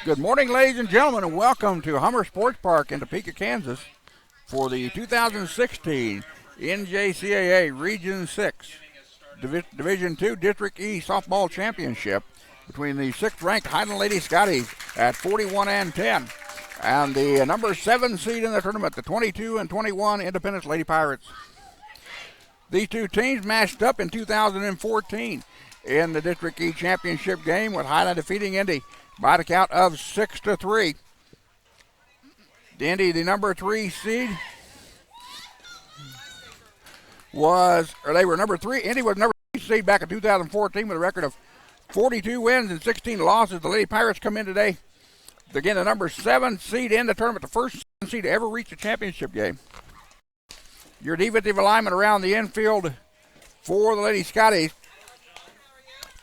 Good morning, ladies and gentlemen, and welcome to Hummer Sports Park in Topeka, Kansas for the 2016 NJCAA Region 6 Division 2 District E Softball Championship between the 6th-ranked Highland Lady Scotties at 41-10 and the number 7 seed in the tournament, the 22-21 Independence Lady Pirates. These two teams matched up in 2014 in the District E Championship game, with Highland defeating Indy by the count of 6-3. Indy, the number 3 seed, they were number 3. Indy was number 3 seed back in 2014 with a record of 42 wins and 16 losses. The Lady Pirates come in today, again, the number 7 seed in the tournament, the first seed to ever reach a championship game. Your defensive alignment around the infield for the Lady Scotties.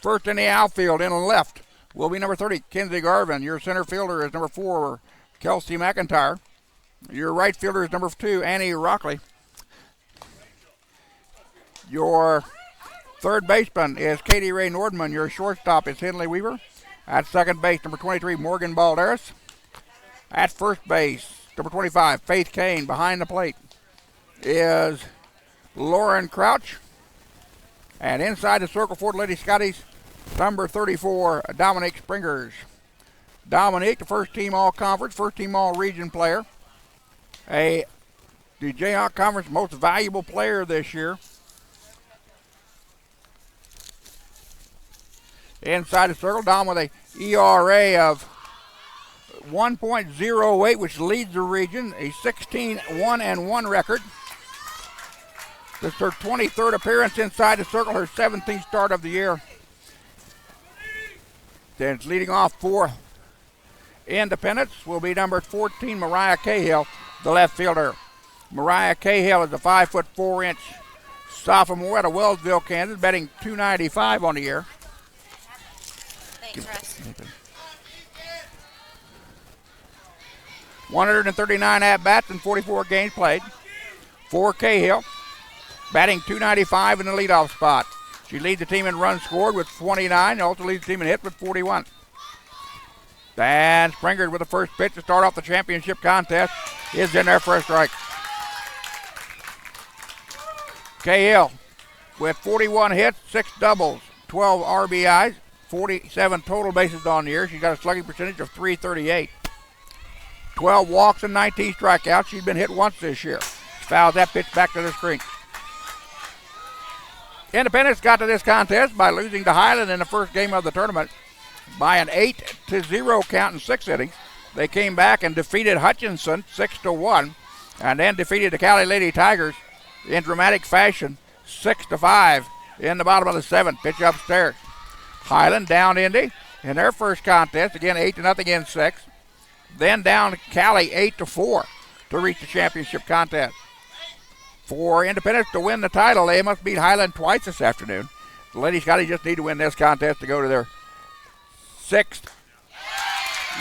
First in the outfield, in the left, will be number 30, Kenzie Garvin. Your center fielder is number 4, Kelsey McIntyre. Your right fielder is number 2, Annie Rockley. Your third baseman is Katie Ray Nordman. Your shortstop is Henley Weaver. At second base, number 23, Morgan Balderas. At first base, number 25, Faith Kane. Behind the plate is Lauren Crouch. And inside the circle for the Lady Scotties, number 34, Dominique Springers. Dominique, the first team all-conference, first team all-region player. The Jayhawk Conference most valuable player this year. Inside the circle, Dom with a ERA of 1.08, which leads the region, a 16-1-1 record. This is her 23rd appearance inside the circle, her 17th start of the year. Then leading off for Independence will be number 14, Mariah Cahill, the left fielder. Mariah Cahill is a 5'4" sophomore out of Wellsville, Kansas, batting .295 on the year. Thanks, Russ. 139 at-bats and 44 games played for Cahill, batting .295 in the leadoff spot. She leads the team in runs scored with 29, and also leads the team in hits with 41. Dan Springer with the first pitch to start off the championship contest is in there for a strike. Cahill with 41 hits, 6 doubles, 12 RBIs, 47 total bases on the year. She's got a slugging percentage of .338. 12 walks and 19 strikeouts. She's been hit once this year. Fouls that pitch back to the screen. Independence got to this contest by losing to Highland in the first game of the tournament by an 8-0 count in 6 innings. They came back and defeated Hutchinson 6-1, and then defeated the Cali Lady Tigers in dramatic fashion 6-5 in the bottom of the 7th. Pitch upstairs. Highland down Indy in their first contest, again 8-0 in 6. Then down Cali 8-4 to reach the championship contest. For Independence to win the title, they must beat Highland twice this afternoon. The Lady Scotties just need to win this contest to go to their 6th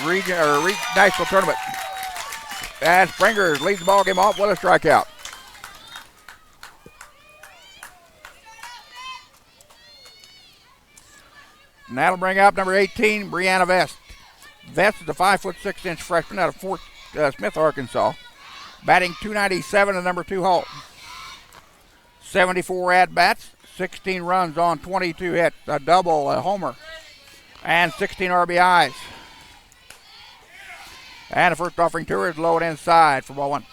region or national tournament. And Springer leads the ball game off with a strikeout. And that'll bring up number 18, Brianna Vest. Vest is a 5'6" freshman out of Fort Smith, Arkansas, batting .297 in number 2 hole. 74 at-bats, 16 runs on 22 hits, a double, a homer, and 16 RBIs. And the first offering to her is low and inside for ball 1.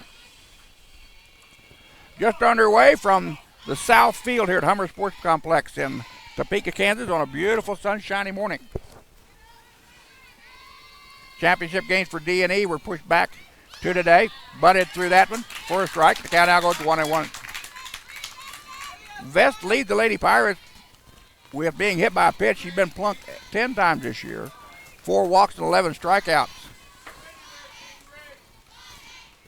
Just underway from the south field here at Hummer Sports Complex in Topeka, Kansas on a beautiful sunshiny morning. Championship games for D&E were pushed back to today. Butted through that one for a strike. The count now goes to 1-1. Vest leads the Lady Pirates with being hit by a pitch. She's been plunked 10 times this year. 4 walks and 11 strikeouts.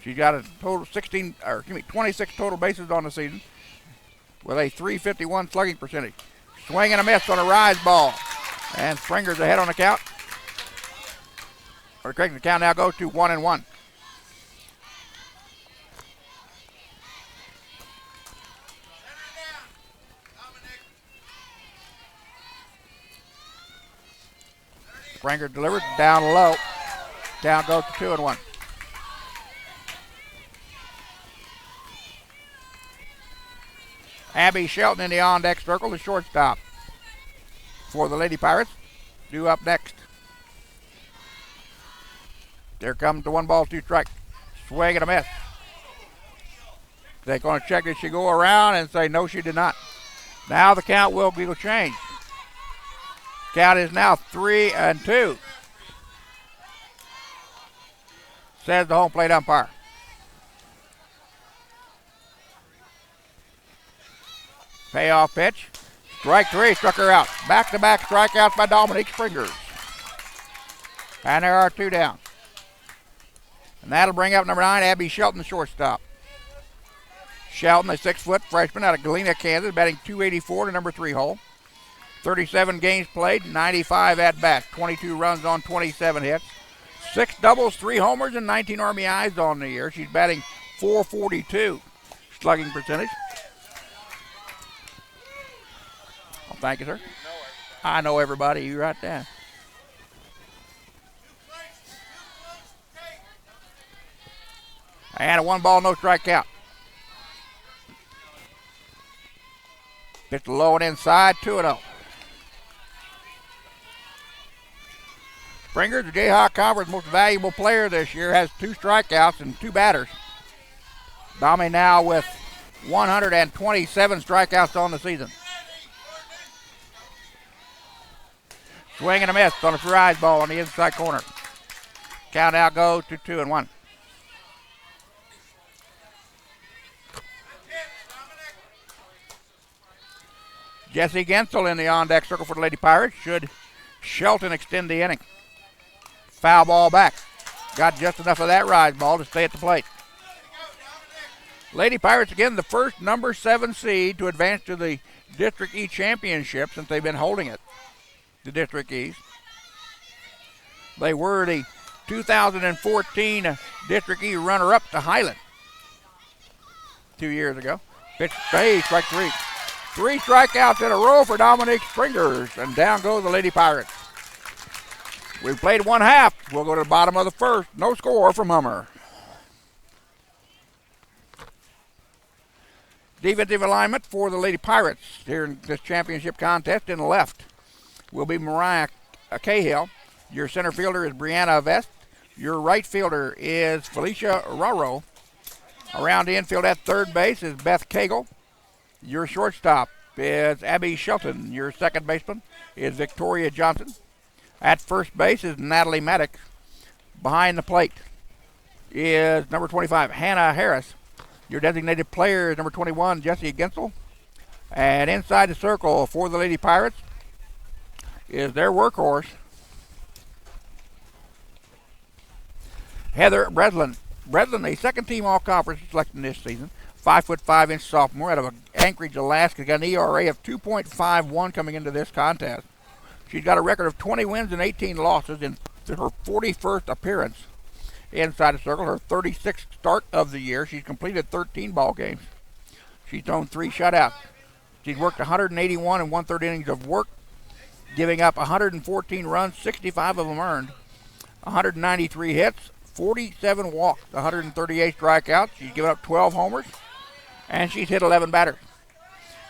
She's got a total 26 total bases on the season with a .351 slugging percentage. Swing and a miss on a rise ball. And Springer's ahead on the count. Or correct, the count now goes to 1-1. Springer delivered down low. Count goes to 2-1. Abby Shelton in the on-deck circle, the shortstop for the Lady Pirates. Due up next. There comes the 1-2 strike. Swing and a miss. They're going to check, did she go around, and say no, she did not. Now the count will be changed. Count is now 3-2. Says the home plate umpire. Payoff pitch. Strike 3, struck her out. Back-to-back strikeouts by Dominique Springers. And there are 2 down. And that'll bring up number 9, Abby Shelton, the shortstop. Shelton, a 6-foot freshman out of Galena, Kansas, batting .284 to number 3 hole. 37 games played, 95 at-bats, 22 runs on 27 hits. 6 doubles, 3 homers, and 19 RBIs on the year. She's batting .442 slugging percentage. Oh, thank you, sir. I know everybody. You right there. And a 1-ball, no strike count. Pitch low and inside, 2-0. Springer, the Jayhawk Conference most valuable player this year, has 2 strikeouts and 2 batters. Dami now with 127 strikeouts on the season. Swing and a miss on a rise ball on the inside corner. Count now goes to 2-1. Jesse Gensel in the on-deck circle for the Lady Pirates. Should Shelton extend the inning? Foul ball back. Got just enough of that rise ball to stay at the plate. Lady Pirates again the first number 7 seed to advance to the District E Championship since they've been holding it. The District East. They were the 2014 District E runner-up to Highland 2 years ago. Pitch stay, strike 3. 3 strikeouts in a row for Dominique Springers, and down go the Lady Pirates. We've played 1 half. We'll go to the bottom of the first. No score from Hummer. Defensive alignment for the Lady Pirates here in this championship contest. In the left will be Mariah Cahill. Your center fielder is Brianna Vest. Your right fielder is Felicia Raro. Around the infield at third base is Beth Cagle. Your shortstop is Abby Shelton. Your second baseman is Victoria Johnson. At first base is Natalie Maddox. Behind the plate is number 25, Hannah Harris. Your designated player is number 21, Jesse Gensel. And inside the circle for the Lady Pirates is their workhorse, Heather Breslin. Breslin, a second-team all-conference selection this season. 5'5" sophomore out of Anchorage, Alaska. Got an ERA of 2.51 coming into this contest. She's got a record of 20 wins and 18 losses in her 41st appearance inside the circle. Her 36th start of the year. She's completed 13 ball games. She's thrown 3 shutouts. She's worked 181 and 1/3 innings of work, giving up 114 runs, 65 of them earned, 193 hits, 47 walks, 138 strikeouts. She's given up 12 homers, and she's hit 11 batters.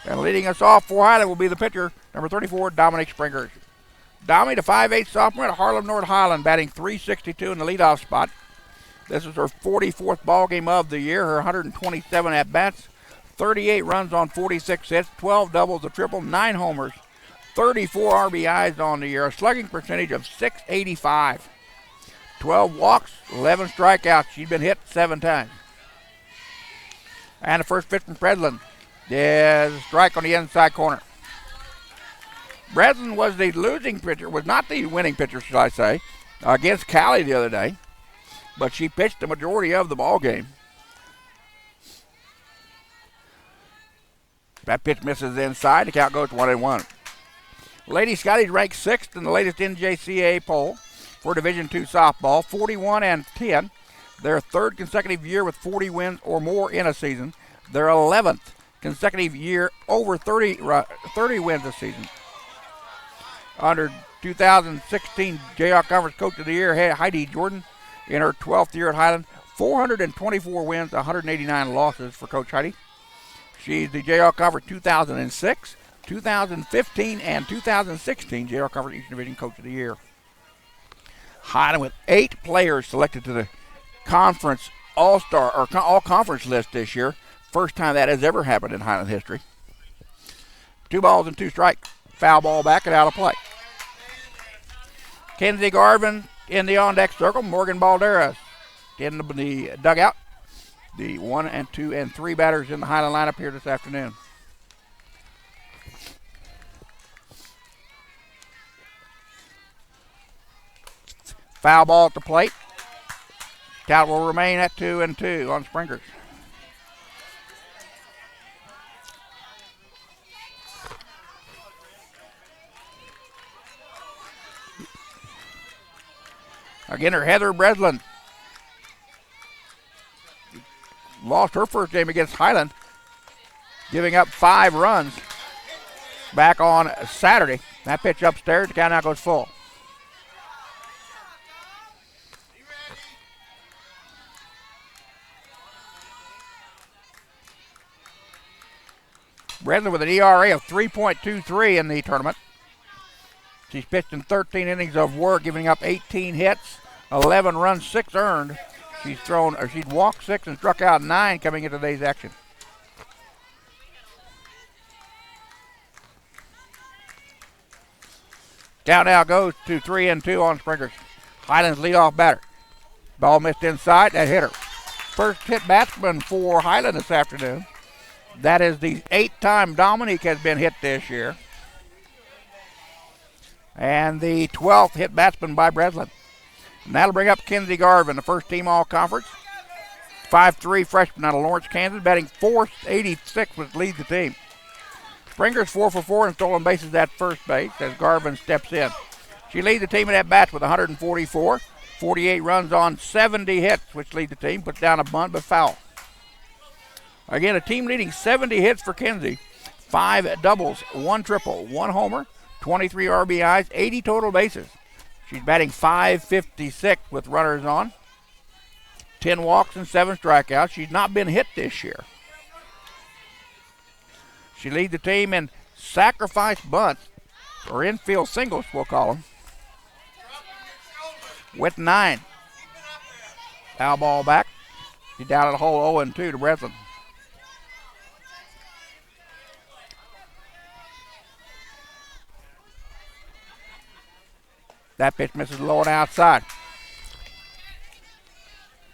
And leading us off for Highland will be the pitcher, number 34, Dominique Springers. Dommy, the 5'8" sophomore at Harlem North Highland, batting .362 in the leadoff spot. This is her 44th ball game of the year. Her 127 at-bats, 38 runs on 46 hits, 12 doubles, a triple, 9 homers, 34 RBIs on the year, a slugging percentage of .685. 12 walks, 11 strikeouts. She's been hit 7 times. And the first pitch from Breslin is a strike on the inside corner. Breslin was the losing pitcher, was not the winning pitcher, should I say, against Cali the other day. But she pitched the majority of the ball game. That pitch misses inside. The count goes 1-1. Lady Scottie's ranked 6th in the latest NJCAA poll for Division II softball, 41-10. Their 3rd consecutive year with 40 wins or more in a season. Their 11th consecutive year over 30 wins a season. Under 2016 Jayhawk Conference Coach of the Year, Heidi Jordan, in her 12th year at Highland. 424 wins, 189 losses for Coach Heidi. She's the JR Conference 2006, 2015, and 2016 JR Conference Eastern Division Coach of the Year. Highland with 8 players selected to the conference all-star or all-conference list this year. First time that has ever happened in Highland history. 2 balls and 2 strikes. Foul ball back and out of play. Kenzie Garvin in the on-deck circle. Morgan Balderas in the dugout. The 1 and 2 and 3 batters in the Highland lineup here this afternoon. Foul ball at the plate. Count will remain at 2 and 2 on Springers. Again, Heather Breslin lost her first game against Highland, giving up 5 runs back on Saturday. That pitch upstairs, the count now goes full. Breslin with an ERA of 3.23 in the tournament. She's pitched in 13 innings of work, giving up 18 hits, 11 runs, 6 earned. She's walked 6 and struck out 9 coming into today's action. Count now goes to 3 and 2 on Springers. Highland's leadoff batter. Ball missed inside, that hit her. First hit batsman for Highland this afternoon. That is the 8th time Dominique has been hit this year. And the 12th hit batsman by Breslin. And that'll bring up Kenzie Garvin, the first team all-conference. 5'3" freshman out of Lawrence, Kansas, batting .486, which leads the team. Springer's 4 for 4 in stolen bases at first base as Garvin steps in. She leads the team in at-bats with 144, 48 runs on 70 hits, which lead the team. Puts down a bunt, but foul. Again, a team leading 70 hits for Kenzie. 5 doubles, 1 triple, 1 homer, 23 RBIs, 80 total bases. She's batting .556 with runners on. 10 walks and 7 strikeouts. She's not been hit this year. She leads the team in sacrifice bunts, or infield singles, we'll call them, with 9. Foul ball back. She's down at the hole 0-2 to Breslin. That pitch misses low and outside.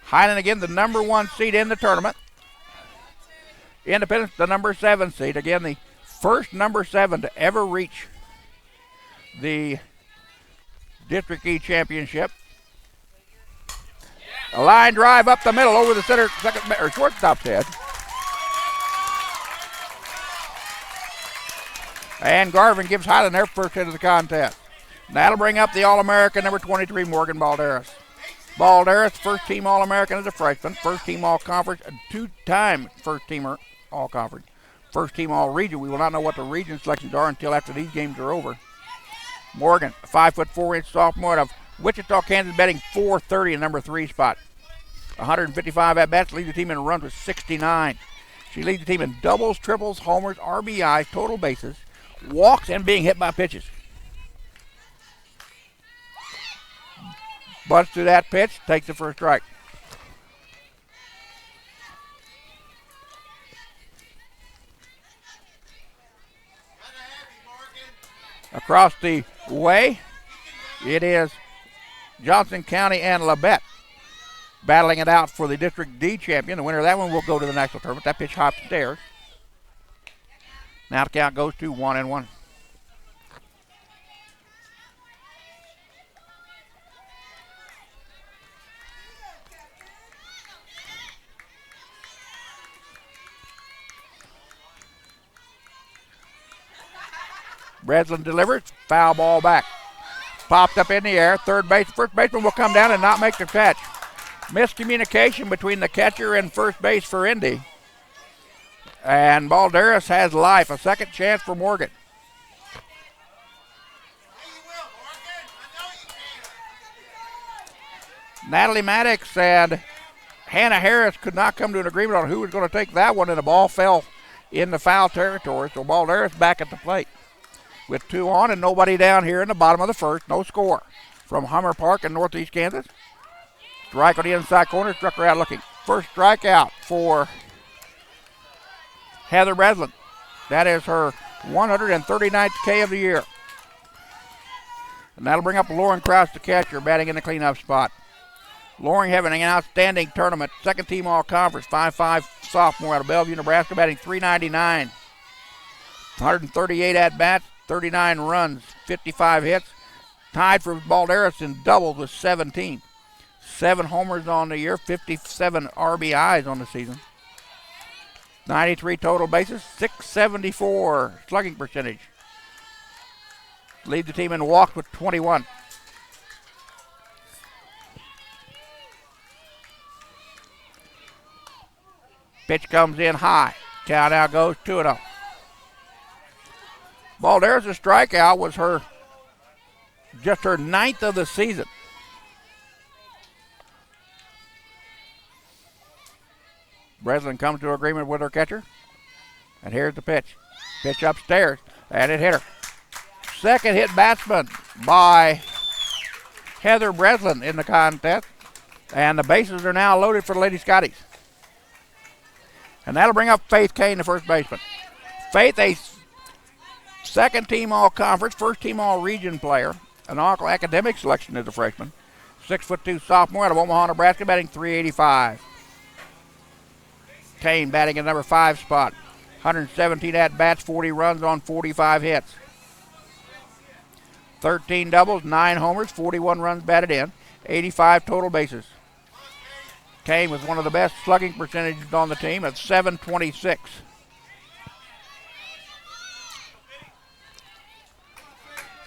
Highland again, the number 1 seed in the tournament. Independence, the number 7 seed. Again, the first number 7 to ever reach the District E championship. A line drive up the middle over the center, second or shortstop's head. And Garvin gives Highland their first hit of the contest. That'll bring up the All-American number 23, Morgan Balderas. Balderas, first-team All-American as a freshman, first-team All-Conference, a 2-time first-teamer All-Conference, first-team All-Region. We will not know what the region selections are until after these games are over. Morgan, a 5'4" sophomore out of Wichita, Kansas, batting .430 in number 3 spot. 155 at-bats, leads the team in runs with 69. She leads the team in doubles, triples, homers, RBIs, total bases, walks, and being hit by pitches. Butts to that pitch, takes the first strike. Across the way, it is Johnson County and Labette battling it out for the District D champion. The winner of that one will go to the national tournament. That pitch hops stairs. Now the count goes to 1-1. Breslin delivers, foul ball back. Popped up in the air, third base. First baseman will come down and not make the catch. Miscommunication between the catcher and first base for Indy. And Balderas has life, a second chance for Morgan. Natalie Maddox and Hannah Harris could not come to an agreement on who was going to take that one, and the ball fell in the foul territory. So Balderas back at the plate with 2 on and nobody down here in the bottom of the first. No score from Hummer Park in Northeast Kansas. Strike on the inside corner, struck her out looking. First strikeout for Heather Breslin. That is her 139th K of the year. And that'll bring up Lauren Krause, the catcher, batting in the cleanup spot. Lauren having an outstanding tournament. Second team all-conference, 5'5" sophomore out of Bellevue, Nebraska, batting .399. 138 at-bats, 39 runs, 55 hits. Tied for Balderas in doubles with 17. 7 homers on the year, 57 RBIs on the season. 93 total bases, .674 slugging percentage. Lead the team in walks with 21. Pitch comes in high. Count out goes 2-0. Balderas' strikeout was just her 9th of the season. Breslin comes to agreement with her catcher. And here's the pitch. Pitch upstairs, and it hit her. Second hit batsman by Heather Breslin in the contest. And the bases are now loaded for the Lady Scotties. And that'll bring up Faith Kane, the first baseman. Faith, a second team all-conference, first team all-region player. An all-academic selection as a freshman. 6'2" sophomore out of Omaha, Nebraska, batting .385. Kane batting in number 5 spot. 117 at-bats, 40 runs on 45 hits. 13 doubles, 9 homers, 41 runs batted in. 85 total bases. Kane with one of the best slugging percentages on the team at .726.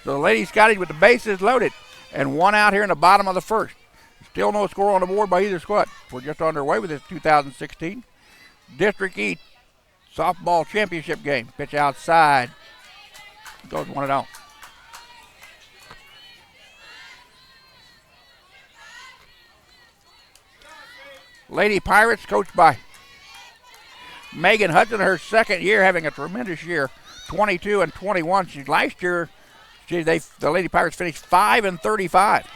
So the Lady Scotties with the bases loaded and 1 out here in the bottom of the first. Still no score on the board by either squad. We're just underway with this 2016 District E softball championship game. Pitch outside. Goes 1-0. Lady Pirates, coached by Megan Hudson, her second year, having a tremendous year, 22 and 21. Last year, the Lady Pirates finished 5-35.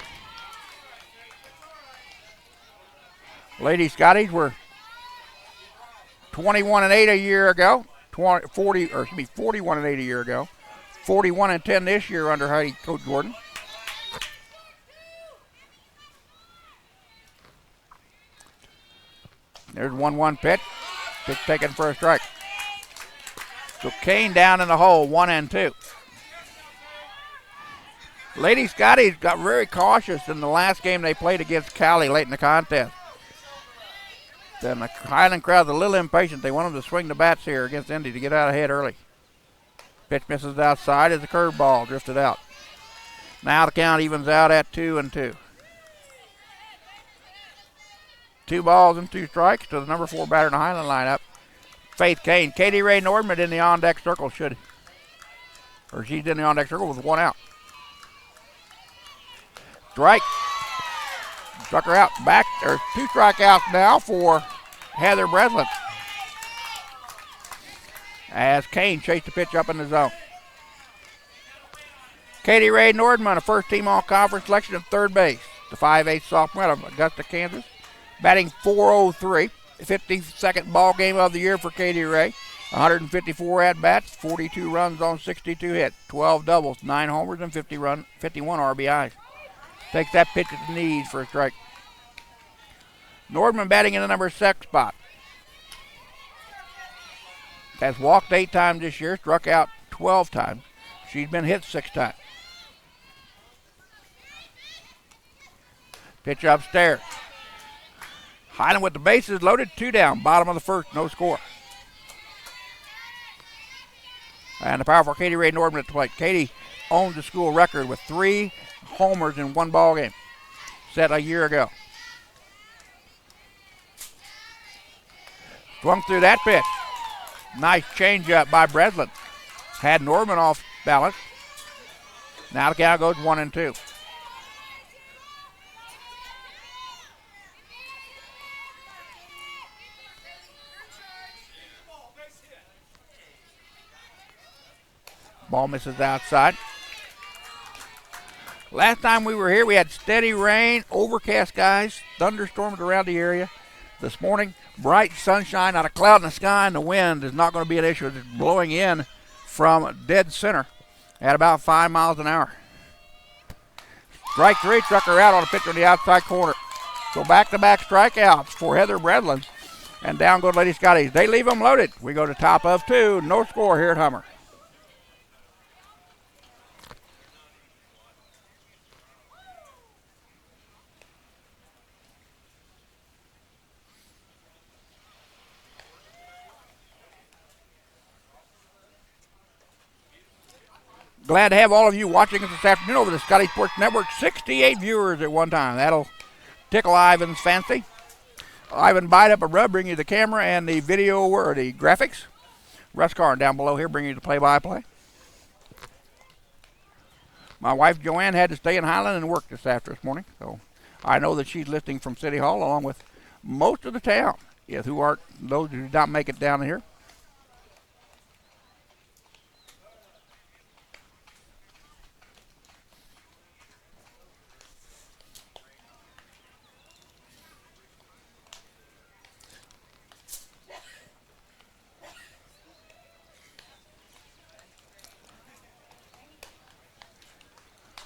Lady Scotties were 21-8 a year ago, 41-8 a year ago, 41-10 this year under Heidi Coach Gordon. There's 1-1 pitch. Pitch taken for a strike. So Kane down in the hole, 1-2. Lady Scotties got very cautious in the last game they played against Cali late in the contest. Then the Highland crowd's a little impatient. They want them to swing the bats here against Indy to get out ahead early. Pitch misses outside as the curveball drifted out. Now the count evens out at 2-2. 2 balls and 2 strikes to the number 4 batter in the Highland lineup, Faith Kane. Katie Ray Nordman in the on-deck circle she's in the on-deck circle with 1 out. Strike. Struck her out. Back. There's 2 strikeouts now for Heather Breslin as Kane chased the pitch up in the zone. Katie Ray Nordman, a first-team all-conference selection at third base. The 5'8" sophomore out of Augusta, Kansas. Batting .403, 52nd ball game of the year for Katie Ray. 154 at-bats, 42 runs on 62 hits, 12 doubles, 9 homers, and 51 RBIs. Takes that pitch at the knees for a strike. Nordman batting in the number 6 spot. Has walked 8 times this year, struck out 12 times. She's been hit 6 times. Pitch upstairs. Highland with the bases loaded, 2 down, bottom of the first, no score. And the powerful Katie Ray Nordman at the plate. Katie owns the school record with 3 homers in 1 ball game, set a year ago. Swung through that pitch. Nice changeup by Breslin. Had Nordman off balance. Now the count goes 1-2. Ball misses outside. Last time we were here, we had steady rain, overcast skies, thunderstorms around the area. This morning, bright sunshine, not a cloud in the sky, and the wind is not going to be an issue. It's blowing in from dead center at about 5 miles an hour. Strike three, struck her out on a pitch on the outside corner. So back-to-back strikeouts for Heather Bredlin. And down go the Lady Scotties. They leave them loaded. We go to top of 2. No score here at Hummer. Glad to have all of you watching us this afternoon over the Scottie Sports Network. 68 viewers at one time. That'll tickle Ivan's fancy. Ivan Baida up above, bringing you the camera and the video or the graphics. Russ Karn down below here, bringing you the play-by-play. My wife Joanne had to stay in Highland and work this morning, so I know that she's listening from City Hall along with most of the town. Yes, those who did not make it down here.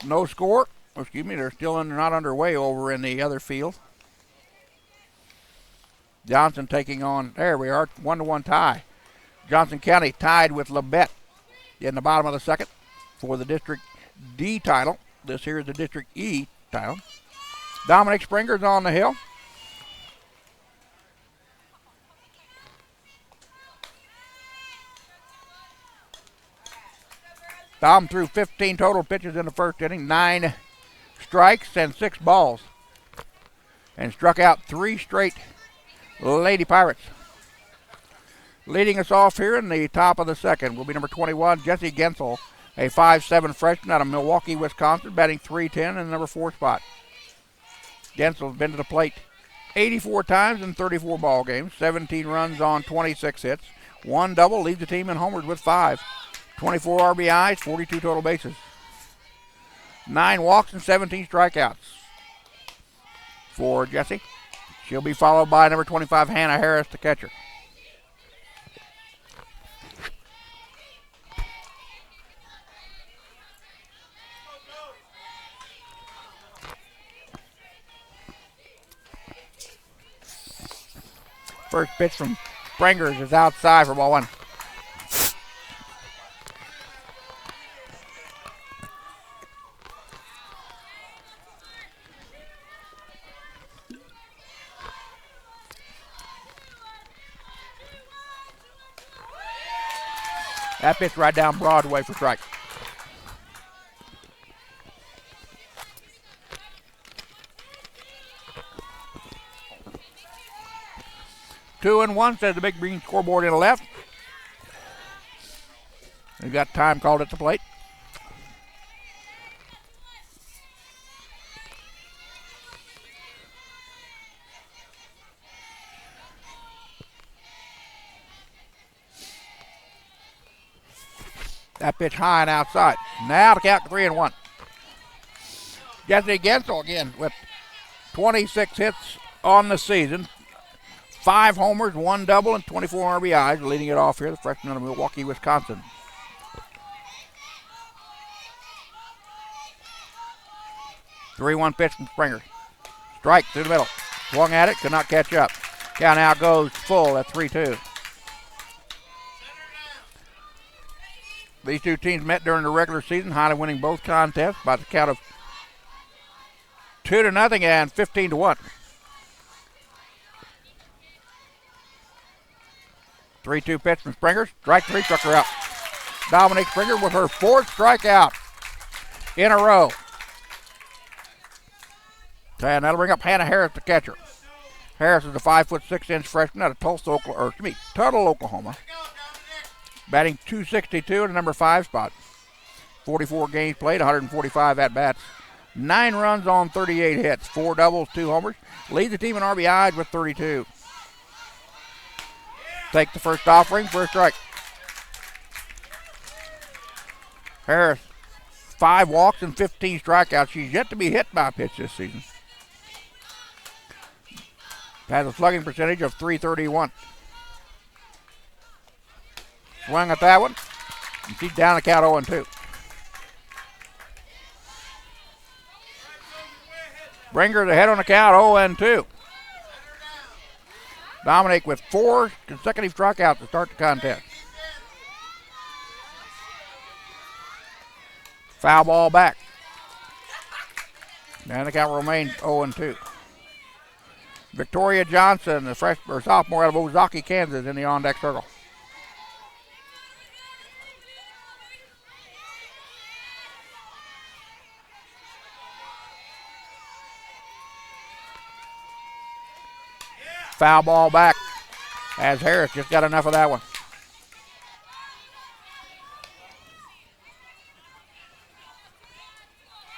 No score. Excuse me, they're still not underway over in the other field. Johnson taking on, there we are, 1-1 tie. Johnson County tied with Labette in the bottom of the second for the District D title. This here is the District E title. Dominic Springer's on the hill. Dom threw 15 total pitches in the first inning, 9 strikes and 6 balls, and struck out 3 straight Lady Pirates. Leading us off here in the top of the second will be number 21, Jesse Gensel, a 5'7" freshman out of Milwaukee, Wisconsin, batting .310 in the number 4 spot. Gensel's been to the plate 84 times in 34 ball games, 17 runs on 26 hits, 1 double, leads the team in homers with 5. 24 RBIs, 42 total bases. 9 walks and 17 strikeouts for Jesse. She'll be followed by number 25, Hannah Harris, the catcher. First pitch from Springers is outside for ball 1. That pitch right down Broadway for strike. Two and one, says the big green scoreboard in the left. We've got time called at the plate. That pitch high and outside. Now to count 3-1. Jesse Gensel again with 26 hits on the season. 5 homers, 1 double, and 24 RBIs. Leading it off here, the freshman out of Milwaukee, Wisconsin. Three-one pitch from Springer. Strike through the middle. Swung at it, could not catch up. Count now goes full at 3-2. These two teams met during the regular season, Highland winning both contests by the count of 2-0 and 15-1. 3-2 pitch from Springer. Strike 3, struck her out. Dominique Springer with her 4th strikeout in a row. And that'll bring up Hannah Harris, the catcher. Harris is a 5'6" freshman out of Tuttle, Oklahoma. Batting .262 in the number 5 spot. 44 games played, 145 at-bats. 9 runs on 38 hits, 4 doubles, 2 homers. Leads the team in RBIs with 32. Take the first offering for a strike. Harris, 5 walks and 15 strikeouts. She's yet to be hit by a pitch this season. Has a slugging percentage of .331. Swung at that one. And she's down the count 0-2. Springer's ahead on the count 0-2. Dominic with 4 consecutive strikeouts to start the contest. Foul ball back. And the count remains 0-2. Victoria Johnson, the freshman or sophomore out of Ozaki, Kansas, in the on-deck circle. Foul ball back as Harris just got enough of that one.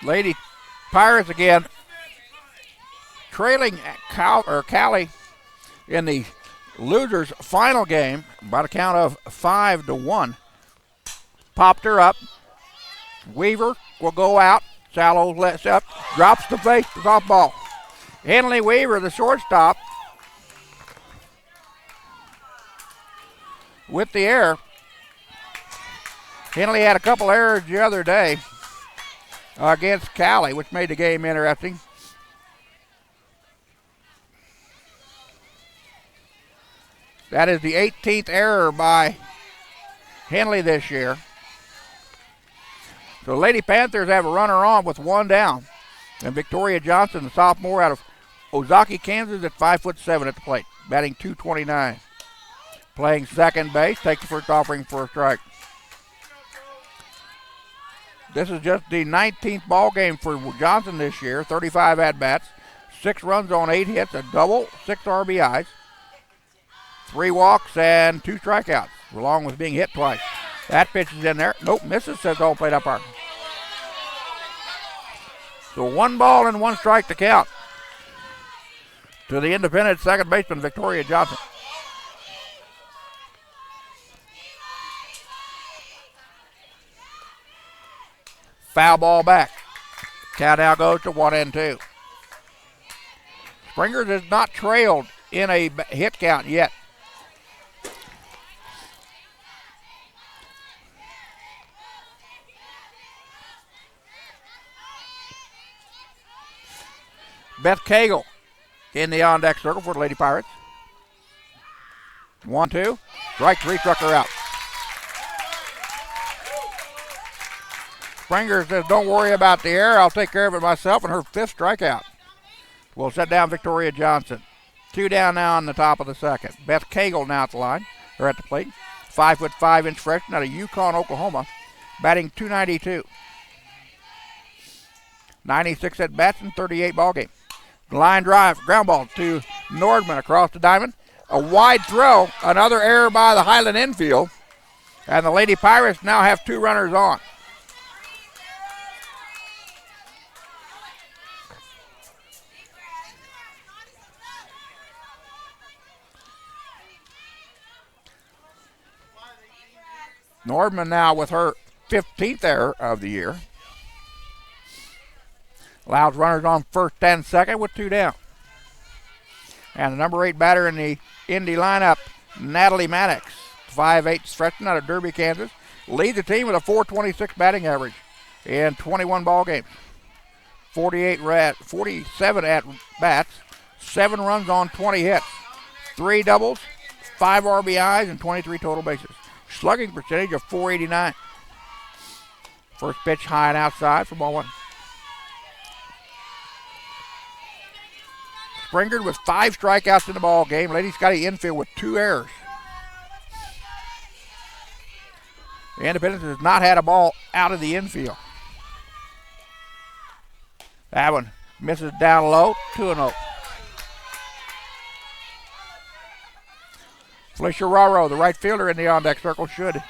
Lady Pirates again trailing Cali in the losers' final game by the count of 5-1. Popped her up. Weaver will go out. Shallow lets up. Drops the face to softball. Henley Weaver, the shortstop, with the error. Henley had a couple errors the other day against Cali, which made the game interesting. That is the 18th error by Henley this year. So Lady Panthers have a runner on with 1 down. And Victoria Johnson, the sophomore out of Ozaki, Kansas, at 5'7" at the plate, batting .229. Playing second base, takes the first offering for a strike. This is just the 19th ball game for Johnson this year. 35 at-bats, 6 runs on 8 hits, a double, 6 RBIs, 3 walks, and 2 strikeouts, along with being hit twice. That pitch is in there. Nope, misses, says all plate umpire. So 1 ball and 1 strike to count to the independent second baseman, Victoria Johnson. Foul ball back. Count now goes to 1-2. Springers has not trailed in a hit count yet. Beth Cagle in the on-deck circle for the Lady Pirates. 1-2. Strike 3, struck her out. Springer says, don't worry about the error. I'll take care of it myself, and her 5th strikeout will set down Victoria Johnson. 2 down now on the top of the second. Beth Cagle now at the line, or at the plate. 5'5" freshman out of Yukon, Oklahoma, batting .292. 96 at bats in 38 ball game. Line drive, ground ball to Nordman across the diamond. A wide throw, another error by the Highland infield, and the Lady Pirates now have 2 runners on. Nordman now with her 15th error of the year. Allows runners on first and second with 2 down. And the number 8 batter in the Indy lineup, Natalie Maddox, 5'8" freshman out of Derby, Kansas, leads the team with a .426 batting average in 21 ball games. 47 at bats, 7 runs on 20 hits, 3 doubles, 5 RBIs, and 23 total bases. Slugging percentage of .489. First pitch high and outside for ball 1. Springer with 5 strikeouts in the ball game. Lady Scottie infield with 2 errors. The Independence has not had a ball out of the infield. That one misses down low, 2-0. Felicia Raro, the right fielder in the on-deck circle, should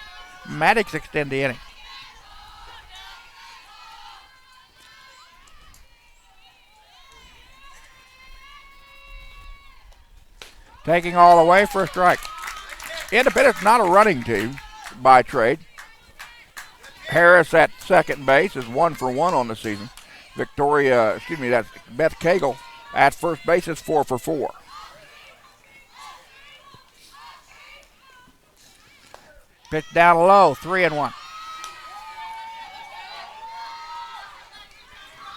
Maddox extend the inning. Taking all the way for a strike. Independence not a running team by trade. Harris at second base is 1 for 1 on the season. That's Beth Cagle at first base is 4 for 4. Pitch down low, 3-1.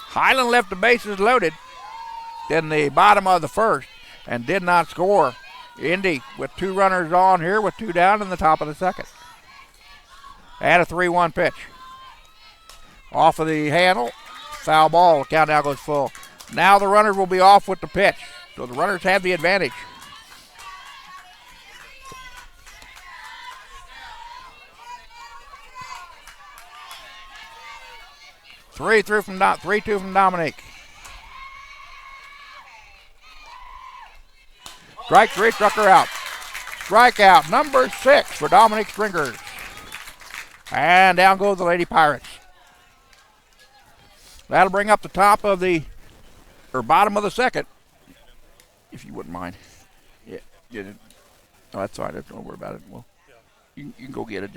Highland left the bases loaded in the bottom of the first and did not score. Indy with 2 runners on here with 2 down in the top of the second. And a 3-1 pitch. Off of the handle, foul ball, count now goes full. Now the runners will be off with the pitch, so the runners have the advantage. Three-two from Dominique. Strike 3, struck her out. Strikeout number 6 for Dominique Stringers. And down goes the Lady Pirates. That'll bring up the bottom of the second, if you wouldn't mind. Yeah. No, that's fine. Don't worry about it. Well, you can go get it.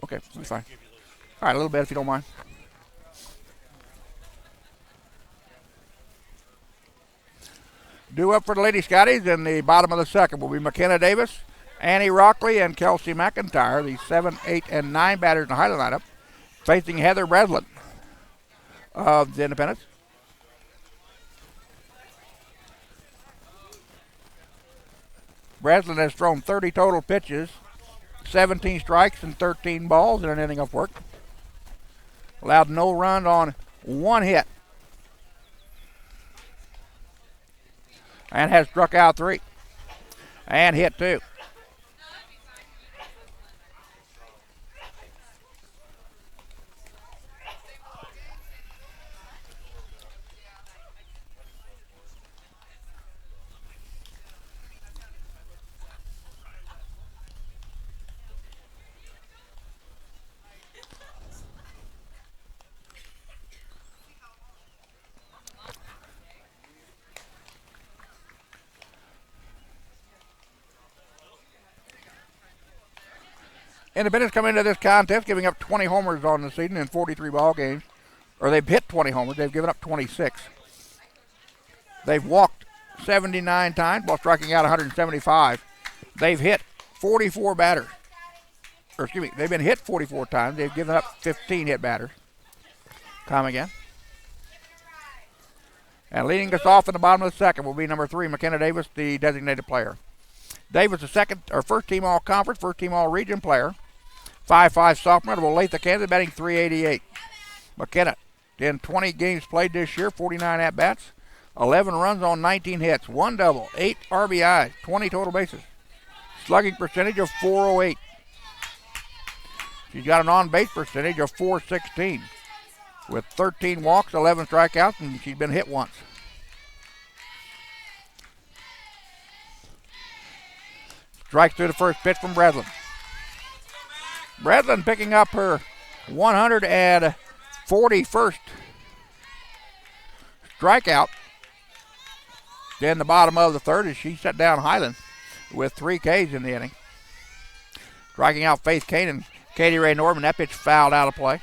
Okay, it'll be fine. All right, a little bit if you don't mind. Due up for the Lady Scotties in the bottom of the second will be McKenna Davis, Annie Rockley, and Kelsey McIntyre, the 7, 8, and 9 batters in the Highland lineup, facing Heather Breslin of the Independents. Breslin has thrown 30 total pitches, 17 strikes and 13 balls in an inning of work. Allowed no runs on 1 hit. And has struck out 3. And hit 2. Independents come into this contest giving up 20 homers on the season in 43 ball games. Or they've hit 20 homers. They've given up 26. They've walked 79 times while striking out 175. They've hit 44 batters. They've been hit 44 times. They've given up 15 hit batters. Come again. And leading us off in the bottom of the second will be number 3, McKenna Davis, the designated player. Davis, the first team all-conference, first team all-region player. 5'5" sophomore out of Olathe, Kansas, batting .388. McKenna, in 20 games played this year, 49 at-bats, 11 runs on 19 hits, 1 double, 8 RBIs, 20 total bases. Slugging percentage of .408. She's got an on-base percentage of .416 with 13 walks, 11 strikeouts, and she's been hit once. Strikes through the first pitch from Breslin. Breslin picking up her 141st strikeout in the bottom of the third as she shut down Highland with 3 Ks in the inning. Striking out Faith Kane and Katie Ray Norman. That pitch fouled out of play.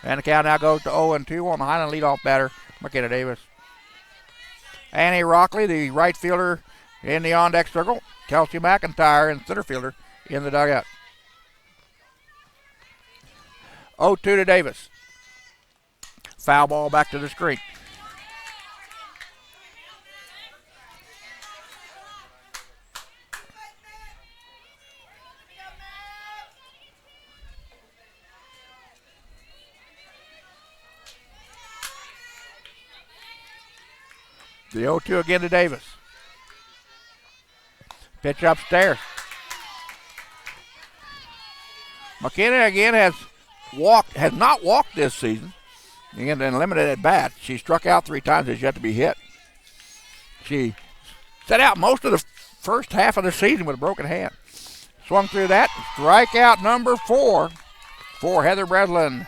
And the count now goes to 0-2 on the Highland leadoff batter, McKenna Davis. Annie Rockley, the right fielder in the on-deck circle. Kelsey McIntyre in center fielder in the dugout. 0-2 to Davis. Foul ball back to the screen. The 0-2 again to Davis. Pitch upstairs. McKenna again has not walked this season. Again, in limited at bat. She struck out 3 times, has yet to be hit. She set out most of the first half of the season with a broken hand. Swung through that. Strikeout number 4 for Heather Breslin.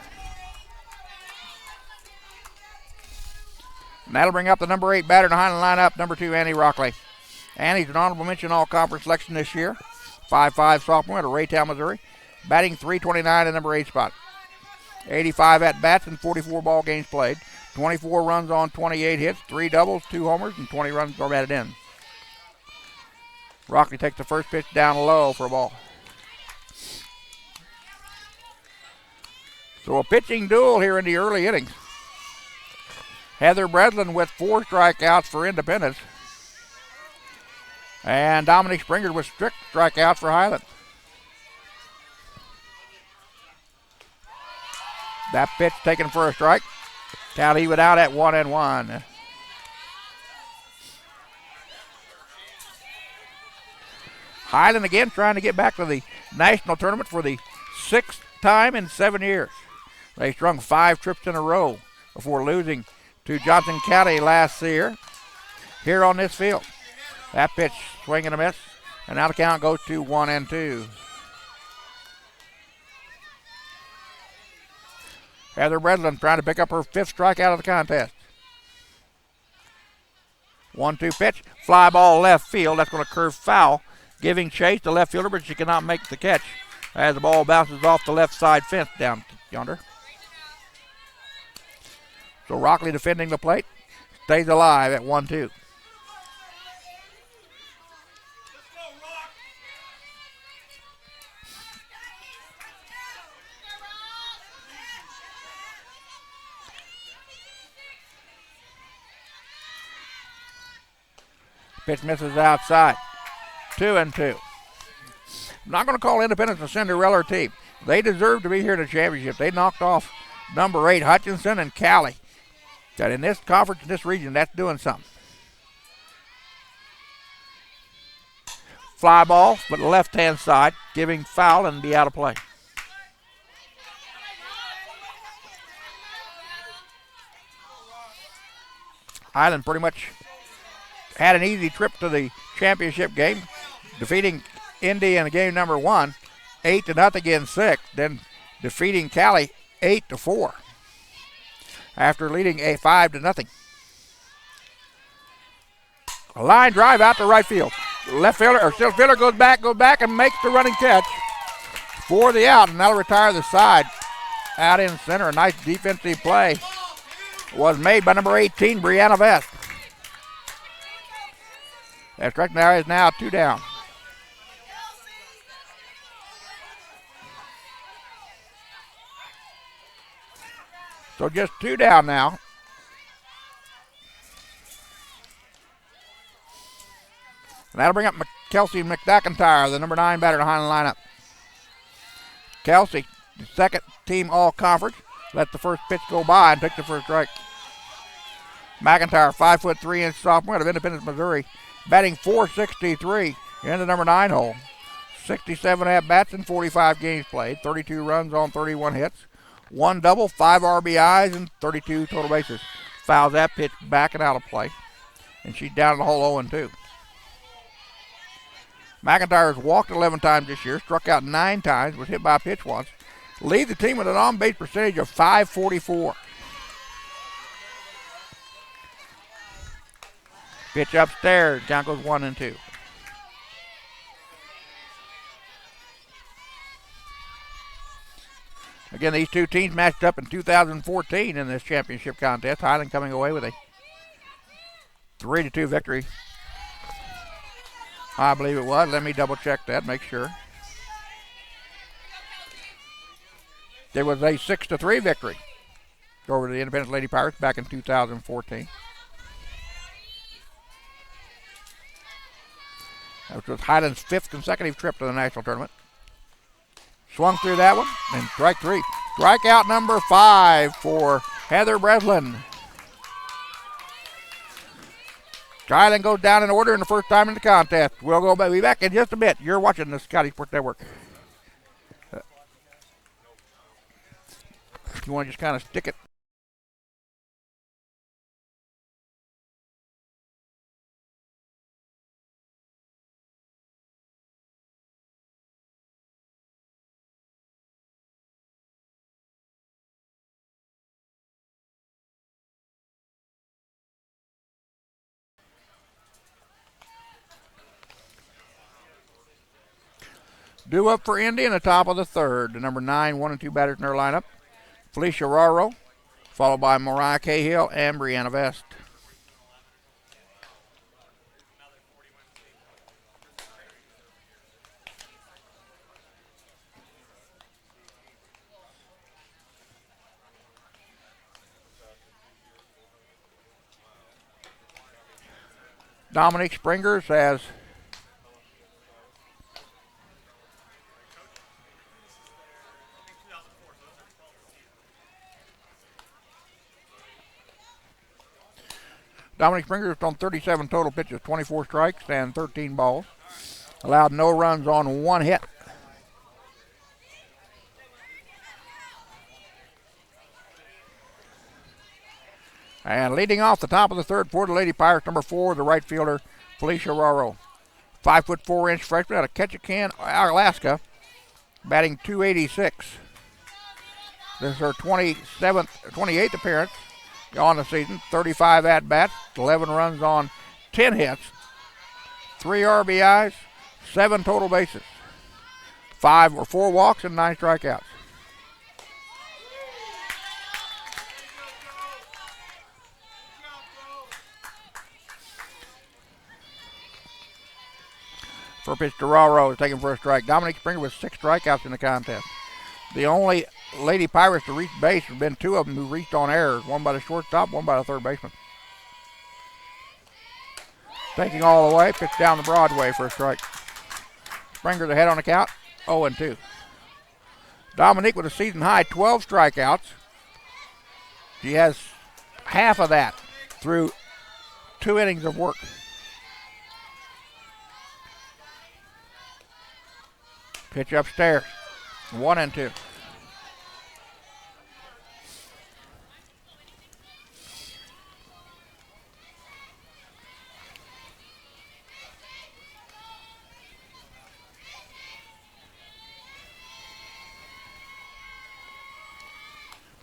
And that'll bring up the number 8 batter in the Highland lineup, number 2, Annie Rockley. Annie's an honorable mention all-conference selection this year. 5'5" sophomore out of Raytown, Missouri. Batting .329 in number 8 spot. 85 at-bats and 44 ball games played. 24 runs on 28 hits, 3 doubles, 2 homers, and 20 runs are batted in. Rockley takes the first pitch down low for a ball. So a pitching duel here in the early innings. Heather Breslin with 4 strikeouts for Independence. And Dominic Springer with strict strikeouts for Highland. That pitch taken for a strike. Count even out at 1-1. Highland again trying to get back to the national tournament for the 6th time in 7 years. They strung 5 trips in a row before losing to Johnson County last year here on this field. That pitch swing and a miss, and now the count goes to 1-2. Heather Breslin trying to pick up her 5th strikeout of the contest. 1-2 pitch, fly ball left field. That's going to curve foul, giving chase to left fielder, but she cannot make the catch as the ball bounces off the left side fence down yonder. So Rockley defending the plate, stays alive at 1-2. Pitch misses outside. 2-2. I'm not going to call Independence a Cinderella team. They deserve to be here in the championship. They knocked off number 8 Hutchinson and Cali. That in this conference, in this region, that's doing something. Fly ball, but left-hand side, giving foul and be out of play. Highland pretty much had an easy trip to the championship game, defeating Indy in game number 1, 8-0 in 6, then defeating Cali 8-4 after leading a 5-0. A line drive out to right field. Left fielder or center fielder goes back and makes the running catch for the out, and that'll retire the side. Out in center, a nice defensive play was made by number 18, Brianna Vest. That strike now is now 2 down. So just 2 down now. And that'll bring up Kelsey McIntyre, the number 9 batter in the Highland lineup. Kelsey, the second team all-conference, let the first pitch go by and took the first strike. McIntyre, 5'3" sophomore out of Independence, Missouri, batting .463 in the number 9 hole. 67 at-bats and 45 games played, 32 runs on 31 hits, 1 double, 5 RBIs, and 32 total bases. Fouls that pitch back and out of play, and she's down in the hole 0-2. McIntyre has walked 11 times this year, struck out 9 times, was hit by a pitch once. Lead the team with an on-base percentage of .544. Pitch upstairs, count goes 1-2. Again, these two teams matched up in 2014 in this championship contest. Highland coming away with a 3-2 victory. I believe it was. Let me double check that, make sure. There was a 6-3 victory over the Independence Lady Pirates back in 2014. That was Highland's 5th consecutive trip to the national tournament. Swung through that one, and strike 3. Strikeout number 5 for Heather Breslin. Highland goes down in order in the first time in the contest. We'll be back in just a bit. You're watching the Scottie Sports Network. You want to just kind of stick it. Due up for Indy in the top of the 3rd. The number 9, 1 and 2 batters in their lineup. Felicia Raro, followed by Mariah Cahill and Brianna Vest. Dominic Springers has Dominic Springers on 37 total pitches, 24 strikes and 13 balls. Allowed no runs on one hit. And leading off the top of the third for the Lady Pirates, number 4, the right fielder, Felicia Raro. 5'4" freshman out of Ketchikan, Alaska, batting .286. This is her 28th appearance on the season. 35 at-bats, 11 runs on 10 hits, 3 RBIs, 7 total bases, 4 walks, and 9 strikeouts. First pitch to Raro is taken for a strike. Dominic Springer with 6 strikeouts in the contest. The only Lady Pirates to reach base have been 2 of them who reached on errors, one by the shortstop, one by the third baseman. Taking all the way, pitch down the Broadway for a strike. Springer's ahead on the count, 0-2. Dominique with a season high 12 strikeouts. She has half of that through 2 innings of work. Pitch upstairs, 1-2.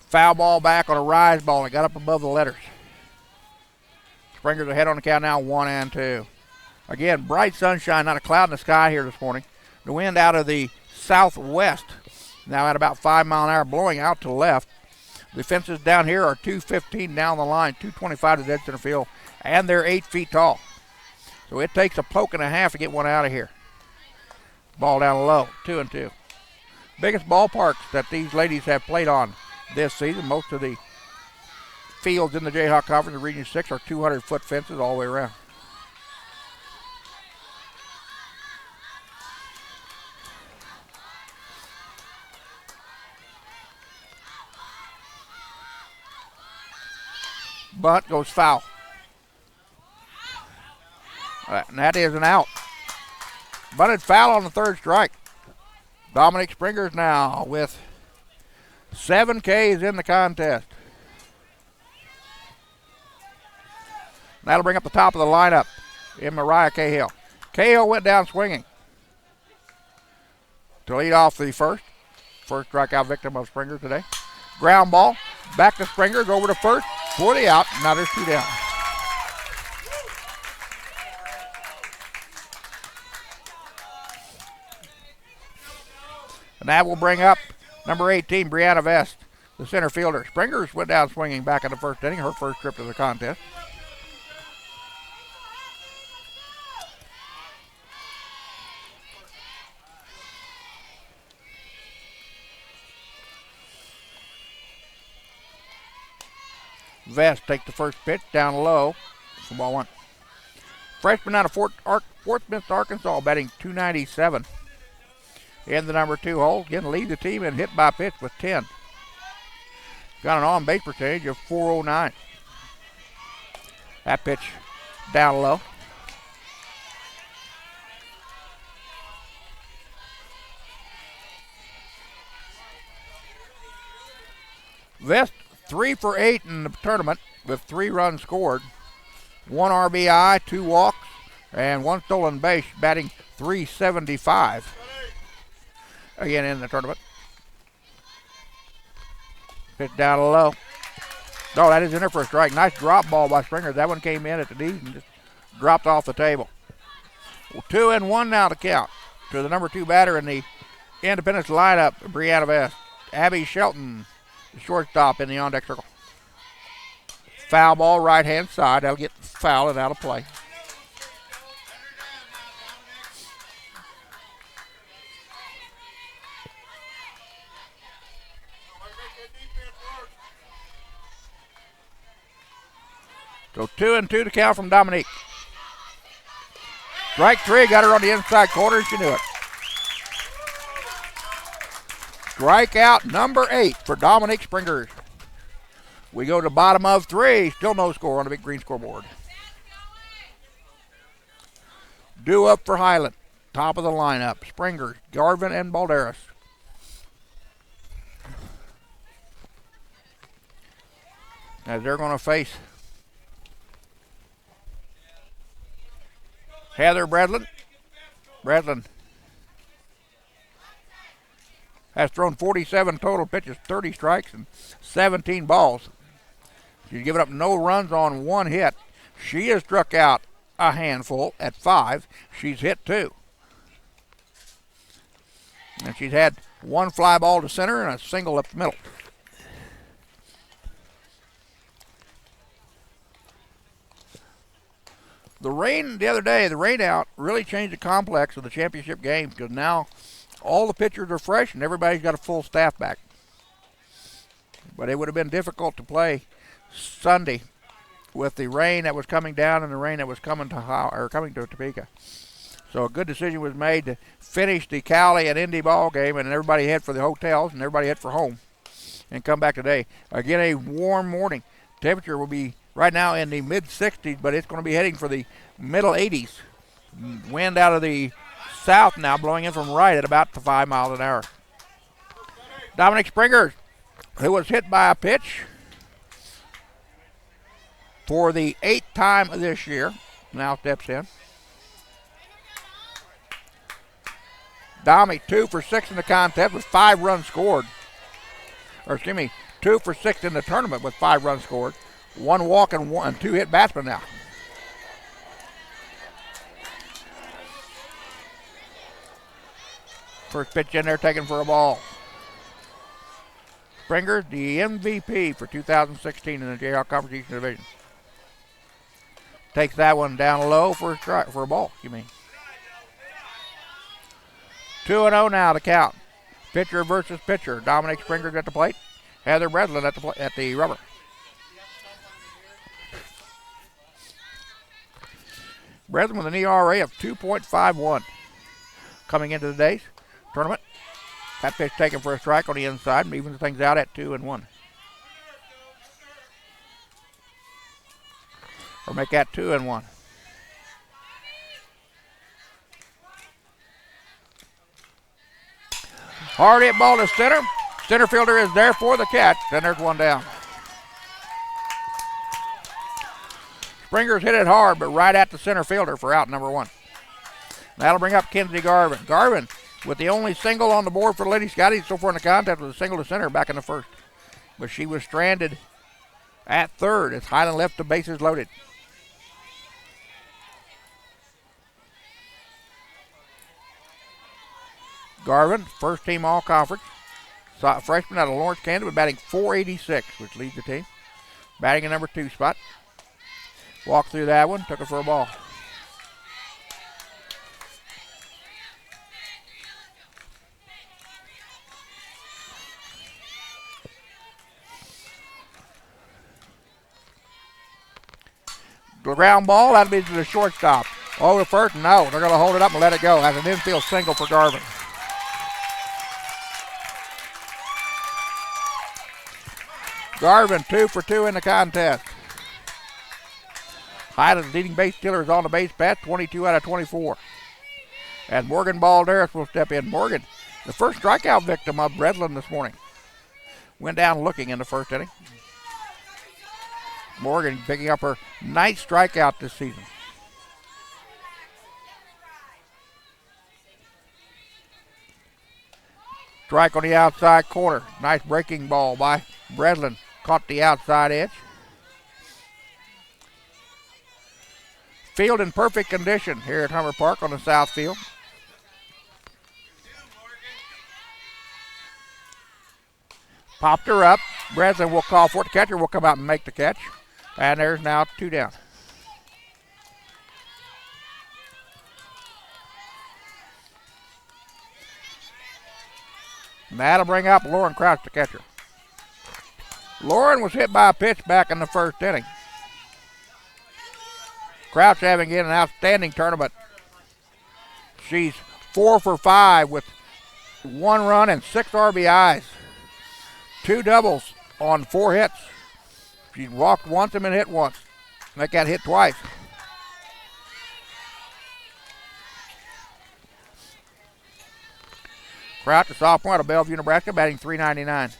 Foul ball back on a rise ball. It got up above the letters. Springer's ahead on the count now, 1-2. Again, bright sunshine, not a cloud in the sky here this morning. The wind out of the southwest, now at about 5 mile an hour, blowing out to the left. The fences down here are 215 down the line, 225 to dead center field, and they're 8 feet tall. So it takes a poke and a half to get one out of here. Ball down low, 2-2. Biggest ballparks that these ladies have played on this season. Most of the fields in the Jayhawk Conference of Region 6 are 200-foot fences all the way around. Bunt goes foul. And that is an out. Bunted foul on the third strike. Dominic Springers now with 7 Ks in the contest. That'll bring up the top of the lineup in Mariah Cahill. Cahill went down swinging to lead off the first strikeout victim of Springer today. Ground ball, back to Springers, over to first for the out. Now there's 2 down. And that will bring up number 18, Brianna Vest, the center fielder. Springers went down swinging back in the first inning, her first trip to the contest. Vest takes the first pitch down low for ball 1. Freshman out of Fort Smith, Arkansas, batting .297. In the number 2 hole, again lead the team in hit by pitch with 10. Got an on-base percentage of .409. That pitch down low. Vest 3 for 8 in the tournament with 3 runs scored, 1 RBI, 2 walks, and 1 stolen base, batting .375. Again in the tournament. Pitch down low. No, that is in there for a strike. Nice drop ball by Springer. That one came in at the knees and just dropped off the table. 2-1 now to count to the number 2 batter in the Independence lineup, Brianna Vest. Abby Shelton the shortstop in the on-deck circle. Foul ball, right-hand side. That'll get foul and out of play. So 2-2 to count from Dominique. Strike three, got her on the inside corner, and she knew it. Strikeout number 8 for Dominique Springers. We go to bottom of 3, still no score on the big green scoreboard. Due up for Highland, top of the lineup. Springers, Garvin, and Balderas. As they're going to face Heather Bredlin. Bredlin has thrown 47 total pitches, 30 strikes, and 17 balls. She's given up no runs on 1 hit. She has struck out a handful at 5. She's hit 2. And she's had 1 fly ball to center and a single up the middle. The rain the other day, the rain out really changed the complex of the championship games because now all the pitchers are fresh and everybody's got a full staff back. But it would have been difficult to play Sunday with the rain that was coming down and the rain that was coming to Topeka. So a good decision was made to finish the Cali and Indy ball game, and everybody head for the hotels and everybody head for home and come back today. Again, a warm morning. Temperature will be right now in the mid-60s, but it's going to be heading for the middle 80s. Wind out of the south now, blowing in from right at about 5 miles an hour. Dominic Springer, who was hit by a pitch for the 8th time this year, now steps in. Dominic 2 for 6 in the contest with 5 runs scored. 2 for 6 in the tournament with 5 runs scored. 1 walk and 2 hit batsmen now. First pitch in there taken for a ball. Springer, the MVP for 2016 in the JR Conference Eastern Division. Takes that one down low for a strike, for a ball, you mean. 2-0 now to count. Pitcher versus pitcher. Dominic Springer's at the plate. Heather Bredlin at the rubber. Bredlin with an ERA of 2.51 coming into today's tournament. That pitch taken for a strike on the inside, and evens things out at 2-1. Or make that 2-1. Hard hit ball to center. Center fielder is there for the catch. Then there's one down. Springer's hit it hard, but right at the center fielder for out number 1. That'll bring up Kenzie Garvin. Garvin with the only single on the board for the Lady Scottie so far in the contest was a single to center back in the first. But she was stranded at third as Highland left the bases loaded. Garvin, first team all-conference. Freshman out of Lawrence, Kansas, with batting .486, which leads the team. Batting in number 2 spot. Walked through that one, took it for a ball. The ground ball, that'll be to the shortstop. Over the first, no, they're going to hold it up and let it go. That's an infield single for Garvin. Garvin 2 for 2 in the contest. Highland's leading base stealer is on the base path, 22 out of 24. And Morgan Balderas will step in. Morgan, the first strikeout victim of Bredlin this morning. Went down looking in the first inning. Morgan picking up her 9th strikeout this season. Strike on the outside corner. Nice breaking ball by Bredlin. Caught the outside edge. Field in perfect condition here at Hummer Park on the south field. Popped her up. Breslin will call for it. The catcher will come out and make the catch. And there's now 2 down. And that'll bring up Lauren Crouch, the catcher. Lauren was hit by a pitch back in the first inning. Crouch having an outstanding tournament. She's 4 for 5 with 1 run and 6 RBIs. 2 doubles on 4 hits. She walked once and been hit once. That got hit twice. Crouch, a sophomore out of Bellevue, Nebraska, batting .399.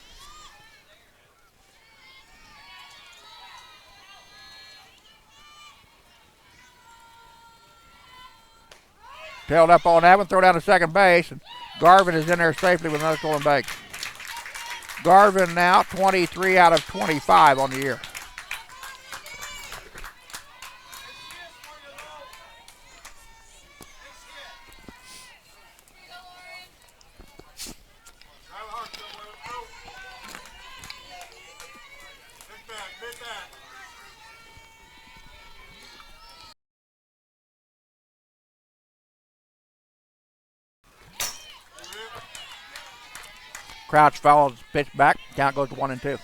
Tailed up on that one, throw down to second base, and Garvin is in there safely with another stolen base. Garvin now 23 out of 25 on the year. Crouch follows pitch back. Count goes to 1-2.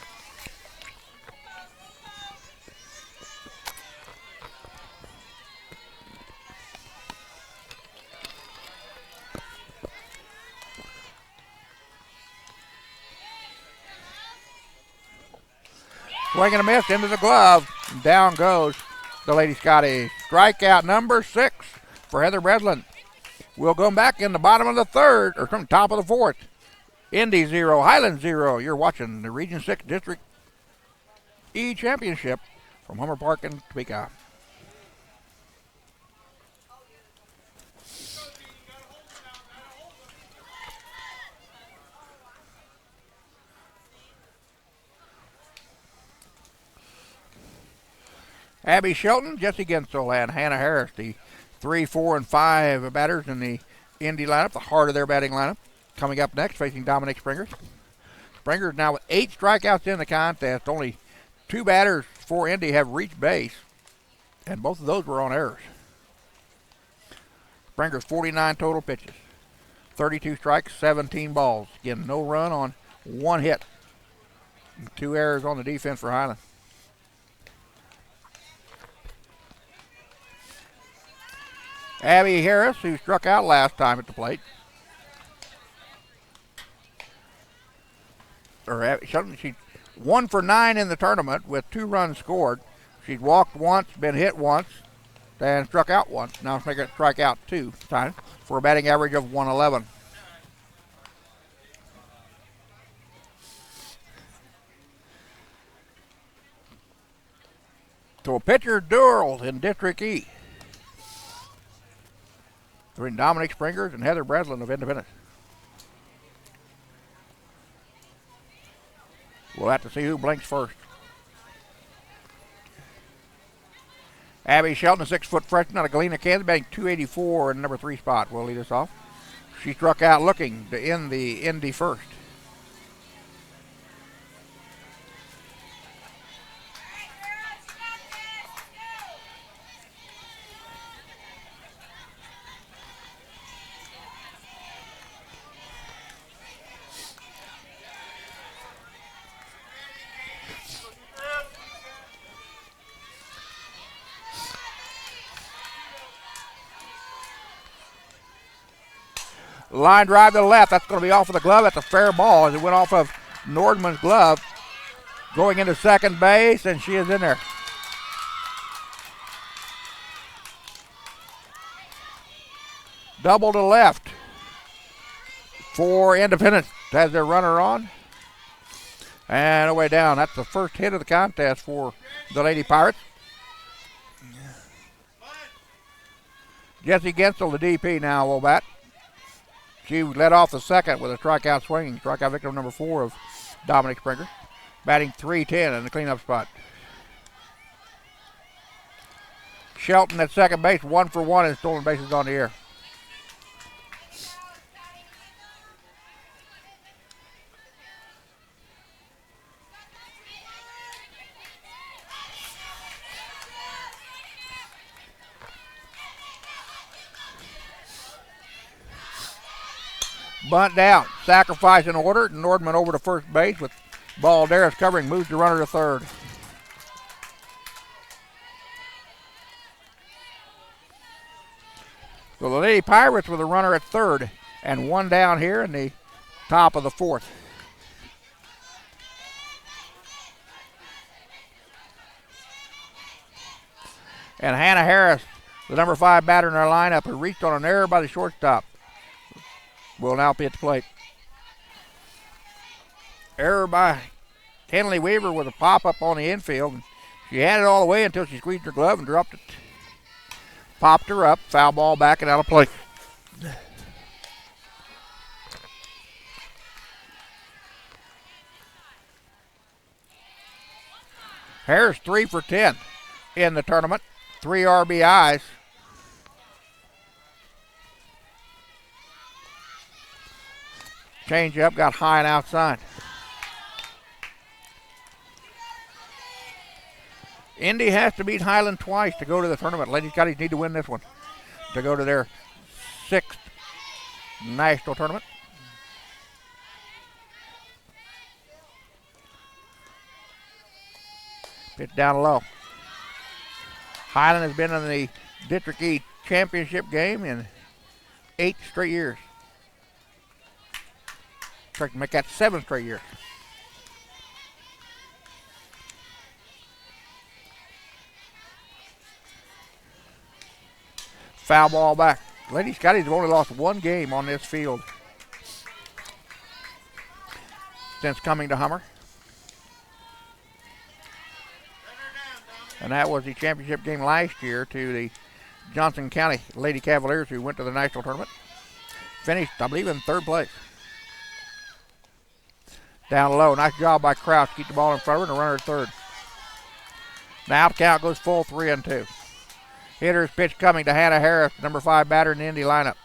Swing and a miss into the glove. And down goes the Lady Scottie. Strikeout number 6 for Heather Breslin. We'll go back in the bottom of the third, or top of the fourth. Indy 0, Highland 0. You're watching the Region 6 District E Championship from Hummer Park in Topeka. Abby Shelton, Jesse Gensel, and Hannah Harris, the 3, 4, and 5 batters in the Indy lineup, the heart of their batting lineup. Coming up next, facing Dominic Springers. Springers now with 8 strikeouts in the contest. Only 2 batters for Indy have reached base, and both of those were on errors. Springers 49 total pitches, 32 strikes, 17 balls. Again, no run on 1 hit. 2 errors on the defense for Highland. Abby Harris, who struck out last time at the plate. She's 1 for 9 in the tournament with 2 runs scored. She's walked once, been hit once, and struck out once. Now she's making it strike out 2 times for a batting average of 111. So a pitcher duel in District E between Dominic Springers and Heather Breslin of Independence. We'll have to see who blinks first. Abby Shelton, a 6-foot freshman out of Galena, Kansas, batting .284 in the number 3 spot. Will lead us off. She struck out looking to end the Indy first. Line drive to the left. That's going to be off of the glove. That's a fair ball as it went off of Nordman's glove. Going into second base, and she is in there. Double to left for Independence. Has their runner on. And away down. That's the first hit of the contest for the Lady Pirates. Jesse Gensel, the DP, now will bat. She led off the second with a strikeout swinging. Strikeout victim number 4 of Dominic Springer. Batting .310 in the cleanup spot. Shelton at second base, 1 for 1 in stolen bases on the year. Bunt down. Sacrifice in order. Nordman over to first base with Balderas covering. Moves the runner to third. So the Lady Pirates with a runner at third and one down here in the top of the fourth. And Hannah Harris, the number 5 batter in our lineup, who reached on an error by the shortstop, will now be at the plate. Error by Kenley Weaver with a pop-up on the infield. She had it all the way until she squeezed her glove and dropped it. Popped her up, foul ball back and out of play. Harris 3 for 10 in the tournament. 3 RBIs. Change up, got high and outside. Indy has to beat Highland twice to go to the tournament. Lady Scotties need to win this one to go to their 6th national tournament. Pitch down low. Highland has been in the District E championship game in 8 straight years. Try to make that 7 straight years. Foul ball back. Lady Scotties have only lost 1 game on this field since coming to Hummer. And that was the championship game last year to the Johnson County Lady Cavaliers, who went to the national tournament. Finished, I believe, in 3rd place. Down low. Nice job by Crouch. Keep the ball in front of her and a runner at third. Now the count goes full 3-2. Hitter's pitch coming to Hannah Harris, number 5 batter in the Indy lineup.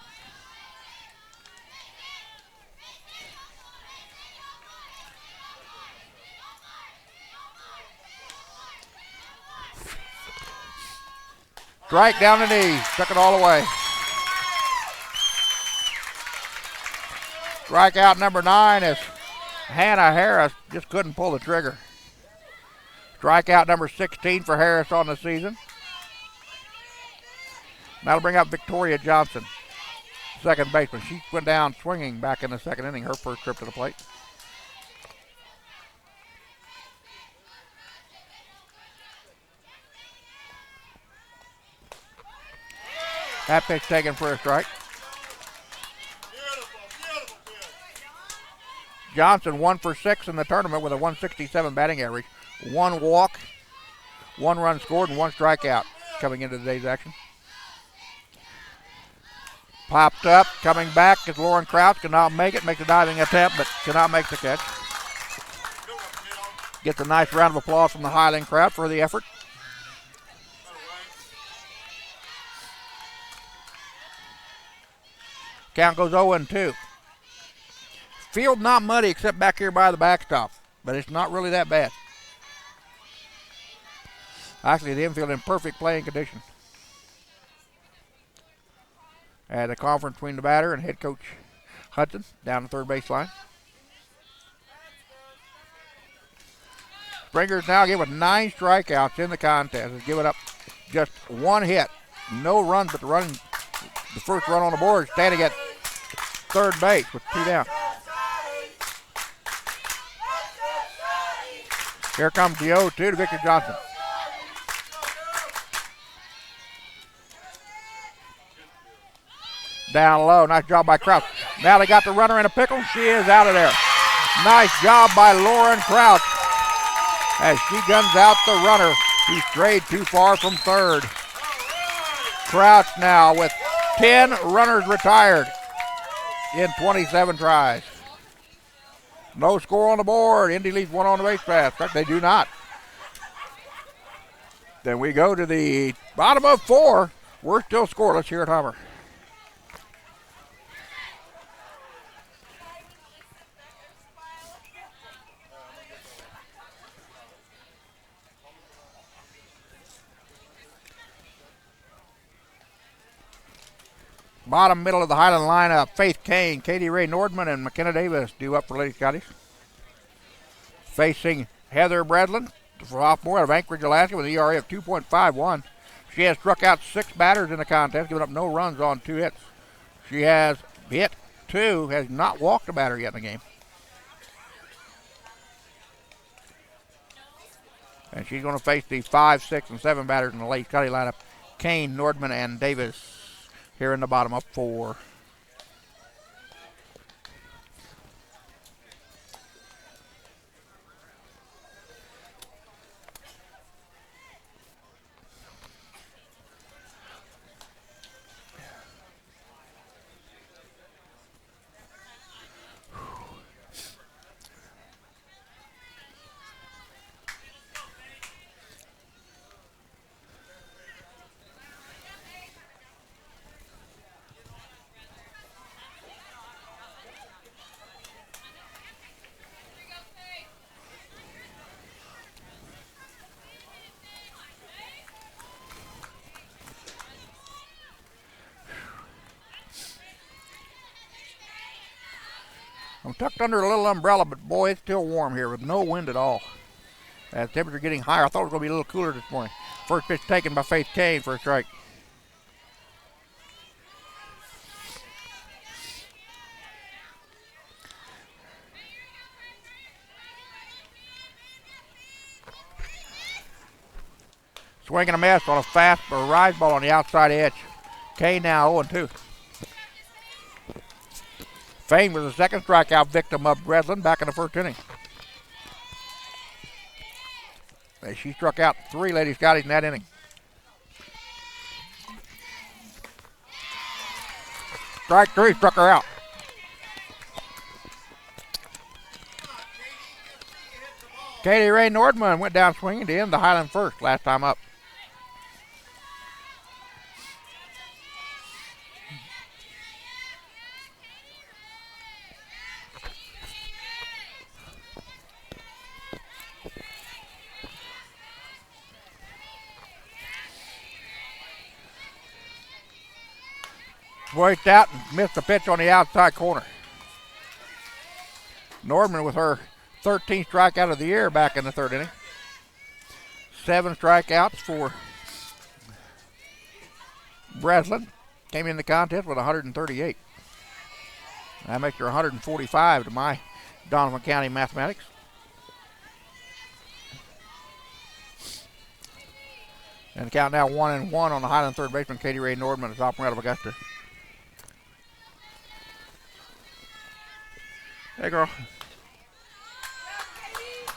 Strike down the knee. Took it all away. Strikeout number 9 is Hannah Harris. Just couldn't pull the trigger. Strikeout number 16 for Harris on the season. That'll bring up Victoria Johnson, second baseman. She went down swinging back in the 2nd inning, her first trip to the plate. That pitch taken for a strike. Johnson 1 for 6 in the tournament with a 167 batting average. 1 walk, 1 run scored, and 1 strikeout coming into today's action. Popped up, coming back is Lauren Crouch. Cannot make it. Makes a diving attempt, but cannot make the catch. Gets a nice round of applause from the Highland crowd for the effort. Count goes 0-2. Field not muddy except back here by the backstop, but it's not really that bad. Actually, the infield in perfect playing condition. At a conference between the batter and head coach Hudson down the 3rd baseline. Springer's now given 9 strikeouts in the contest. Has given up just 1 hit. No runs, but the first run on the board, standing at 3rd base with 2 down. Here comes the 0-2 to Victor Johnson. Down low, nice job by Crouch. Now they got the runner in a pickle. She is out of there. Nice job by Lauren Crouch as she guns out the runner who strayed too far from 3rd. Crouch now with 10 runners retired in 27 tries. No score on the board. Indy leaves 1 on the base pass. In fact, they do not. Then we go to the bottom of 4. We're still scoreless here at Hummer. Bottom middle of the Highland lineup, Faith Kane, Katie Ray Nordman, and McKenna Davis due up for Lady Scotties. Facing Heather Bradlin, sophomore out of Anchorage, Alaska, with an ERA of 2.51. She has struck out 6 batters in the contest, giving up no runs on 2 hits. She has hit 2, has not walked a batter yet in the game. And she's going to face the 5, 6, and 7 batters in the Lady Scotty lineup. Kane, Nordman, and Davis here in the bottom of 4. I'm tucked under a little umbrella, but boy, it's still warm here with no wind at all. As temperature getting higher, I thought it was going to be a little cooler this morning. First pitch taken by Faith Kane for a strike. Swinging a miss on a fast or rise ball on the outside edge. Kane now 0-2. Fane was the second strikeout victim of Breslin back in the first inning. She struck out 3 Lady Scotties in that inning. Strike 3 struck her out. Katie Ray Nordman went down swinging to end the Highland first last time up. Worked out and missed the pitch on the outside corner. Nordman with her 13th strikeout of the year back in the third inning. 7 strikeouts for Breslin. Came in the contest with 138. That makes her 145 to my Donovan County mathematics. And the count now 1-1 on the Highland third baseman, Katie Ray Nordman, the sophomore out of Augusta. Hey, girl.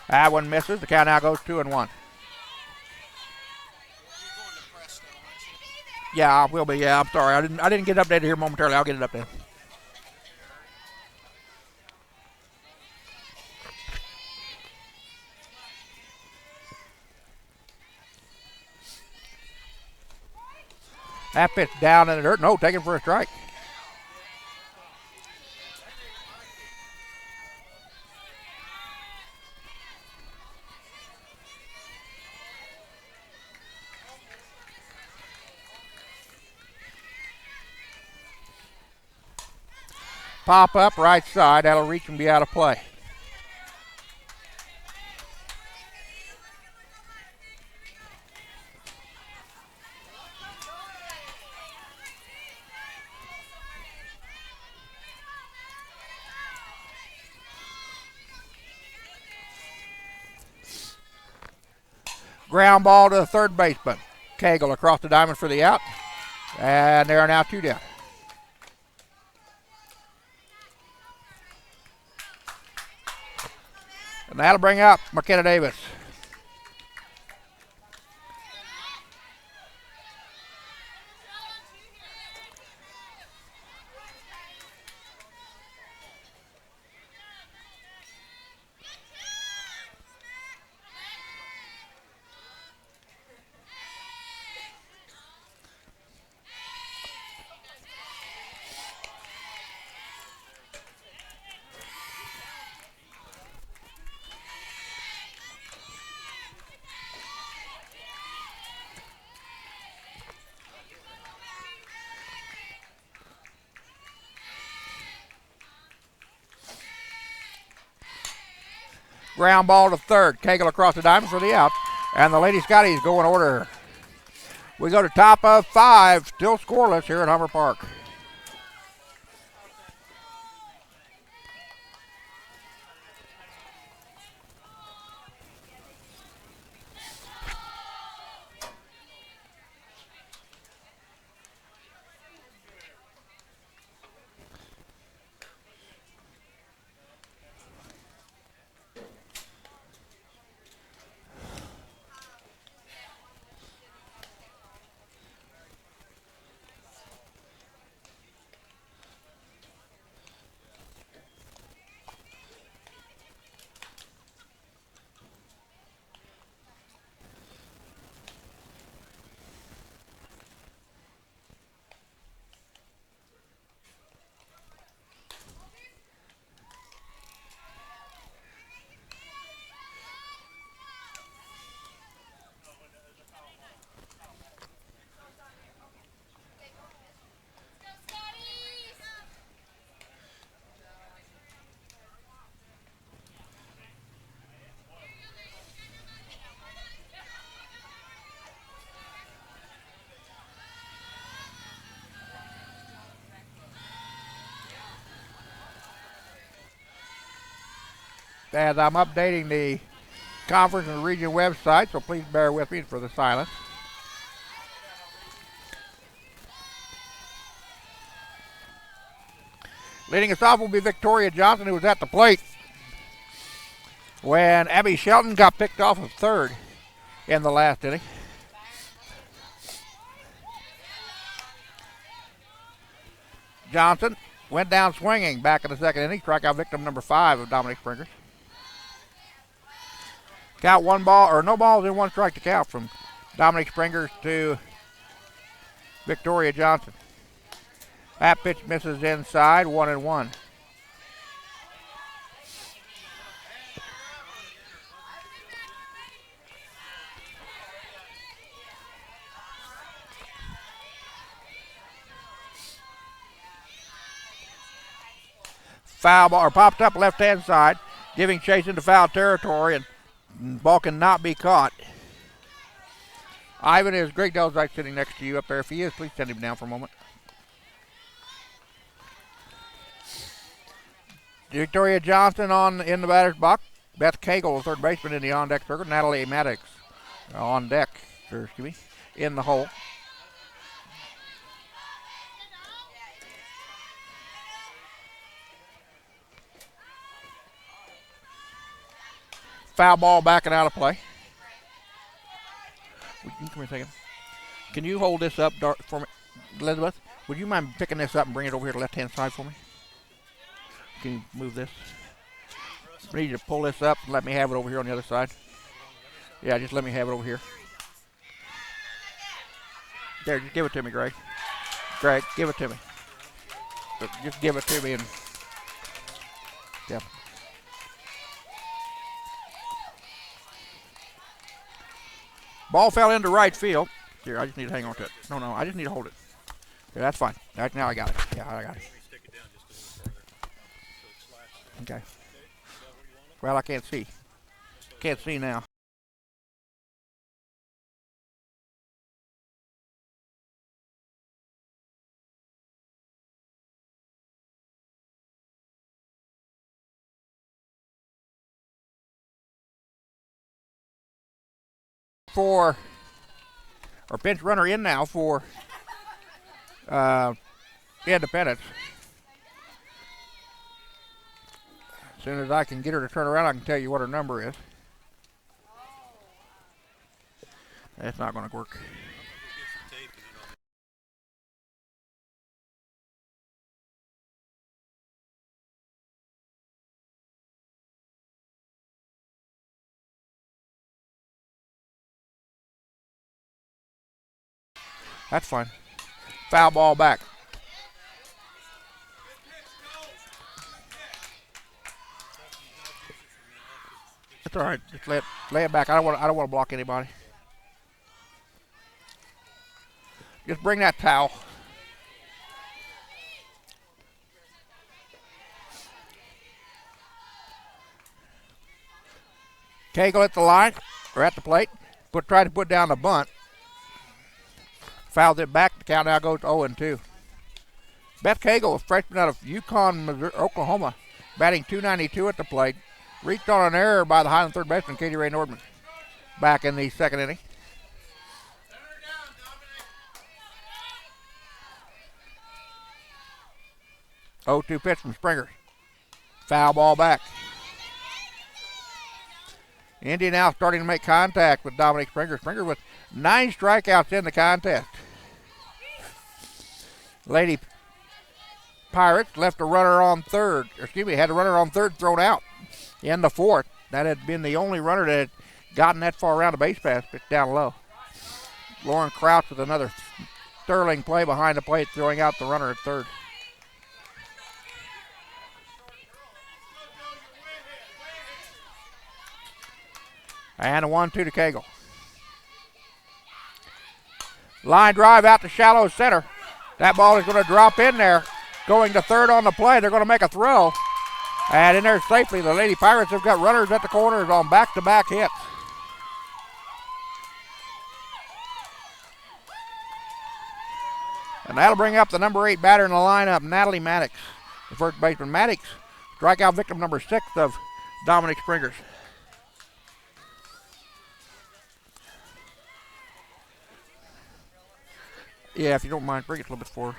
That one misses. The count now goes 2-1. Yeah, I will be. Yeah, I'm sorry. I didn't get updated here momentarily. I'll get it updated. That pitch down in the dirt. No, taken for a strike. Pop up right side. That'll reach and be out of play. Ground ball to the third baseman. Cagle across the diamond for the out. And there are now 2 down. And that'll bring up McKenna Davis. Ground ball to third. Cagle across the diamond for the out. And the Lady Scotties go in order. We go to top of 5. Still scoreless here at Hummer Park. As I'm updating the conference and region website, so please bear with me for the silence. Leading us off will be Victoria Johnson, who was at the plate when Abby Shelton got picked off of third in the last inning. Johnson went down swinging back in the second inning, strikeout victim number 5 of Dominic Springer. Count one ball, or no balls in one strike to count from Dominic Springer to Victoria Johnson. That pitch misses inside, 1-1. Foul ball, or popped up left-hand side, giving chase into foul territory, and ball cannot be caught. Ivan, is Greg Delzite sitting next to you up there? If he is, please send him down for a moment. Victoria Johnson in the batter's box. Beth Cagle, third baseman in the on-deck circle. Natalie Maddox on deck, in the hole. Foul ball backing out of play. Come here a second. Can you hold this up for me, Elizabeth? Would you mind picking this up and bring it over here to the left-hand side for me? Can you move this? I need you to pull this up and let me have it over here on the other side. Yeah, just let me have it over here. There, just give it to me, Greg. Greg, give it to me. Just give it to me and... Yeah. Ball fell into right field. Here, I just need to hang on to it. No, I just need to hold it. Yeah, that's fine. Right, now I got it. Yeah, I got it. Okay. Well, I can't see. Can't see now. For or pinch runner in now for Independence. As soon as I can get her to turn around, I can tell you what her number is. That's not going to work. That's fine. Foul ball back. That's all right. Just lay it back. I don't want to block anybody. Just bring that towel. Cagle at the line, or at the plate. Tried to put down the bunt. Fouled it back. The count now goes 0-2. Beth Cagle, a freshman out of Yukon, Missouri, Oklahoma, batting .292 at the plate. Reached on an error by the Highland third baseman, Katie Ray Nordman, back in the second inning. Oh, 2 pitch from Springer. Foul ball back. Indy now starting to make contact with Dominic Springer. Springer with 9 strikeouts in the contest. Lady Pirates left a runner on third. Had a runner on third thrown out in the fourth. That had been the only runner that had gotten that far around the base pass, pitched down low. Lauren Crouch with another sterling play behind the plate, throwing out the runner at third. And a 1-2 to Cagle. Line drive out to shallow center. That ball is going to drop in there. Going to third on the play. They're going to make a throw. And in there safely. The Lady Pirates have got runners at the corners on back-to-back hits. And that'll bring up the number 8 batter in the lineup, Natalie Maddox, the first baseman. Maddox, strikeout victim number 6 of Dominic Springer's. Yeah, if you don't mind, bring it a little bit forward.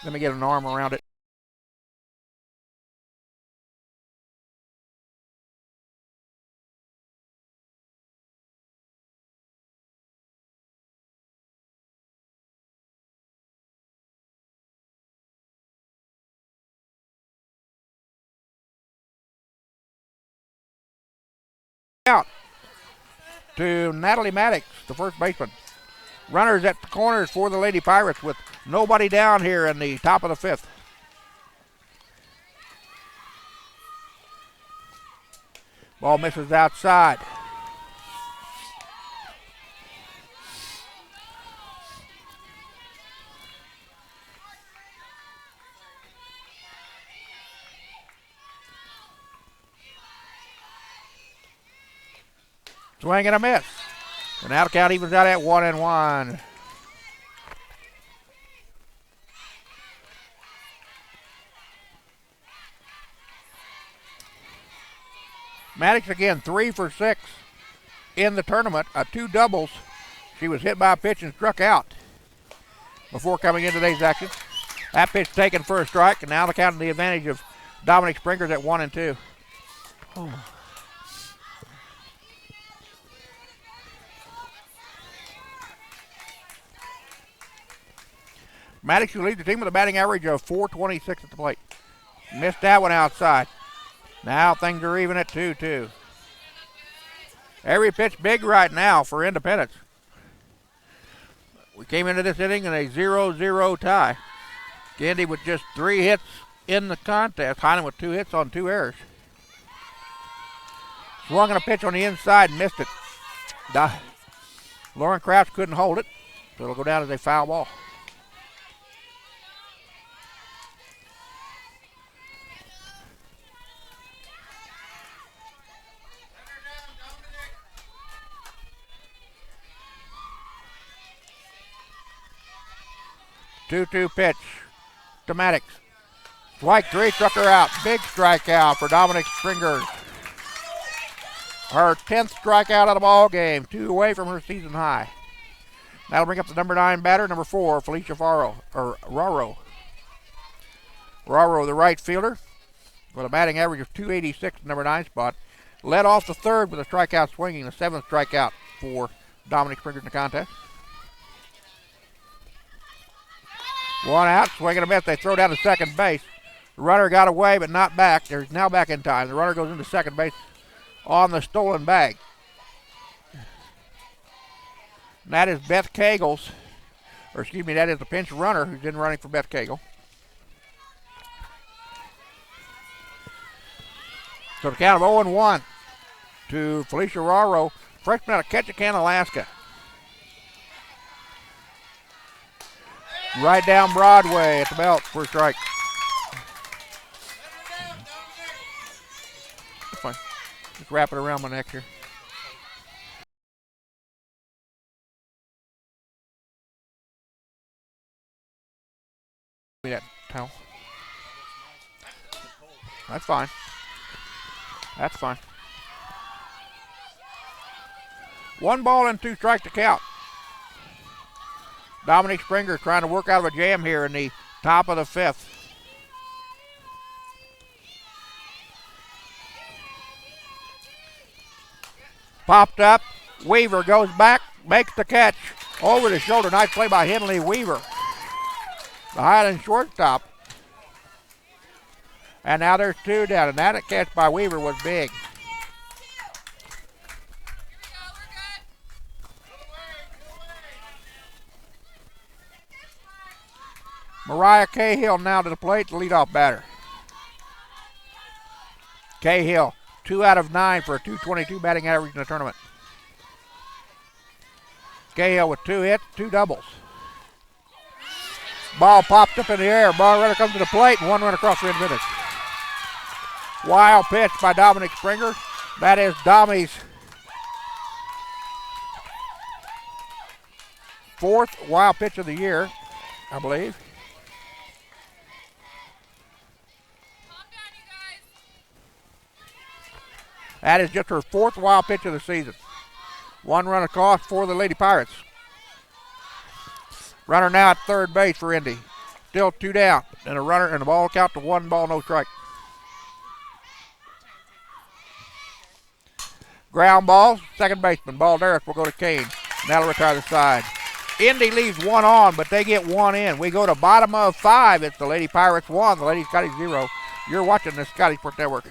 Let me get an arm around it. Out to Natalie Maddox, the first baseman. Runners at the corners for the Lady Pirates with nobody down here in the top of the 5th. Ball misses outside. Swing and a miss. And now the count evens out at 1-1. Maddox again 3 for 6 in the tournament. 2 doubles. She was hit by a pitch and struck out before coming into today's action. That pitch taken for a strike, and now the count in the advantage of Dominic Springer's at 1-2. Oh. Maddox will lead the team with a batting average of .426 at the plate. Missed that one outside. Now things are even at 2-2. Every pitch big right now for Independence. We came into this inning in a 0-0 tie. Gandy with just 3 hits in the contest. Highland with 2 hits on 2 errors. Swung on a pitch on the inside and missed it. Lauren Crouch couldn't hold it, so it'll go down as a foul ball. Two-two pitch to Maddox. Strike 3, struck her out. Big strikeout for Dominic Springer. Her 10th strikeout of the ball game. 2 away from her season high. That'll bring up the number 9 batter, number 4, Felicia Raro. Raro, the right fielder, with a batting average of .286, number 9 spot. Led off the third with a strikeout swinging, the 7th strikeout for Dominic Springer in the contest. 1 out, swing and a miss. They throw down to second base. The runner got away, but not back. They're now back in time. The runner goes into second base on the stolen bag. And that is Beth Cagle's, or excuse me, that is the pinch runner who's in running for Beth Cagle. So the count of 0-1 to Felicia Raro, freshman out of Ketchikan, Alaska. Right down Broadway at the belt for a strike. That's fine. Just wrap it around my neck here. Give me that towel. That's fine. That's fine. 1 ball and 2 strikes to count. Dominic Springer trying to work out of a jam here in the top of the 5th. Popped up. Weaver goes back, makes the catch over the shoulder. Nice play by Henley Weaver, the Highland shortstop. And now there's 2 down, and that catch by Weaver was big. Mariah Cahill now to the plate, the leadoff batter. Cahill, 2 out of 9 for a .222 batting average in the tournament. Cahill with 2 hits, 2 doubles. Ball popped up in the air. Ball runner comes to the plate, and 1 run across the end of it. Wild pitch by Dominic Springer. That is Dommy's 4th wild pitch of the year, I believe. That is just her 4th wild pitch of the season. 1 run across for the Lady Pirates. Runner now at third base for Indy. Still 2 down, and a runner and the ball count to 1 ball, no strike. Ground ball, second baseman, Balderas will go to Kane. That'll retire the side. Indy leaves 1 on, but they get 1 in. We go to bottom of 5. It's the Lady Pirates 1, the Lady Scottie 0. You're watching the Scottie Sport Network.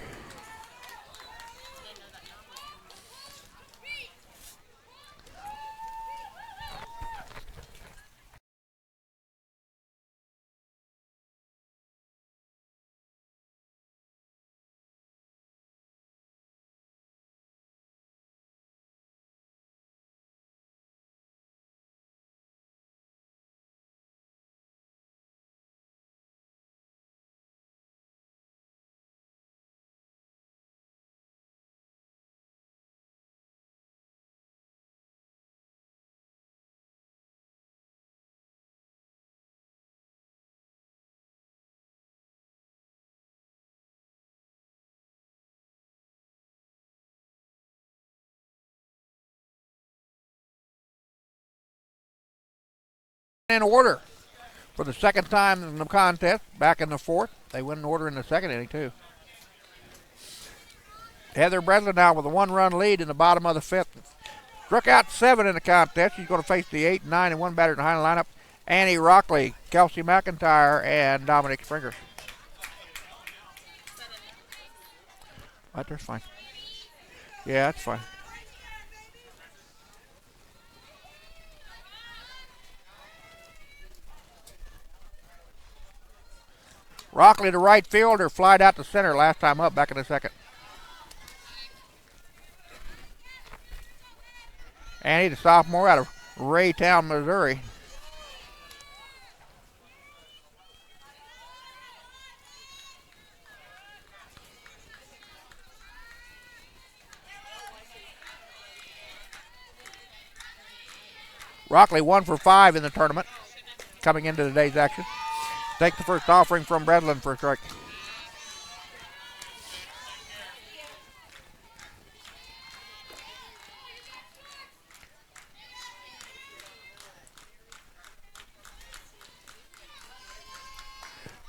In order for the 2nd time in the contest, back in the 4th. They win in order in the 2nd inning, too. Heather Breslin now with a 1-run lead in the bottom of the 5th. Struck out 7 in the contest. She's going to face the 8, 9, and 1 batter in the Highland lineup. Annie Rockley, Kelsey McIntyre, and Dominic Springer. Right, that's fine. Yeah, that's fine. Rockley, the right fielder, flied out to center last time up, back in the 2nd. Annie, the sophomore out of Raytown, Missouri. Rockley 1 for 5 in the tournament, coming into today's action. Take the first offering from Breslin for a strike.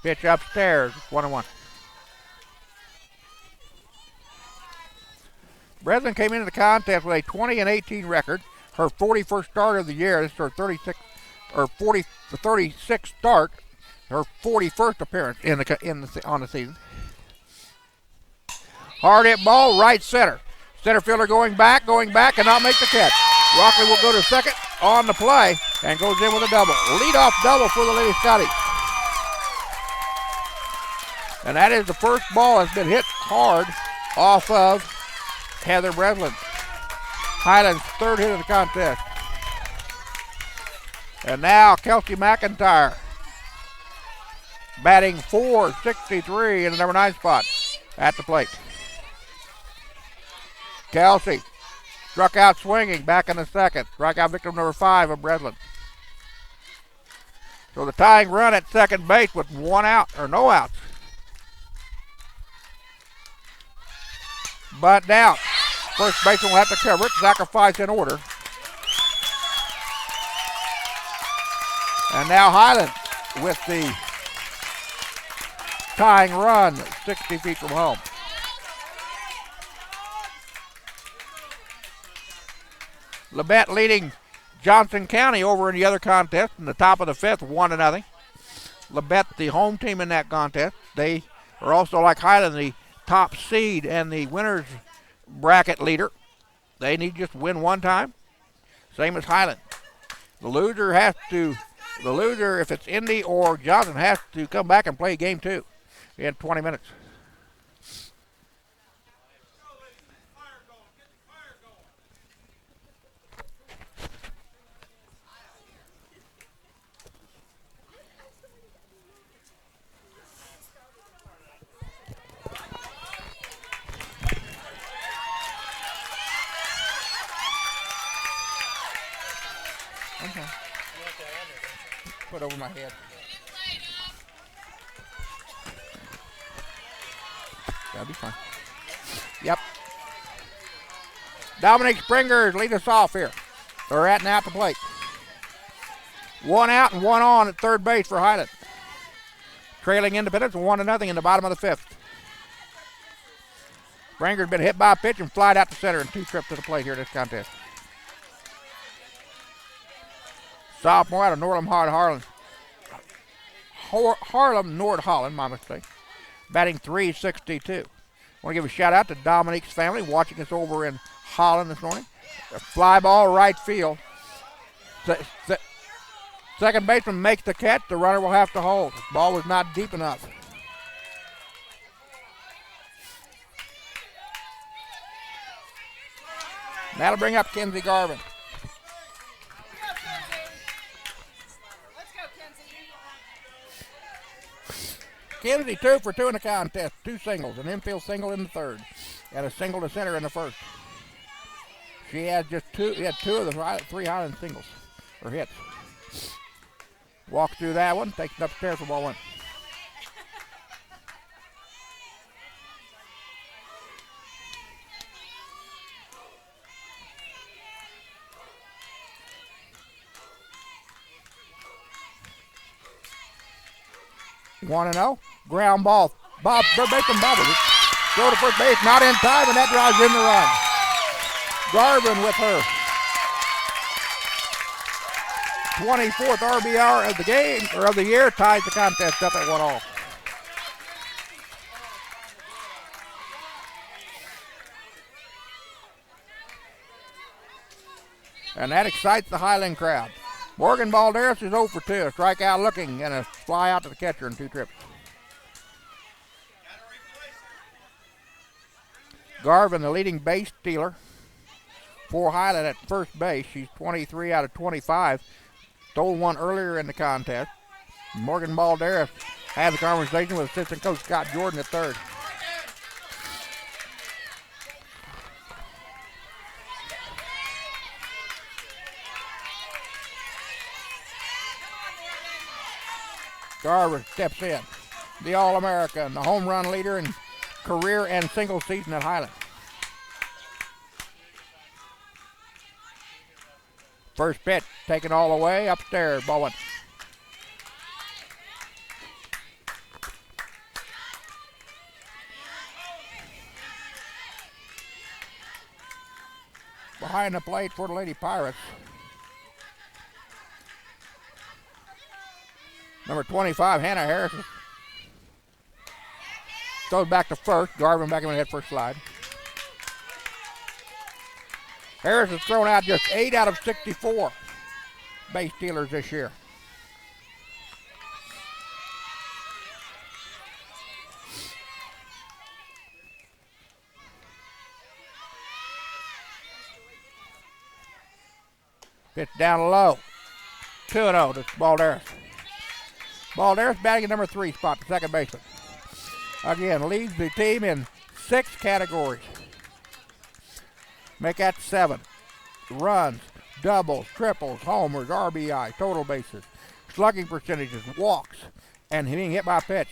Pitch upstairs, 1-1. Breslin came into the contest with a 20-18 record. Her 41st start of the year. This is her 36th start. Her 41st appearance on the season. Hard hit ball, right center. Center fielder going back, and not make the catch. Rockley will go to 2nd on the play and goes in with a double. Leadoff double for the Lady Scottie. And that is the first ball that's been hit hard off of Heather Breslin. Highland's 3rd hit of the contest. And now Kelsey McIntyre, batting .463 in the number 9 spot at the plate. Kelsey struck out swinging, back in the second. Strikeout victim number 5 of Breslin. So the tying run at second base with 1 out, or no outs. But now, first baseman will have to cover it, sacrifice in order. And now Highland with the tying run 60 feet from home. Labette leading Johnson County over in the other contest in the top of the 5th, 1-0. Labette, the home team in that contest. They are also, like Highland, the top seed and the winner's bracket leader. They need just win one time, same as Highland. The loser, if it's Indy or Johnson, has to come back and play game 2 in 20 minutes. Okay. Put over my head. That'll be fine. Yep. Dominic Springers lead us off here. They're at and out the plate. 1 out and 1 on at third base for Highland. Trailing Independence 1-0 in the bottom of the 5th. Springer's been hit by a pitch and flied out to center in 2 trips to the plate here in this contest. Sophomore out of Harlem, Nord Holland, my mistake. Batting .362. Want to give a shout out to Dominique's family watching us over in Holland this morning. A fly ball right field. Second baseman makes the catch. The runner will have to hold. The ball was not deep enough. That'll bring up Kenzie Garvin. Kenzie 2 for 2 in the contest. 2 singles, an infield single in the 3rd, and a single to center in the 1st. She had just 2 of the 3 Highland singles, or hits. Walks through that one, takes it upstairs for ball 1. One and 0. Ground ball. Bob, third baseman bobbled it. Throw to first base, not in time, and that drives in the run. Garvin with her 24th RBI of the game, or of the year, ties the contest up at 1-1. And that excites the Highland crowd. Morgan Balderas is 0 for 2, a strikeout looking, and a fly out to the catcher in 2 trips. Garvin, the leading base stealer for Highland at first base. She's 23 out of 25. Stole one earlier in the contest. Morgan Balderas had the conversation with assistant coach Scott Jordan at third. Garvin steps in. The All-American, the home run leader in career and single season at Highland. First pitch taken all the way upstairs, ball 1. Behind the plate for the Lady Pirates. Number 25, Hannah Harrison. Throws back to first. Garvin back in the head first slide. Harris has thrown out just 8 out of 64 base stealers this year. Pitch down low. 2-0 to Balderas. Balderas batting at number 3 spot, the second baseman. Again, leads the team in 6 categories. Make that 7. Runs, doubles, triples, homers, RBI, total bases, slugging percentages, walks, and being hit by a pitch.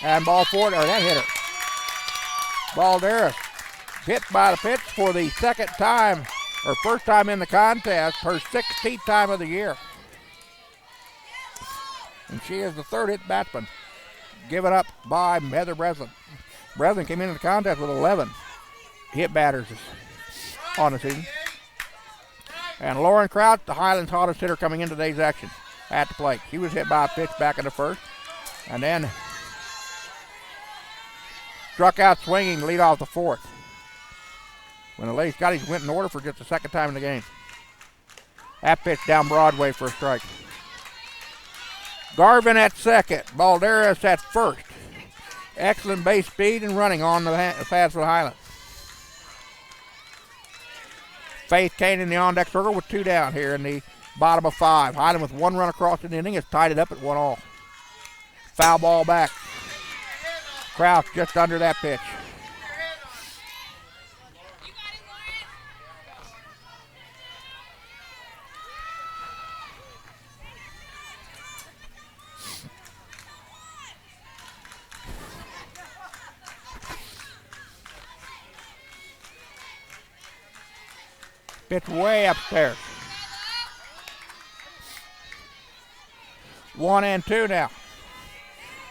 And ball forward, or that hitter. Balderas hit by the pitch for the second time, or first time in the contest, her 16th time of the year. And she is the third hit batsman given up by Heather Breslin. Breslin came into the contest with 11 hit batters on the season. And Lauren Kraut, the Highlands hottest hitter coming into today's action at the plate. She was hit by a pitch back in the first. And then struck out swinging to lead off the fourth. When the Lady Scotties went in order for just the second time in the game. That pitch down Broadway for a strike. Garvin at second. Balderas at first. Excellent base speed and running on the pads for the Highlands. Faith Kane in the on-deck circle with 2 down here in the bottom of 5. Highland with 1 run across the inning has tied it up at 1-all. Foul ball back. Kraus just under that pitch. Pitch way upstairs. 1-2 now.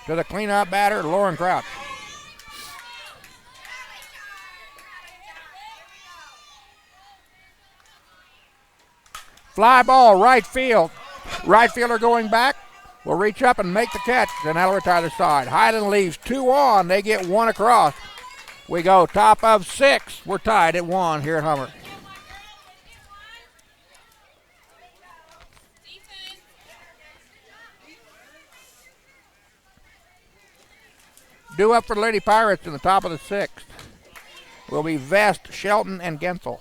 To the cleanup batter, Lauren Kraut. Fly ball, right field. Right fielder going back will reach up and make the catch, and that'll retire the side. Highland leaves 2 on. They get 1 across. We go top of 6. We're tied at 1 here at Hummer. Due up for the Lady Pirates in the top of the 6th will be Vest, Shelton, and Gensel.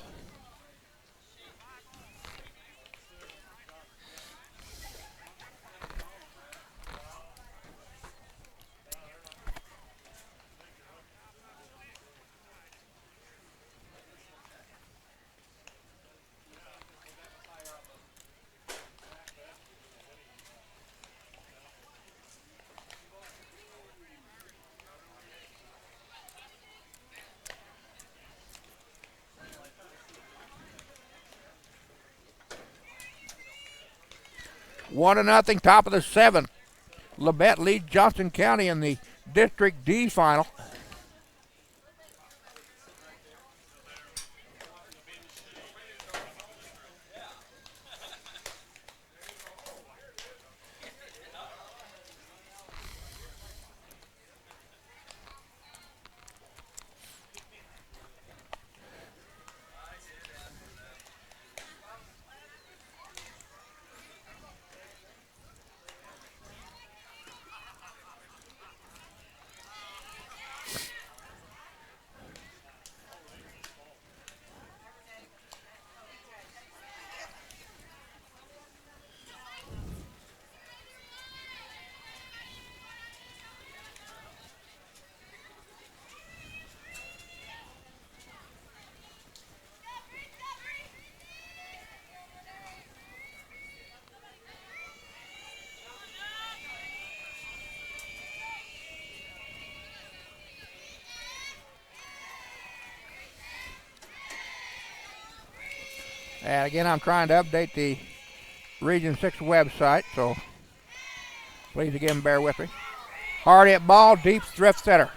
One to nothing, top of the 7th. Labette leads Johnston County in the District D final. And again, I'm trying to update the Region 6 website, so please again bear with me. Hard hit ball, deep thrift center.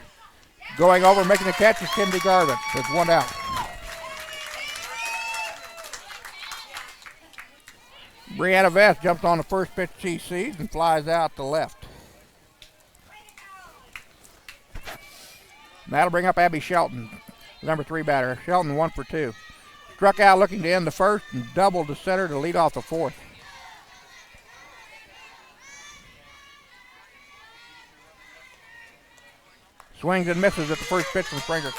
Going over, making the catch is Cindy Garvin. There's 1 out. Brianna Vest jumps on the first pitch she sees and flies out to left. And that'll bring up Abby Shelton, the number 3 batter. Shelton 1 for 2. Struck out looking to end the first and doubled to center to lead off the 4th. Swings and misses at the first pitch from Springer.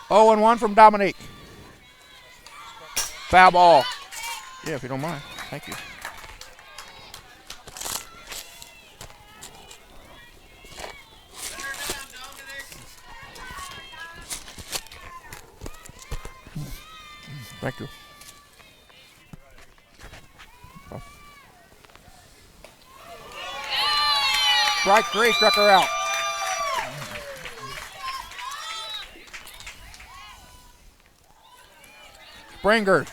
Oh, and 1 from Dominique. Foul ball. Yeah, if you don't mind. Thank you. Thank you. Strike 3, struck her out. Springer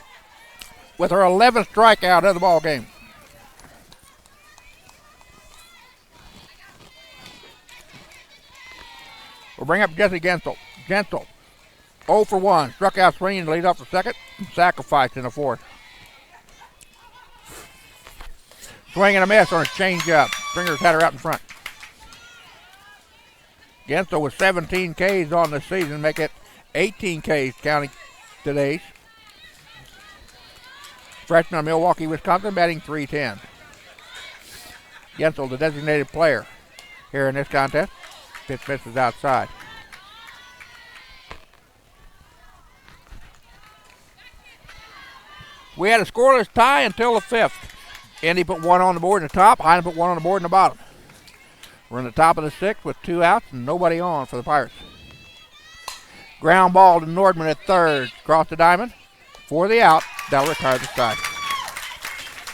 with her 11th strikeout of the ball game. We'll bring up Jesse Gensel. Gensel, 0 for 1. Struck out swinging to lead off the second. Sacrificed in the fourth. Swing and a miss on a changeup. Springer's had her out in front. Gensel with 17 Ks on the season, make it 18 Ks counting today's. Freshman of Milwaukee, Wisconsin, batting .310. Gensel, the designated player here in this contest. Pitch misses outside. We had a scoreless tie until the fifth. Indy put one on the board in the top. Highland put one on the board in the bottom. We're in the top of the sixth with 2 outs and nobody on for the Pirates. Ground ball to Nordman at third. Across the diamond for the out. That'll retire the side.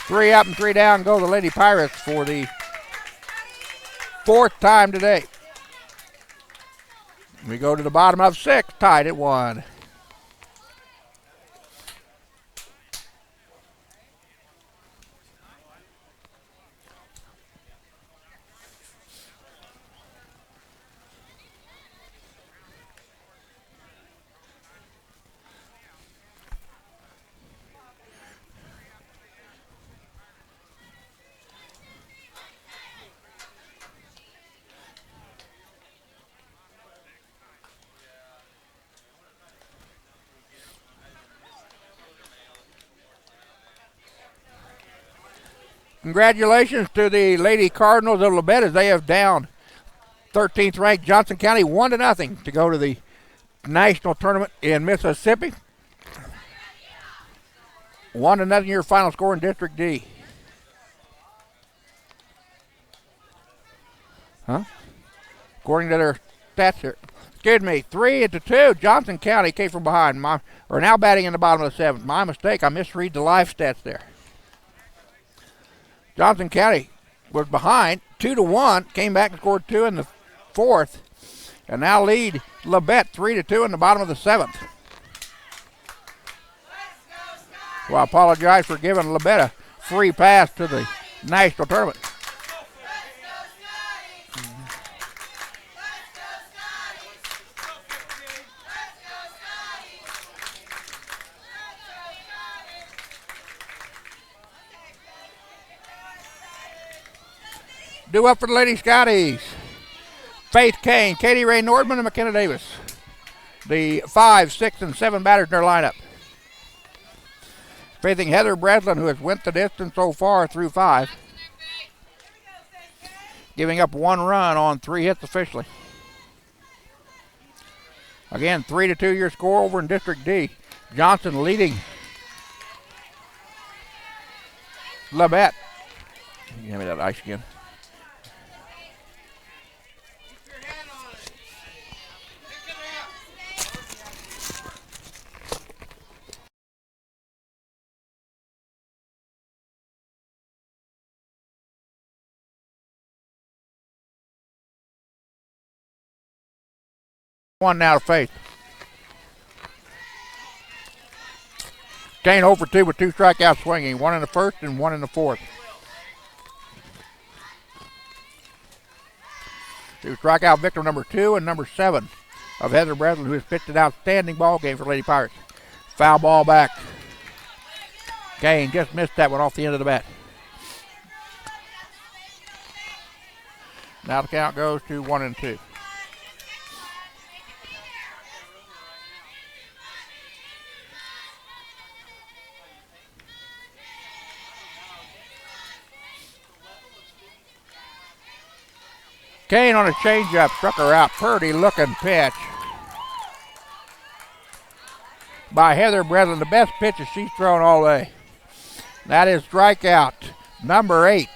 3 up and 3 down go the Lady Pirates for the 4th time today. We go to the bottom of 6, tied at 1. Congratulations to the Lady Cardinals of Labette as they have down 13th ranked Johnson County 1-0 to go to the national tournament in Mississippi. 1-0 your final score in District D. According to their stats here. Excuse me, 3-2. Johnson County came from behind. Are now batting in the bottom of the 7th. My mistake. I misread the live stats there. Johnson County was behind 2-1, came back and scored 2 in the 4th, and now lead Labette 3-2 in the bottom of the 7th. Well, I apologize for giving Labette a free pass to the national tournament. Due up for the Lady Scotties. Faith Kane, Katie Ray Nordman, and McKenna Davis. The 5, 6, and 7 batters in their lineup. Facing Heather Breslin, who has went the distance so far through 5. Giving up 1 run on 3 hits officially. Again, 3-2 your score over in District D. Johnson leading Labette. Give me that ice again. One now to Faith. Kane 0 for 2 with 2 strikeouts swinging, 1 in the 1st and 1 in the 4th. 2 strikeout victim number 2 and number 7 of Heather Breslin, who has pitched an outstanding ball game for Lady Pirates. Foul ball back. Kane just missed that one off the end of the bat. Now the count goes to 1-2. Kane on a changeup, struck her out. Pretty looking pitch by Heather Breslin. The best pitches she's thrown all day. That is strikeout number 8.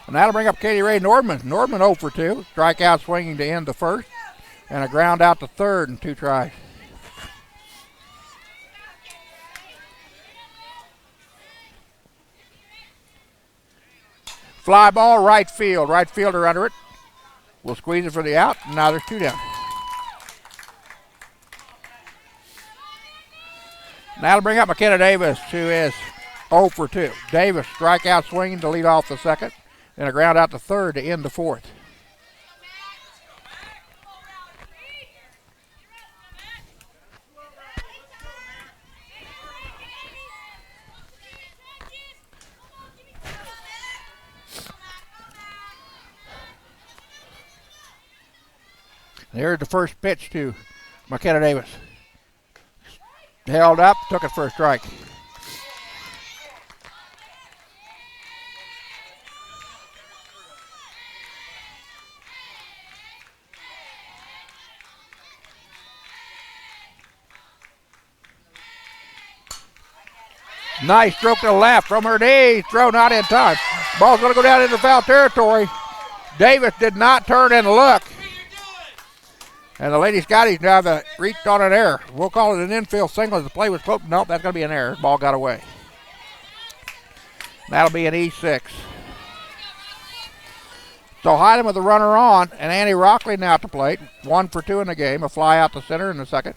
And that'll bring up Katie Ray Nordman. Nordman 0 for 2. Strikeout swinging to end the first. And a ground out to third and 2 tries. Fly ball, right field. Right fielder under it. We'll squeeze it for the out. Now there's 2 down. That'll bring up McKenna Davis, who is 0 for 2. Davis strikeout swinging to lead off the second. And a ground out to third to end the fourth. There's the first pitch to McKenna Davis. Held up, took it for a strike. Nice stroke to the left from her knees. Throw not in time. Ball's going to go down into foul territory. Davis did not turn and look. And the Lady Scotties now have reached on an error. We'll call it an infield single as the play was close. Nope, that's going to be an error. Ball got away. That'll be an E6. So Highland with the runner on, and Annie Rockley now at the plate. 1 for 2 in the game. A fly out to center in the second.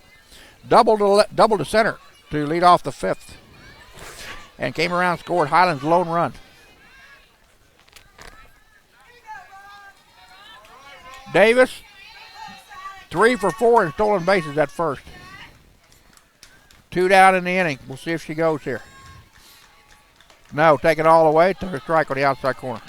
Double to center to lead off the fifth. And came around and scored Highland's lone run. Davis, 3 for 4 in stolen bases at first. 2 down in the inning. We'll see if she goes here. No, take it all the way to her strike on the outside corner.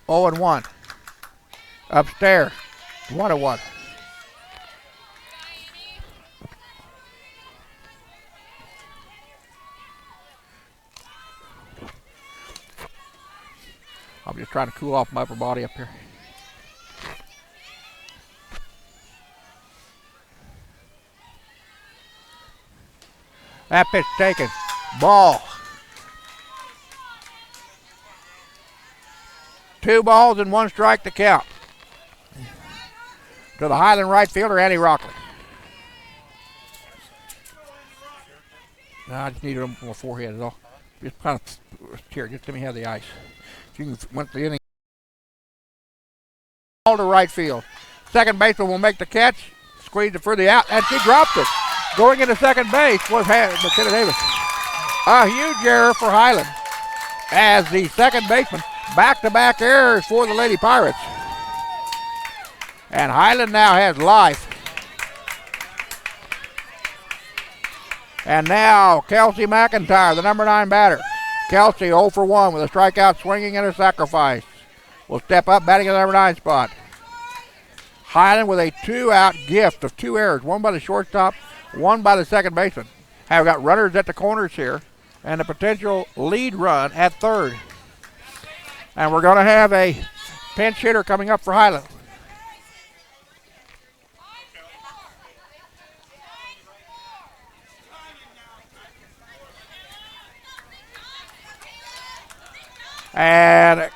Oh and 1. Upstairs. 1-1. I'm just trying to cool off my upper body up here. That pitch taken. Ball. 2 balls and 1 strike to count. To the Highland right fielder, Annie Rockley. No, I just need a little more forehead is all. Just kind of here, just let me have the ice. If you can went the inning. Ball to right field. Second baseman will make the catch. Squeeze it for the out, and she dropped it. Going into second base was McKenna Davis. A huge error for Highland as the second baseman. Back-to-back errors for the Lady Pirates. And Highland now has life. And now Kelsey McIntyre, the number 9 batter. Kelsey 0 for 1 with a strikeout swinging and a sacrifice. Will step up batting at the number 9 spot. Highland with a 2-out gift of 2 errors. 1 by the shortstop, 1 by the second baseman. Have got runners at the corners here and a potential lead run at third. And we're going to have a pinch hitter coming up for Highland. And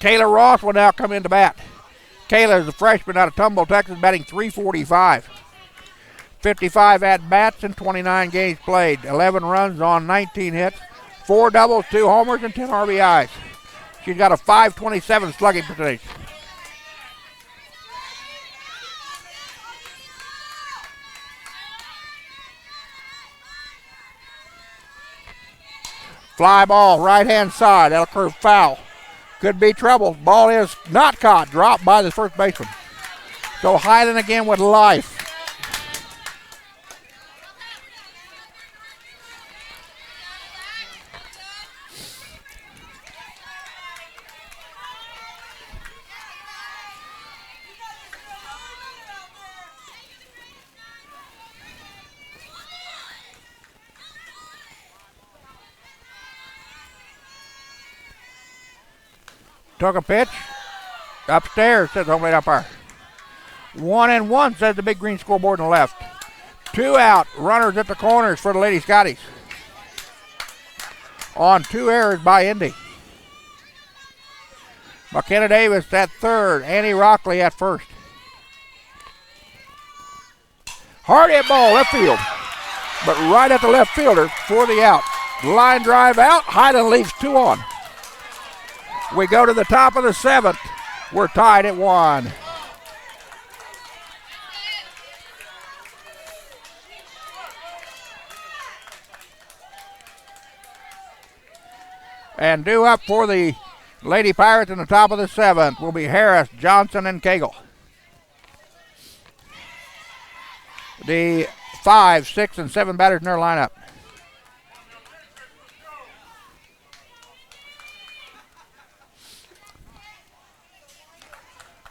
Kayla Ross will now come into bat. Kayla is a freshman out of Tumble, Texas, batting .345. 55 at-bats and 29 games played. 11 runs on 19 hits. 4 doubles, 2 homers, and 10 RBIs. She's got a .527 slugging percentage. Fly ball, right-hand side. That'll curve foul. Could be trouble. Ball is not caught. Dropped by the first baseman. So Highland again with life. Took a pitch. Upstairs, says home plate umpire. 1-1, says the big green scoreboard on the left. 2 out. Runners at the corners for the Lady Scotties. On 2 errors by Indy. McKenna Davis at third. Annie Rockley at first. Hard hit ball, left field. But right at the left fielder for the out. Line drive out. Highland leaves 2 on. We go to the top of the 7th. We're tied at 1. And due up for the Lady Pirates in the top of the 7th will be Harris, Johnson, and Cagle. The 5, 6, and 7 batters in their lineup.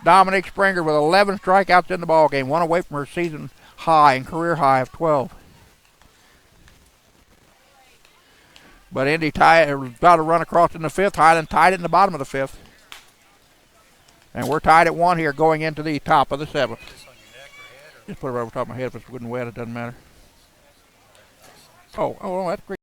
Dominique Springer with 11 strikeouts in the ballgame, 1 away from her season high and career high of 12. But Indy got a run across in the 5th. Highland tied it in the bottom of the 5th. And we're tied at 1 here going into the top of the 7th. Just put it right over top of my head. If it's good and wet, it doesn't matter. Oh, that's great.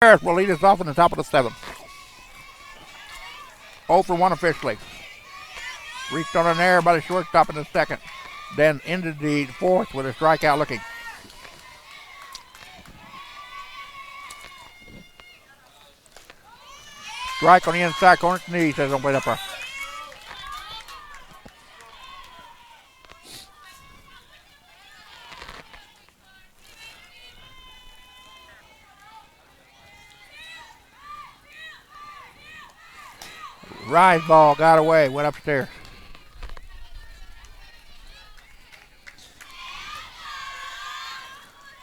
Harris will lead us off in the top of the 7th. 0 for 1 officially. Reached on an error by the shortstop in the 2nd. Then ended the 4th with a strikeout looking. Strike on the inside corner knee, says on plate umpire. Rise ball got away, went upstairs.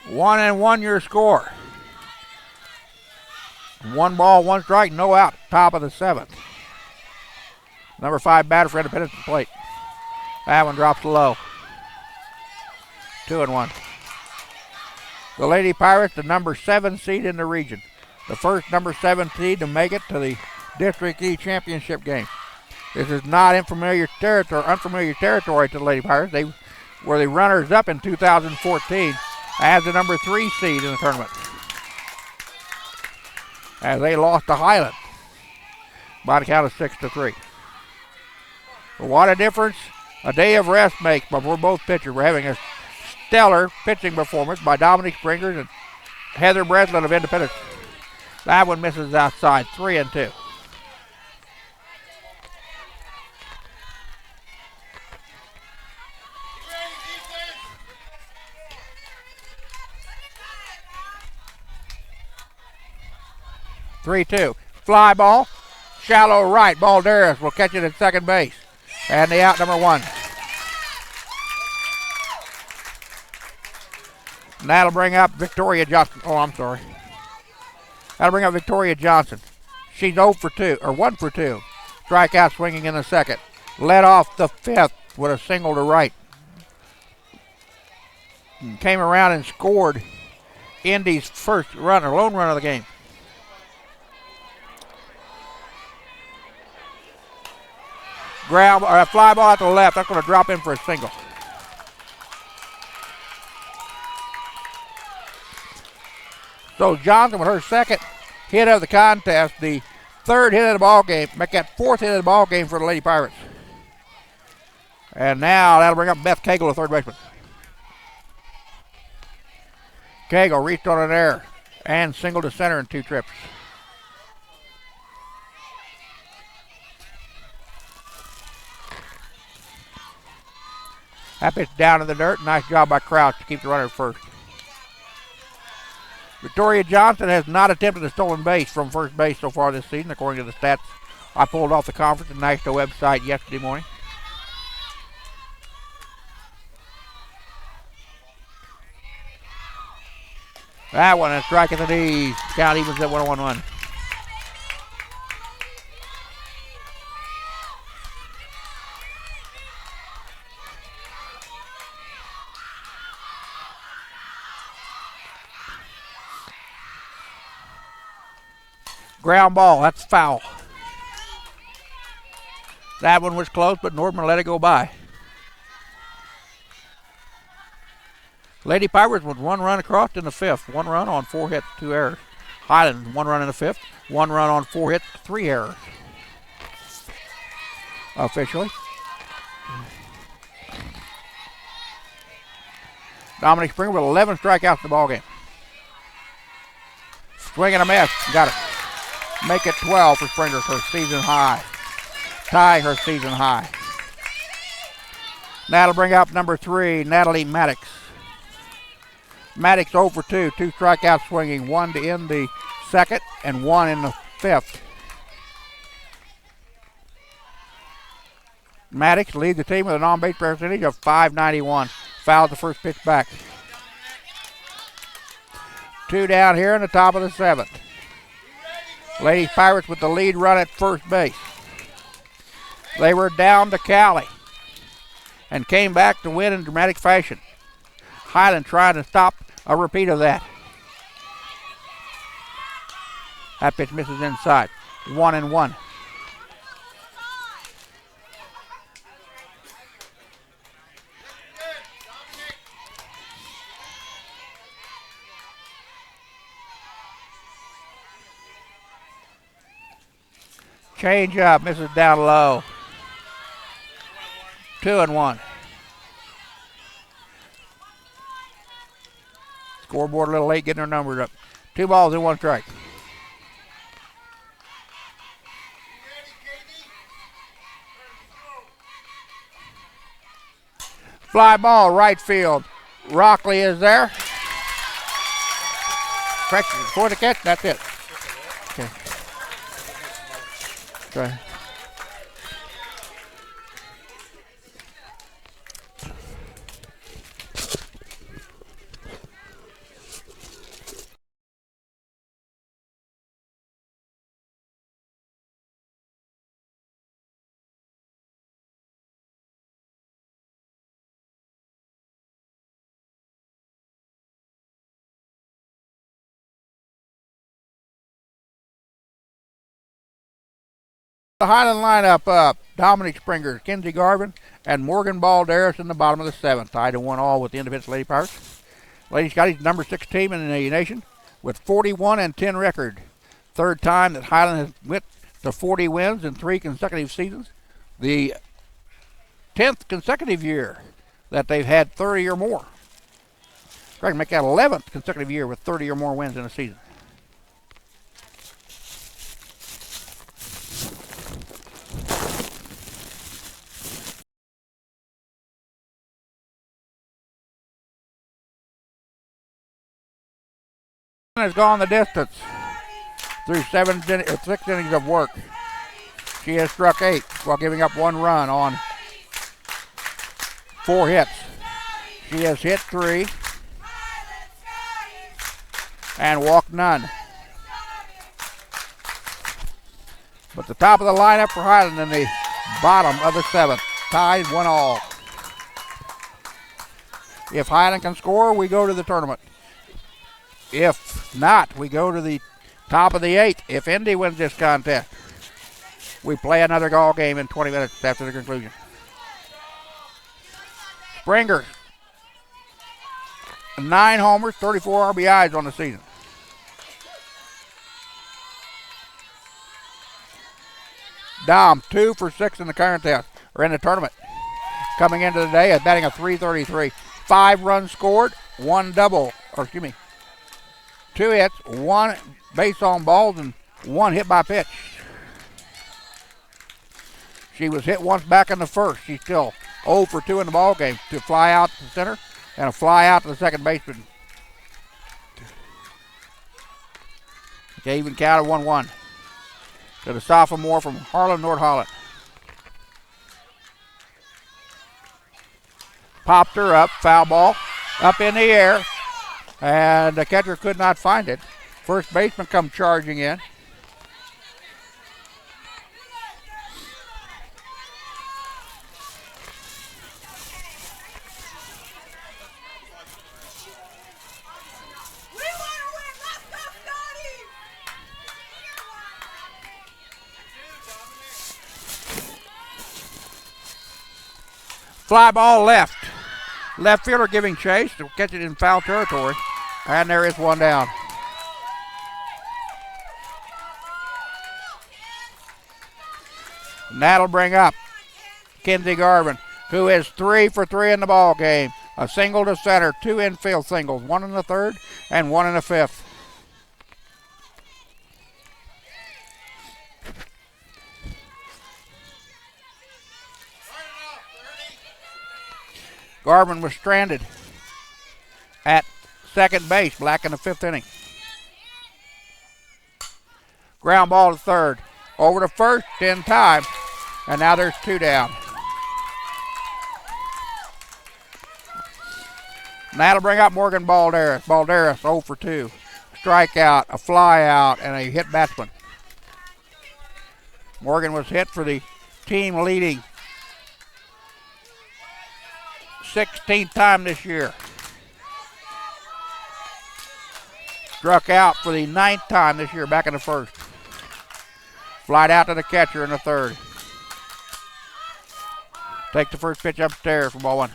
One and one your score. 1 ball, 1 strike, no out, top of the 7th. Number 5 batter for Independence at the plate. That one drops low. 2-1. The Lady Pirates, the number 7 seed in the region. The first number 7 seed to make it to the District E Championship game. This is not unfamiliar territory to the Lady Pirates. They were the runners-up in 2014 as the number 3 seed in the tournament, as they lost to Highland by the count of 6-3. But what a difference a day of rest makes before both pitchers. We're having a stellar pitching performance by Dominique Springer and Heather Breslin of Independence. That one misses outside, 3-2. Fly ball, shallow right. Balderas will catch it at second base. And the out, number 1. And that'll bring up Victoria Johnson. Oh, I'm sorry. That'll bring up Victoria Johnson. She's 0 for 2, or 1 for 2. Strikeout swinging in the 2nd. Led off the 5th with a single to right. And came around and scored Indy's first run, or lone run of the game. Ground or a fly ball out to the left. That's going to drop in for a single. So Johnson with her 2nd hit of the contest, the 3rd hit of the ball game, make that 4th hit of the ball game for the Lady Pirates. And now that'll bring up Beth Cagle, the third baseman. Cagle reached on an error and singled to center in 2 trips. That pitch down in the dirt. Nice job by Crouch to keep the runner at first. Victoria Johnson has not attempted a stolen base from first base so far this season, according to the stats I pulled off the conference and national website yesterday morning. That one, a strike at the knees. Count evens at 1-1-1. Ground ball, that's foul. That one was close, but Nordman let it go by. Lady Pirates with 1 run across in the 5th. 1 run on 4 hits, 2 errors. Highland, 1 run in the 5th. 1 run on 4 hits, 3 errors. Officially. Dominic Springer with 11 strikeouts in the ballgame. Swing and a miss. Got it. Make it 12 for Springer, her season high. Tie her season high. That'll bring up number 3, Natalie Maddox. Maddox 0 for 2. 2 strikeouts swinging. 1 to end the 2nd and 1 in the 5th. Maddox leads the team with an on-base percentage of .591. Fouled the first pitch back. 2 down here in the top of the 7th. Ladies Pirates with the lead run at first base. They were down to Cali and came back to win in dramatic fashion. Highland trying to stop a repeat of that. That pitch misses inside. 1-1. Change up, misses down low. 2-1. Scoreboard a little late getting their numbers up. 2 balls and 1 strike. Fly ball, right field. Rockley is there. For the catch, that's it. Okay. Okay. The Highland lineup up. Dominic Springer, Kenzie Garvin, and Morgan Balderas in the bottom of the 7th. Tied to 1 all with the Independence Lady Pirates. Lady Scottie's number 6 team in the nation with 41-10 record. 3rd time that Highland has went to 40 wins in 3 consecutive seasons. The 10th consecutive year that they've had 30 or more. Try to make that 11th consecutive year with 30 or more wins in a season. Has gone the distance through 6 innings of work. She has struck 8 while giving up 1 run on 4 hits. She has hit 3 and walked none. But the top of the lineup for Highland in the bottom of the 7th. Tied 1 all. If Highland can score, we go to the tournament. If not, we go to the top of the 8th. If Indy wins this contest, we play another ball game in 20 minutes after the conclusion. Springer, 9 homers, 34 RBIs on the season. Dom, 2 for 6 in the contest, or in the tournament. Coming into the day, batting a .333. 5 runs scored, 1 double, 2 hits, 1 base on balls, and 1 hit by pitch. She was hit once back in the 1st. She's still 0 for 2 in the ball game. To fly out to the center and a fly out to the second baseman. Okay, even count of 1-1 to the sophomore from Harlan, North Holland. Popped her up, foul ball, up in the air, and the catcher could not find it. First baseman come charging in. Fly ball left. Left fielder giving chase to catch it in foul territory. And there is one down. And that'll bring up Kenzie Garvin, who is 3 for 3 in the ball game. A single to center, 2 infield singles, 1 in the third and 1 in the fifth. Garvin was stranded at second base, Black in the fifth inning. Ground ball to third. Over to first in time. And now there's 2 down. And that'll bring up Morgan Balderas. Balderas 0 for 2. Strikeout, a fly out, and a hit batsman. Morgan was hit for the team leading 16th time this year. Struck out for the 9th time this year, back in the first. Flied out to the catcher in the third. Take the first pitch upstairs for ball 1.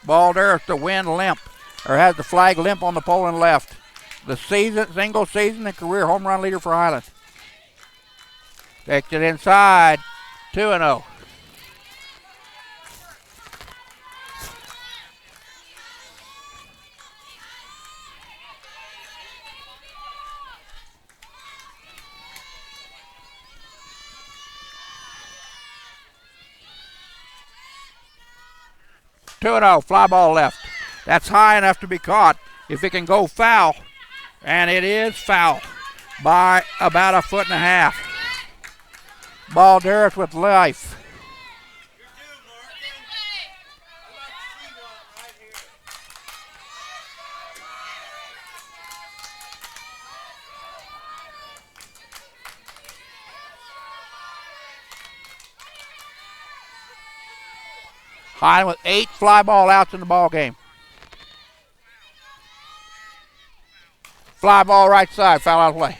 Balderas to win limp, or has the flag limp on the pole and left. The single season and career home run leader for Highland. Takes it inside, 2-0. Fly ball left. That's high enough to be caught if it can go foul. And it is foul by about 1.5 feet. Balderas with life. Highland with 8 fly ball outs in the ball game. Fly ball right side, foul out of play.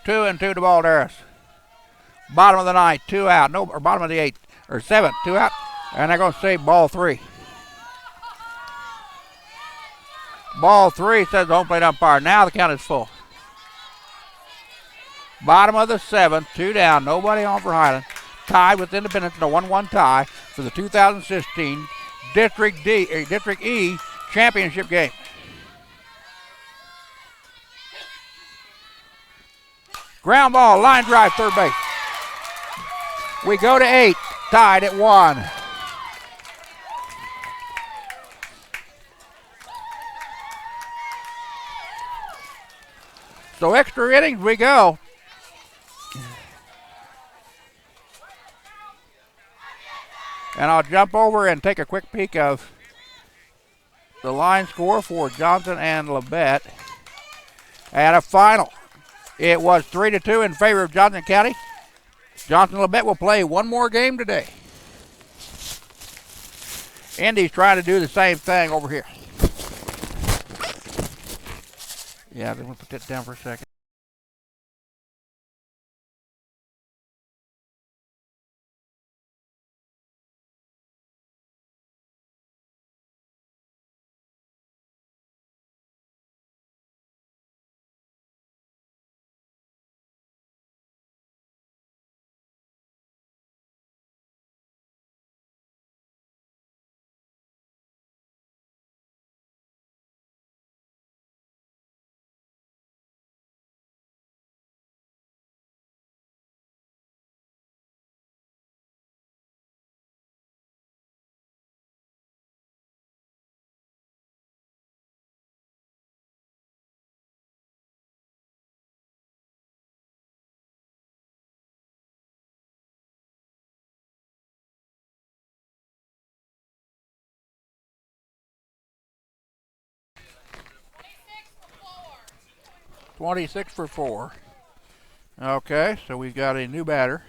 Two and 2 to Balderas. Bottom of the 9th, 2 out. No, or bottom of the 8th, or 7th, 2 out. And they're going to say ball 3. Ball 3, says the home plate umpire. Now the count is full. Bottom of the 7th, 2 down. Nobody on for Highland. Tied with Independence in a 1-1 tie for the 2016 District E championship game. Ground ball, line drive, third base. We go to 8, tied at 1. So extra innings we go. And I'll jump over and take a quick peek of the line score for Johnson and Labette. And a final. It was 3-2 in favor of Johnson County. Johnson Labette will play one more game today. Indy's trying to do the same thing over here. Yeah, I'm going to put that down for a second. 26 for 4. Okay, so we've got a new batter.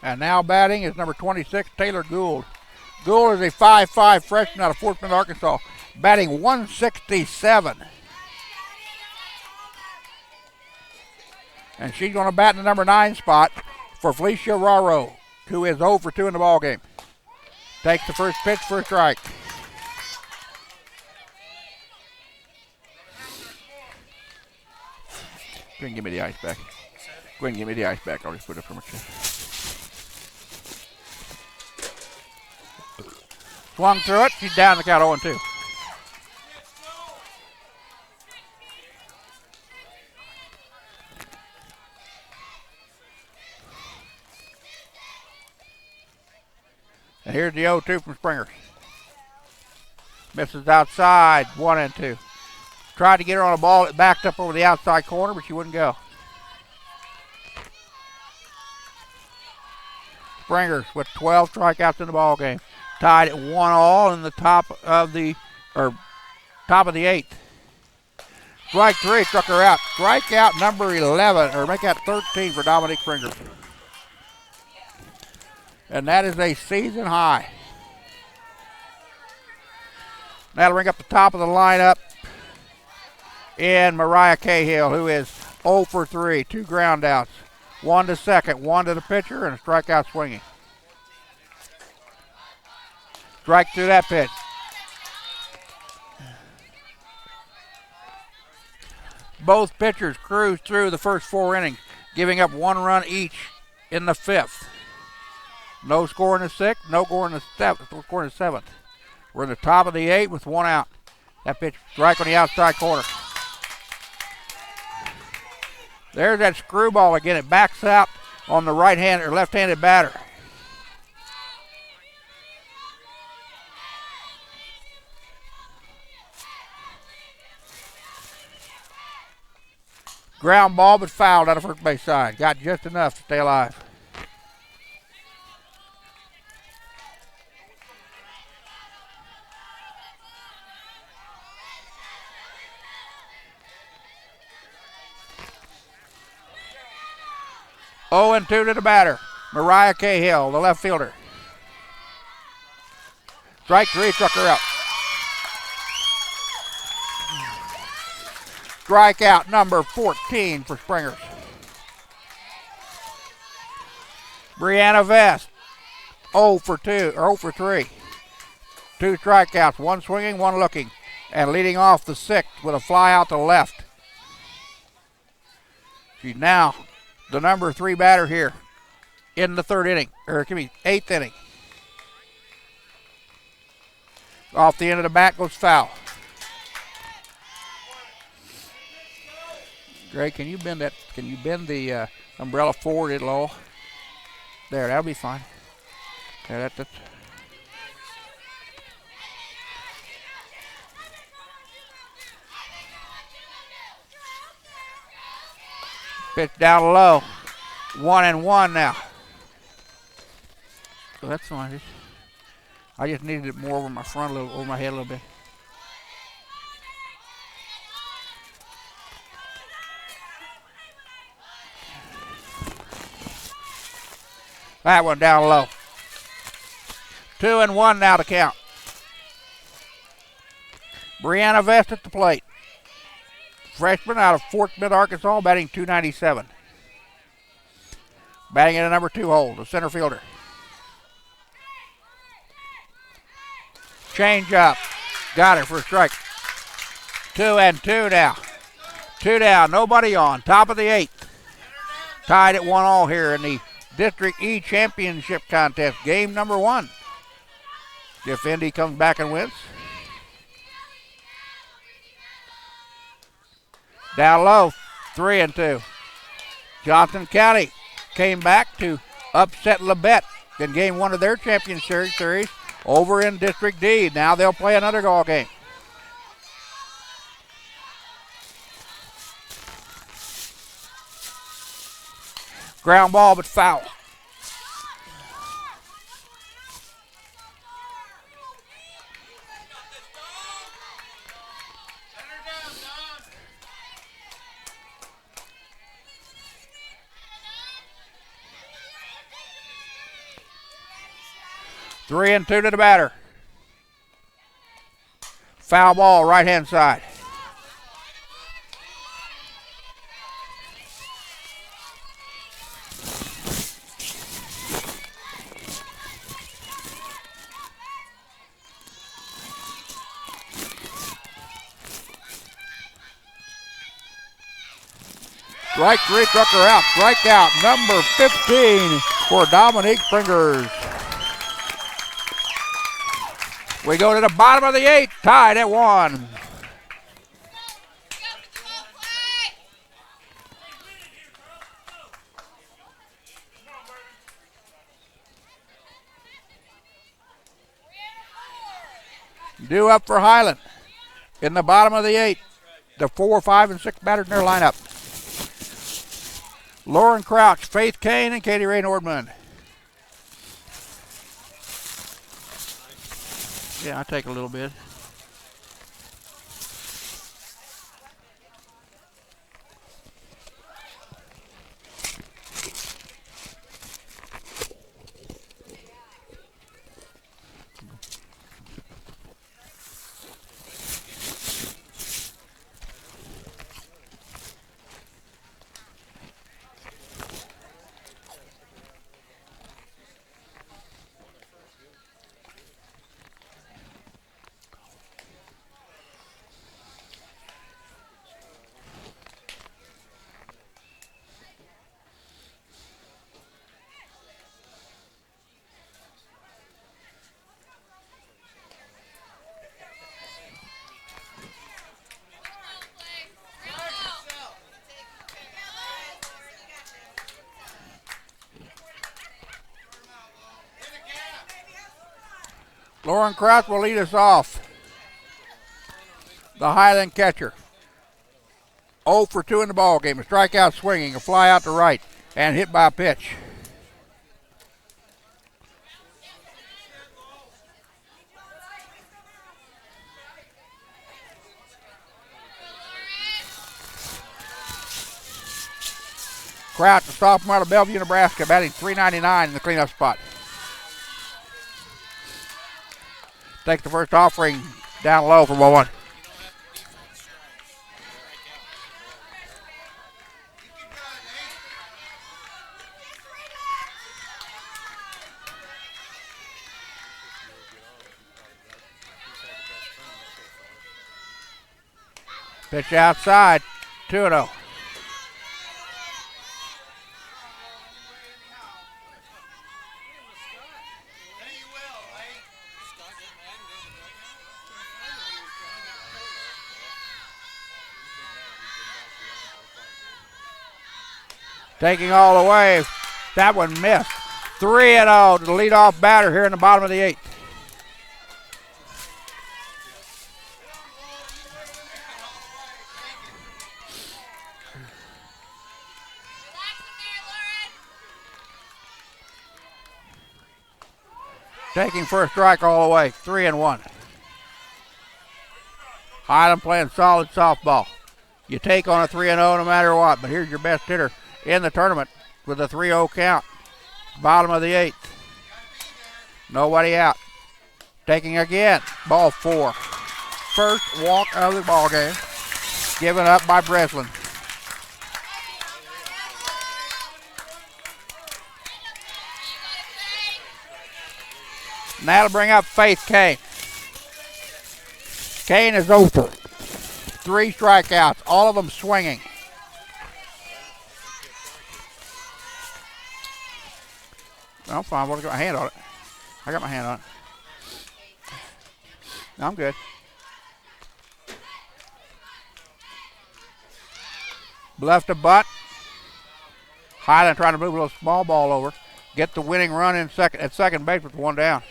And now batting is number 26, Taylor Gould. Gould is a 5'5 freshman out of Fort Smith, Arkansas, batting 167. And she's going to bat in the number 9 spot for Felicia Raro, who is 0 for 2 in the ball game. Takes the first pitch for a strike. Go ahead and give me the ice back. Go ahead and give me the ice back. I'll just put it up for my chest. Swung through it. She's down the count 0-2. And here's the 0-2 from Springer. Misses outside, 1-2. Tried to get her on a ball that backed up over the outside corner, but she wouldn't go. Springers with 12 strikeouts in the ball game. Tied at 1-all in the top of the 8th. Strike 3 struck her out. Strikeout number 11, or make that 13 for Dominique Springer. And that is a season high. That'll bring up the top of the lineup in Mariah Cahill, who is 0 for 3, 2 ground outs. 1 to second, 1 to the pitcher, and a strikeout swinging. Strike through that pitch. Both pitchers cruised through the first 4 innings, giving up 1 run each in the 5th. No score in the 6th, no score in the 7th. We're in the top of the 8th with 1 out. That pitch strike on the outside corner. There's that screwball again. It backs out on the right-handed or left-handed batter. Ground ball, but fouled out of first base side. Got just enough to stay alive. Oh, and 2 to the batter. Mariah Cahill, the left fielder. Strike 3, struck her out. Strikeout number 14 for Springers. Brianna Vest, 0 for 2, or 0 for 3. 2 strikeouts, 1 swinging, 1 looking. And leading off the 6th with a fly out to left. She's now the number 3 batter here in the 8th inning. Off the end of the bat goes foul. Greg, can you bend the umbrella forward at low? There, that'll be fine. There, that's. Pitch down low. 1-1 now. So that's fine. I just needed it more over my front, over my head a little bit. That one down low. 2-1 now to count. Brianna Vest at the plate. Freshman out of Fort Smith, Arkansas, batting .297. Batting in a number 2 hole, the center fielder. Change up. Got her for a strike. 2-2 now. 2 down, nobody on. Top of the 8th. Tied at 1-all here in the District E Championship Contest, game number 1. If Indy comes back and wins. Down low, 3-2. Johnson County came back to upset Labette in game 1 of their championship series over in District D. Now they'll play another ball game. Ground ball, but foul. 3-2 to the batter. Foul ball, right-hand side. Strike three, Trucker out. Strikeout number 15 for Dominique Springers. We go to the bottom of the 8th, tied at 1. Due up for Highland in the bottom of the 8th. The 4, 5, and 6 batters in their lineup. Lauren Crouch, Faith Kane, and Katie Ray Nordman. Yeah, I'll take a little bit. Lauren Crouch will lead us off. The Highland catcher. 0 for 2 in the ball game. A strikeout swinging, a fly out to right, and hit by a pitch. Crouch, the sophomore out of Bellevue, Nebraska, batting .399 in the cleanup spot. Takes the first offering down low for ball 1. Pitch outside, 2-0. Taking all the way. That one missed. 3-0 to the leadoff batter here in the bottom of the 8th. Taking first strike all the way. 3-1. Highland playing solid softball. You take on a 3-0 no matter what, but here's your best hitter in the tournament with a 3-0 count. Bottom of the 8th. Nobody out. Taking again. Ball 4. First walk of the ball game. Given up by Breslin. Now to bring up Faith Kane. Kane is over. 3 strikeouts, all of them swinging. I'm fine. I've got my hand on it. I got my hand on it. No, I'm good. Left to butt. Highland trying to move a little small ball over. Get the winning run in at second base with 1 down.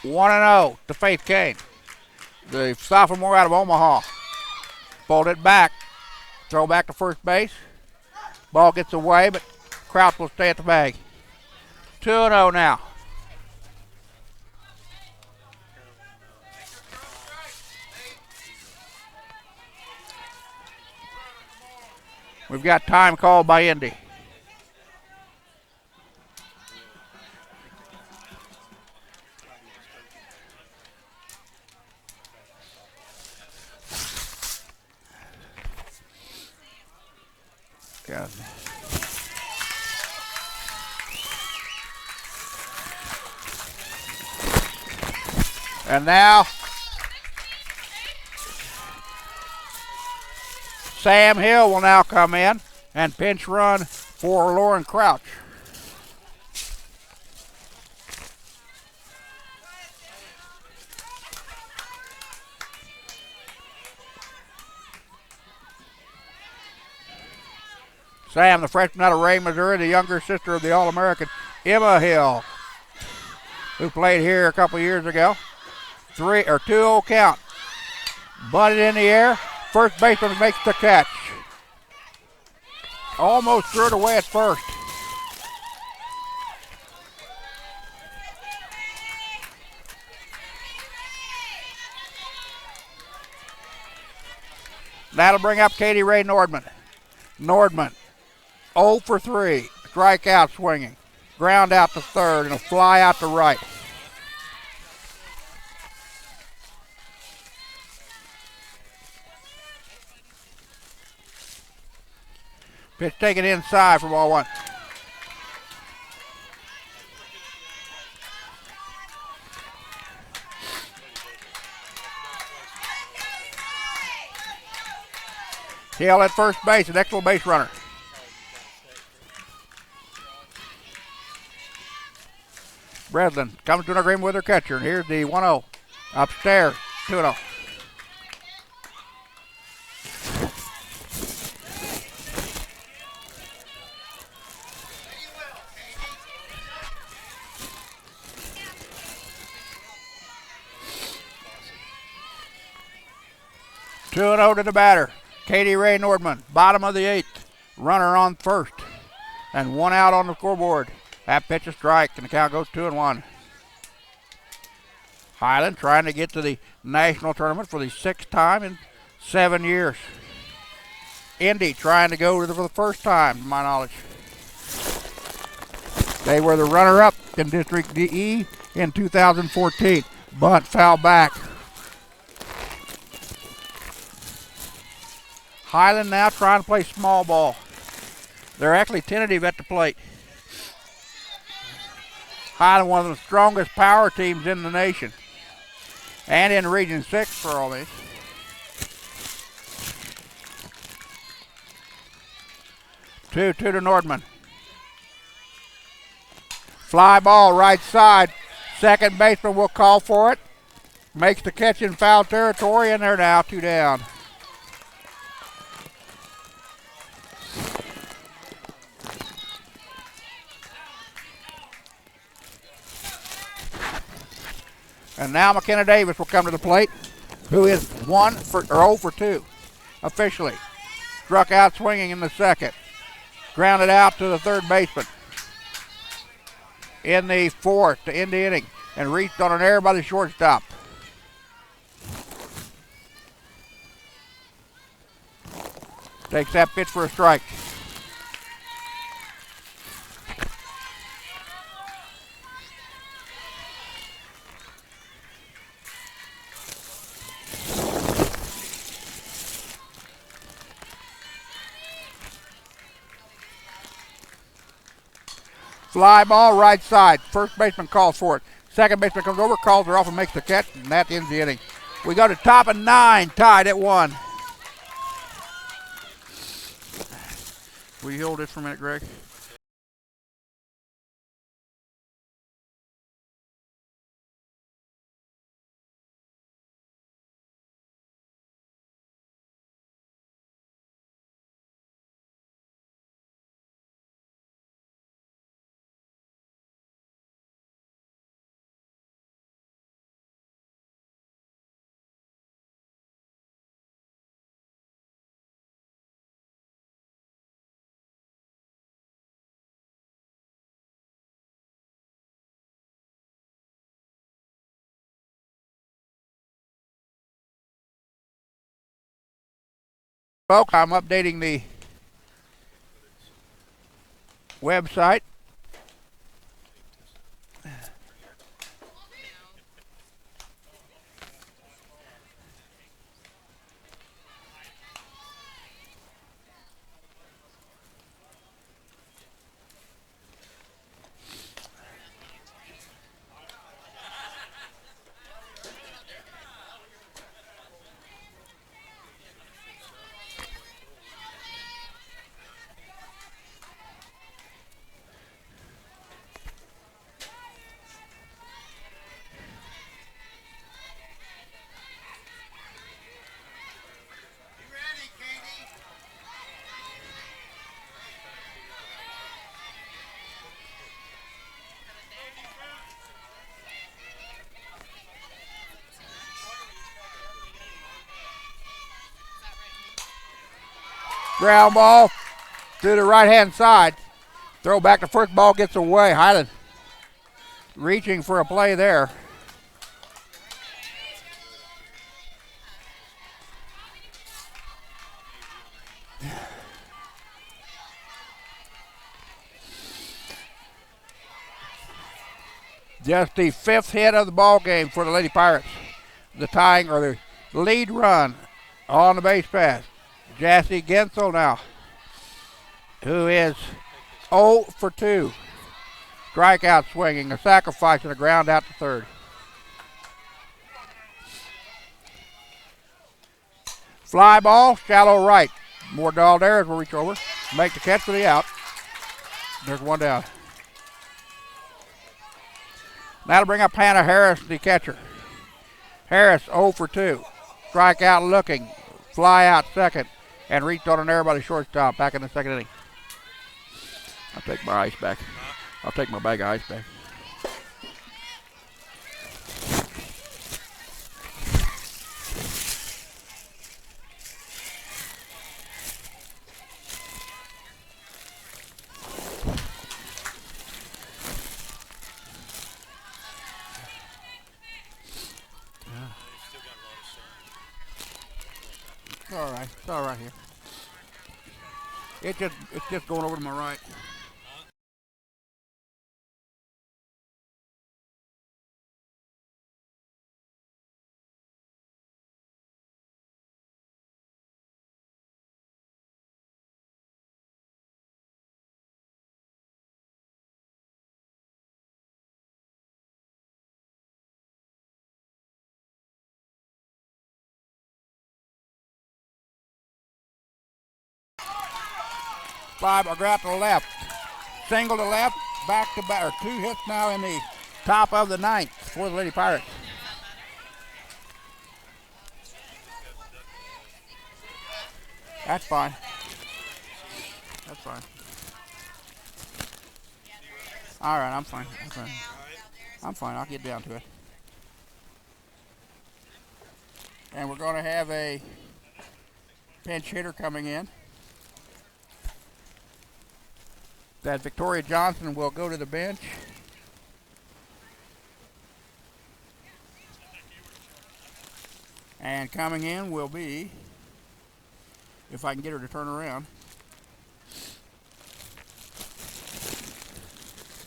One and 0 to Faith Kane, the sophomore out of Omaha. Fold it back, throw back to first base. Ball gets away, but Crouch will stay at the bag. 2-0 now. We've got time called by Indy. God. And now Sam Hill will now come in and pinch run for Lauren Crouch. Sam, the freshman out of Ray, Missouri, the younger sister of the All-American Emma Hill, who played here a couple years ago. 2-0 count. Bunted in the air. First baseman makes the catch. Almost threw it away at first. That'll bring up Katie Ray Nordman. Nordman, 0 for 3. Strikeout swinging. Ground out to third and a fly out to right. Pitch taken inside for ball one. Hill at first base, an excellent base runner. Breslin comes to an agreement with her catcher, and here's the 1-0. Upstairs, 2-0. Two and 0 to the batter. Katie Ray Nordman, bottom of the 8th. Runner on first. And one out on the scoreboard. That pitch a strike, and the count goes 2-1. Highland trying to get to the national tournament for the 6th time in 7 years. Indy trying to go for the first time, to my knowledge. They were the runner-up in District DE in 2014. Bunt foul back. Highland now trying to play small ball. They're actually tentative at the plate. Highland, one of the strongest power teams in the nation. And in Region 6 for all this. Two to Nordman. Fly ball right side. Second baseman will call for it. Makes the catch in foul territory, and they're now 2 down. And now McKenna Davis will come to the plate, who is 0 for 2 officially. Struck out swinging in the second. Grounded out to the third baseman in the 4th to end the inning, and reached on an error by the shortstop. Takes that pitch for a strike. Fly ball right side. First baseman calls for it. Second baseman comes over, calls her off, and makes the catch, and that ends the inning. We go to top of 9, tied at 1. Will you hold this for a minute, Greg? Folks, I'm updating the website. Ground ball to the right-hand side. Throw back to first, ball gets away. Highland reaching for a play there. Just the 5th hit of the ball game for the Lady Pirates. The tying or the lead run on the base pass. Jassy Gensel now, who is 0 for 2. Strikeout swinging, a sacrifice, and a ground out to third. Fly ball, shallow right. More Daldares will reach over, make the catch for the out. There's one down. That'll bring up Hannah Harris, the catcher. Harris 0 for 2. Strikeout looking, fly out second, and reached on an error by the shortstop back in the second inning. I'll take my ice back. I'll take my bag of ice back. It's all right here. It's just going over to my right. Five, or go out to the left. Single to left, back to back, or 2 hits now in the top of the 9th for the Lady Pirates. That's fine. That's fine. All right, I'm fine. I'm fine. I'll get down to it. And we're going to have a pinch hitter coming in. That Victoria Johnson will go to the bench. And coming in will be, if I can get her to turn around,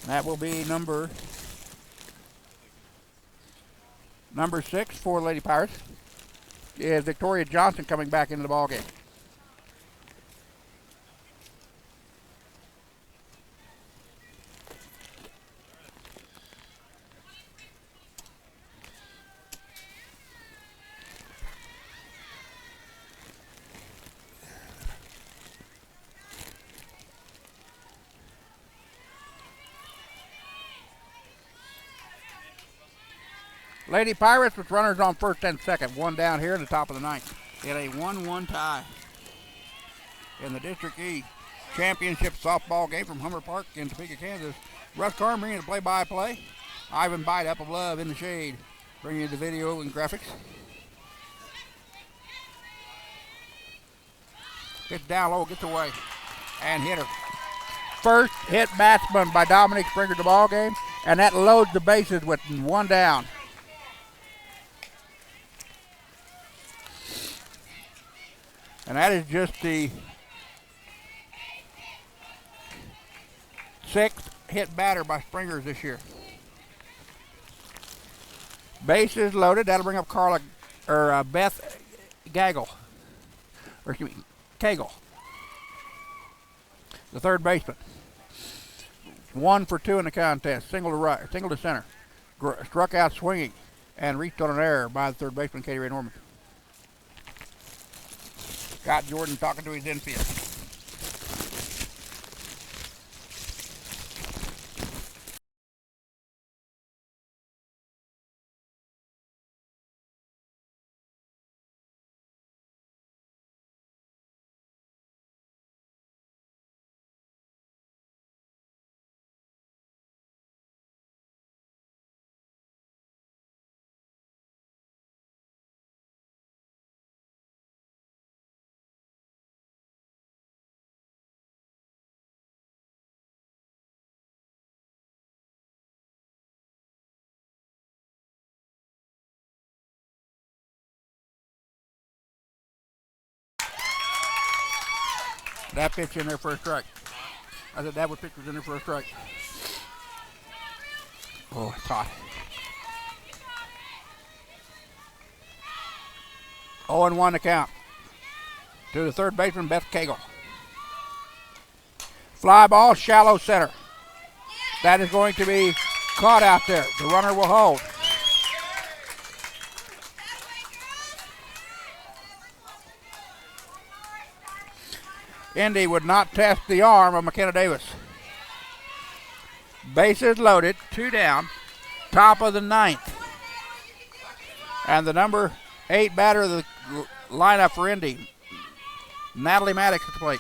that will be number 6 for Lady Pirates. Is Victoria Johnson coming back into the ballgame. Lady Pirates with runners on first and second. One down here in the top of the 9th. In a 1-1 tie in the District E Championship softball game from Hummer Park in Topeka, Kansas. Russ Karn bringing the play-by-play. Ivan Baida up above in the shade, bringing you the video and graphics. Gets down low, gets away, and hit her. First hit batsman by Dominic Springer to the ball game, and that loads the bases with one down. And that is just the sixth hit batter by Springers this year. Bases loaded. That'll bring up Carla or Beth Gaggle, or excuse me, Cagle, the third baseman. 1 for 2 in the contest. Single to right, single to center. Struck out swinging and reached on an error by the third baseman, Katie Ray Norman. Scott Jordan talking to his infield. That pitch in there for a strike. I said that pitch was in there for a strike. Oh, it's hot. 0-1 to count. To the third baseman, Beth Cagle. Fly ball, shallow center. That is going to be caught out there. The runner will hold. Indy would not test the arm of McKenna Davis. Bases loaded, 2 down, top of the 9th. And the number 8 batter of the lineup for Indy, Natalie Maddox at the plate.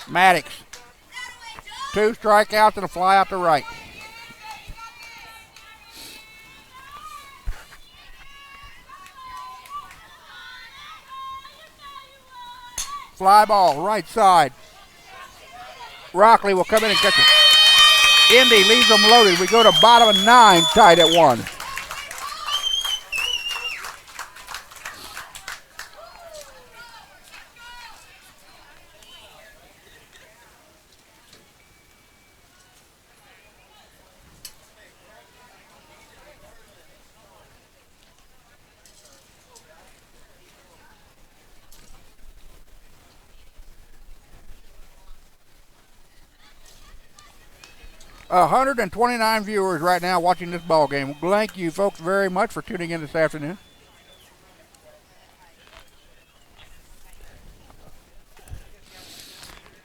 Maddox, 2 strikeouts and a fly out to right. Fly ball, right side. Rockley will come in and catch it. Indy leaves them loaded. We go to bottom of 9, tied at 1. Uh, 129 viewers right now watching this ball game. Thank you folks very much for tuning in this afternoon.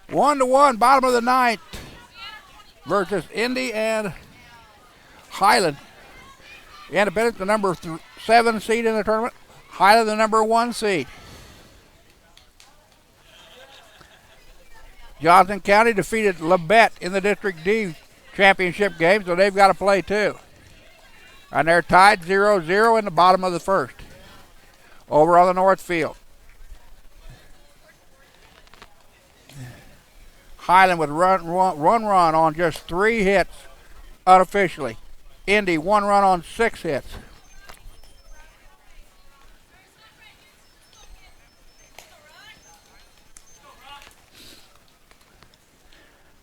One to one, bottom of the 9th versus Indy and Highland. Independence, the number 7 seed in the tournament. Highland, the number 1 seed. Johnson County defeated Labette in the District D championship game, so they've got to play too. And they're tied 0-0 in the bottom of the 1st. Over on the north field. Highland with run on just 3 hits unofficially. Indy 1 run on 6 hits.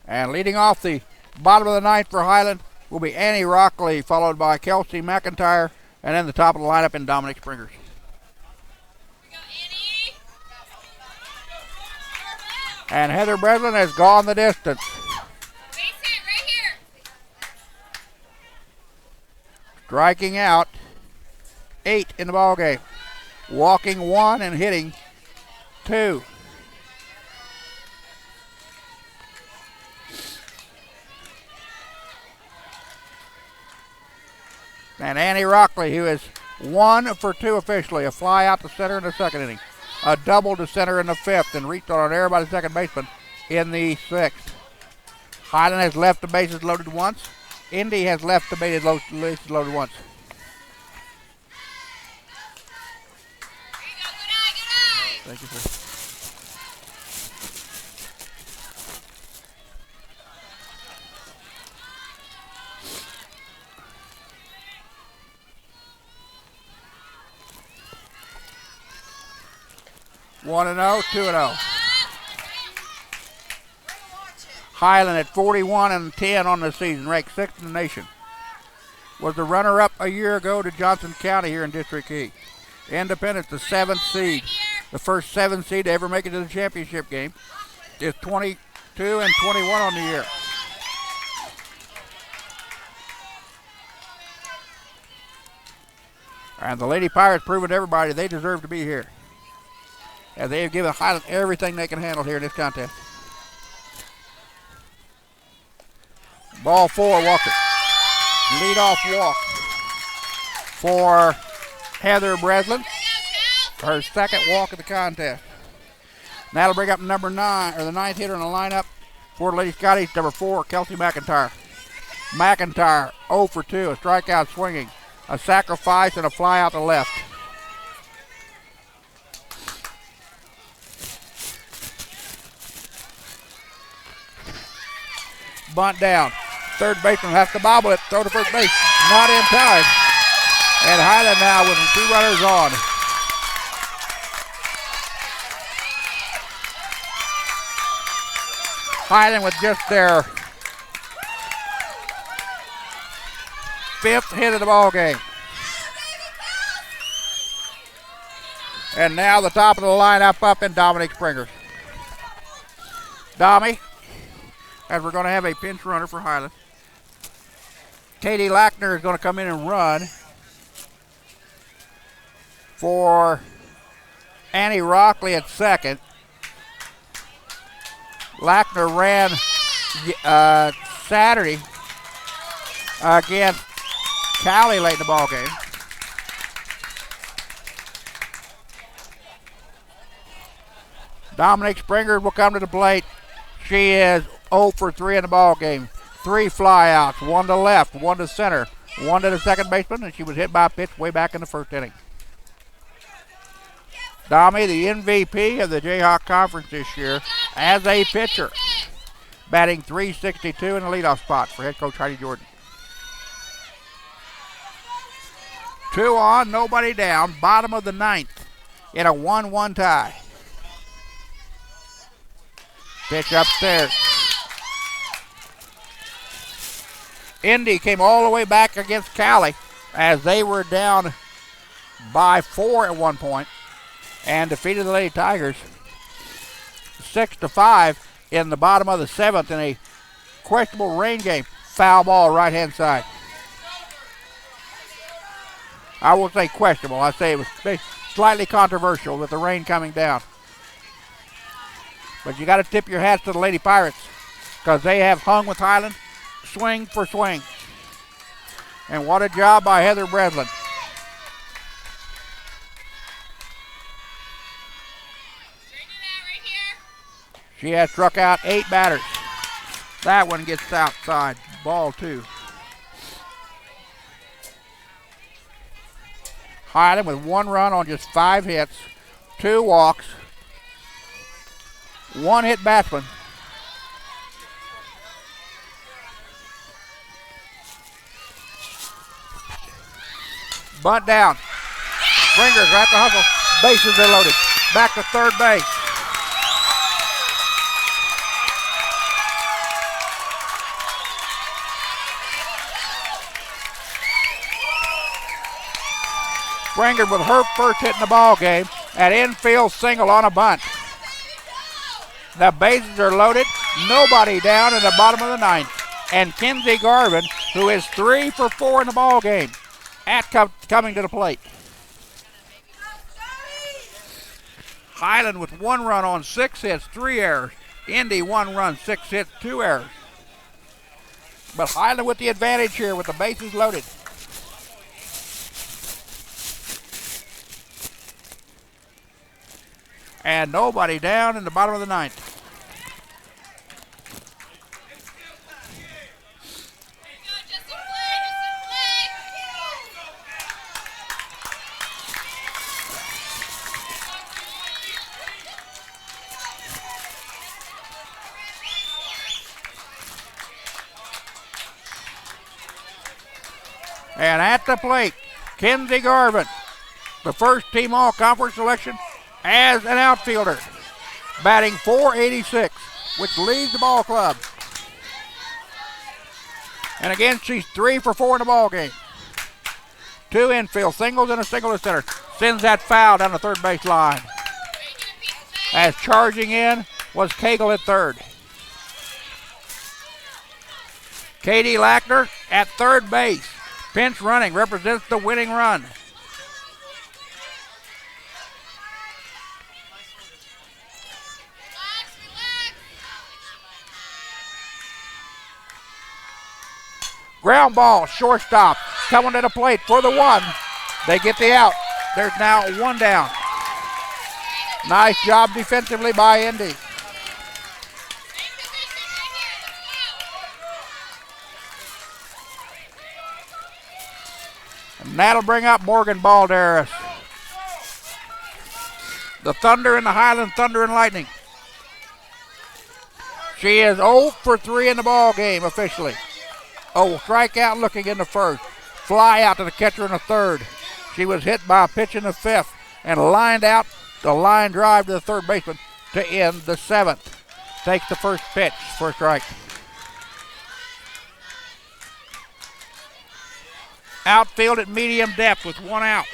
And leading off the bottom of the 9th for Highland will be Annie Rockley, followed by Kelsey McIntyre, and then the top of the lineup in Dominic Springers. And Heather Breslin has gone the distance. Striking out 8 in the ball game. Walking 1 and hitting 2. And Annie Rockley, who is 1 for 2 officially. A fly out to center in the 2nd inning. A double to center in the 5th and reached on an error by the 2nd baseman in the 6th. Highland has left the bases loaded once. Indy has left the bases loaded once. Thank you, sir. One and 0, 2 and 0. Highland at 41-10 on the season, ranked 6th in the nation. Was the runner-up a year ago to Johnson County here in District E. Independence, the 7th seed. The first 7th seed to ever make it to the championship game. Is 22-21 on the year. And the Lady Pirates proving to everybody they deserve to be here. And they have given Highland everything they can handle here in this contest. Ball 4, Walker. Lead-off walk for Heather Breslin. Her second walk of the contest. That'll bring up number 9, or the 9th hitter in the lineup for Lady Scottie, number 4, Kelsey McIntyre. McIntyre 0 for 2, a strikeout swinging, a sacrifice, and a fly out to left. Bunt down. Third baseman has to bobble it, throw to first base. Not in time. And Highland now with 2 runners on. Highland with just their 5th hit of the ball game. And now the top of the lineup up in Dominic Springer. Dommy, as we're going to have a pinch runner for Highland. Katie Lackner is going to come in and run for Annie Rockley at second. Lackner ran Saturday against Cali late in the ball game. Dominic Springer will come to the plate. She is 0 for 3 in the ball game. 3 flyouts, 1 to left, 1 to center, 1 to the second baseman, and she was hit by a pitch way back in the first inning. Dommy, the MVP of the Jayhawk Conference this year as a pitcher, batting .362 in the leadoff spot for head coach Heidi Jordan. 2 on, nobody down, bottom of the 9th in a 1-1 tie. Pitch upstairs. Indy came all the way back against Cali as they were down by 4 at one point and defeated the Lady Tigers 6-5 in the bottom of the 7th in a questionable rain game. Foul ball right-hand side. I won't say questionable. I say it was slightly controversial with the rain coming down. But you got to tip your hats to the Lady Pirates because they have hung with Highland swing for swing. And what a job by Heather Breslin. She has struck out 8 batters. That one gets outside. Ball 2. Highland with 1 run on just 5 hits, 2 walks, 1 hit batsman. Bunt down. Springer's at the hustle. Bases are loaded. Back to third base. Springer with her first hit in the ball game. An infield single on a bunt. The bases are loaded. Nobody down in the bottom of the 9th. And Kinsey Garvin, who is 3 for 4 in the ball game, coming to the plate. Highland with 1 run on 6 hits, 3 errors. Indy 1 run, 6 hits, 2 errors. But Highland with the advantage here with the bases loaded. And nobody down in the bottom of the 9th. And at the plate, Kinsey Garvin, the first team all-conference selection as an outfielder, batting .486, which leads the ball club And again, she's 3 for 4 in the ball game. 2 infield singles and a single to center. Sends that foul down the third base line. As charging in was Cagle at third. Katie Lackner at third base. Pinch running represents the winning run. Ground ball, shortstop, coming to the plate for the one. They get the out. There's now 1 down. Nice job defensively by Indy. And that'll bring up Morgan Balderas. The Thunder and the Highland Thunder and Lightning. She is 0 for 3 in the ball game officially. Oh, strikeout looking in the first. Fly out to the catcher in the third. She was hit by a pitch in the fifth and lined out the line drive to the third baseman to end the seventh. Takes the first pitch for a strike. Outfield at medium depth with 1 out.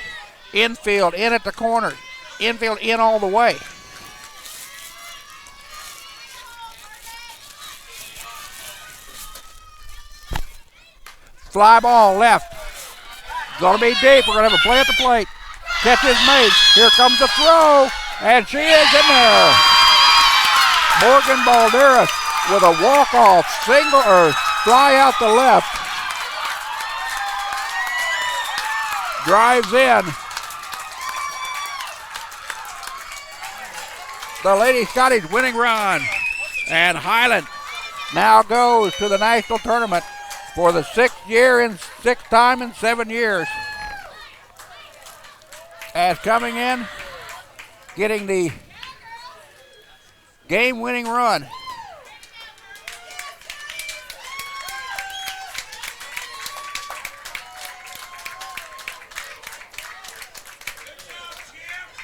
Infield in at the corner. Infield in all the way. Fly ball left. Gonna be deep. We're gonna have a play at the plate. Catch is made. Here comes the throw. And she is in there. Morgan Balderas with a walk-off single or fly out the left. Drives in. The Lady Scotties winning run. And Highland now goes to the national tournament for the 6th time in 7 years. As coming in, getting the game-winning run.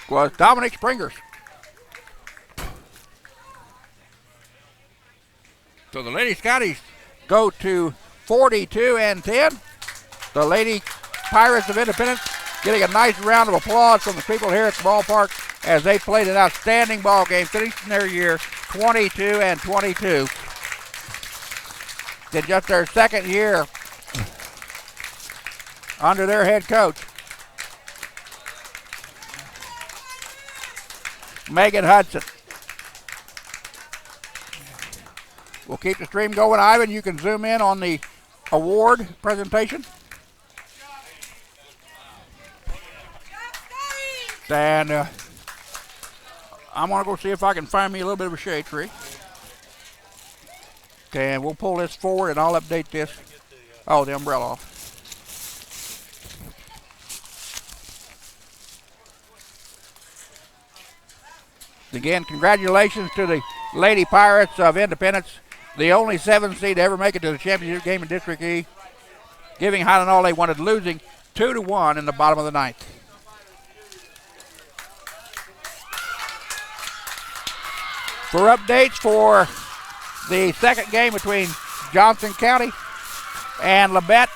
Was Dominic Springers. So the Lady Scotties go to 42-10. The Lady Pirates of Independence getting a nice round of applause from the people here at the ballpark as they played an outstanding ball game, finishing their year 22-22. In just their second year under their head coach, Megan Hudson. We'll keep the stream going. Ivan, you can zoom in on the award presentation. And I'm going to go see if I can find me a little bit of a shade tree. Okay, and we'll pull this forward and I'll update this. Oh, the umbrella off. Again, congratulations to the Lady Pirates of Independence, the only 7 seed to ever make it to the championship game in District E, giving Highland all they wanted, losing 2-1 in the bottom of the ninth. For updates for the second game between Johnson County and Labette,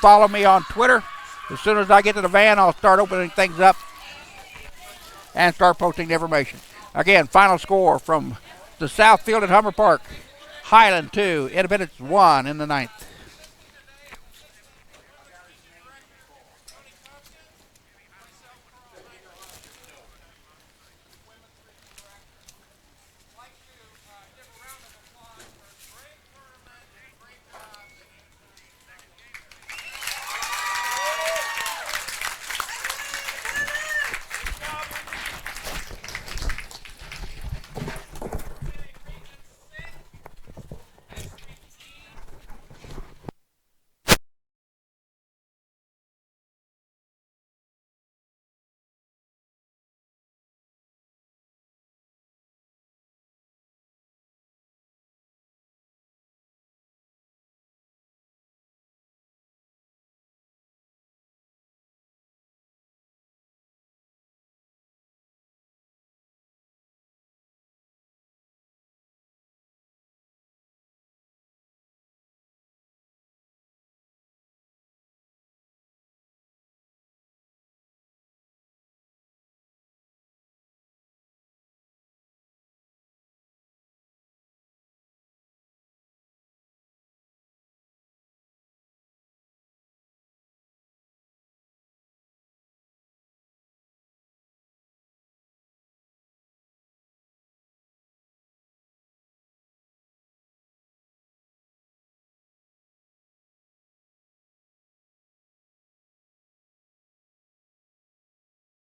follow me on Twitter. As soon as I get to the van, I'll start opening things up and start posting the information. Again, final score from the South Field at Hummer Park. Highland 2, Independence 1 in the ninth.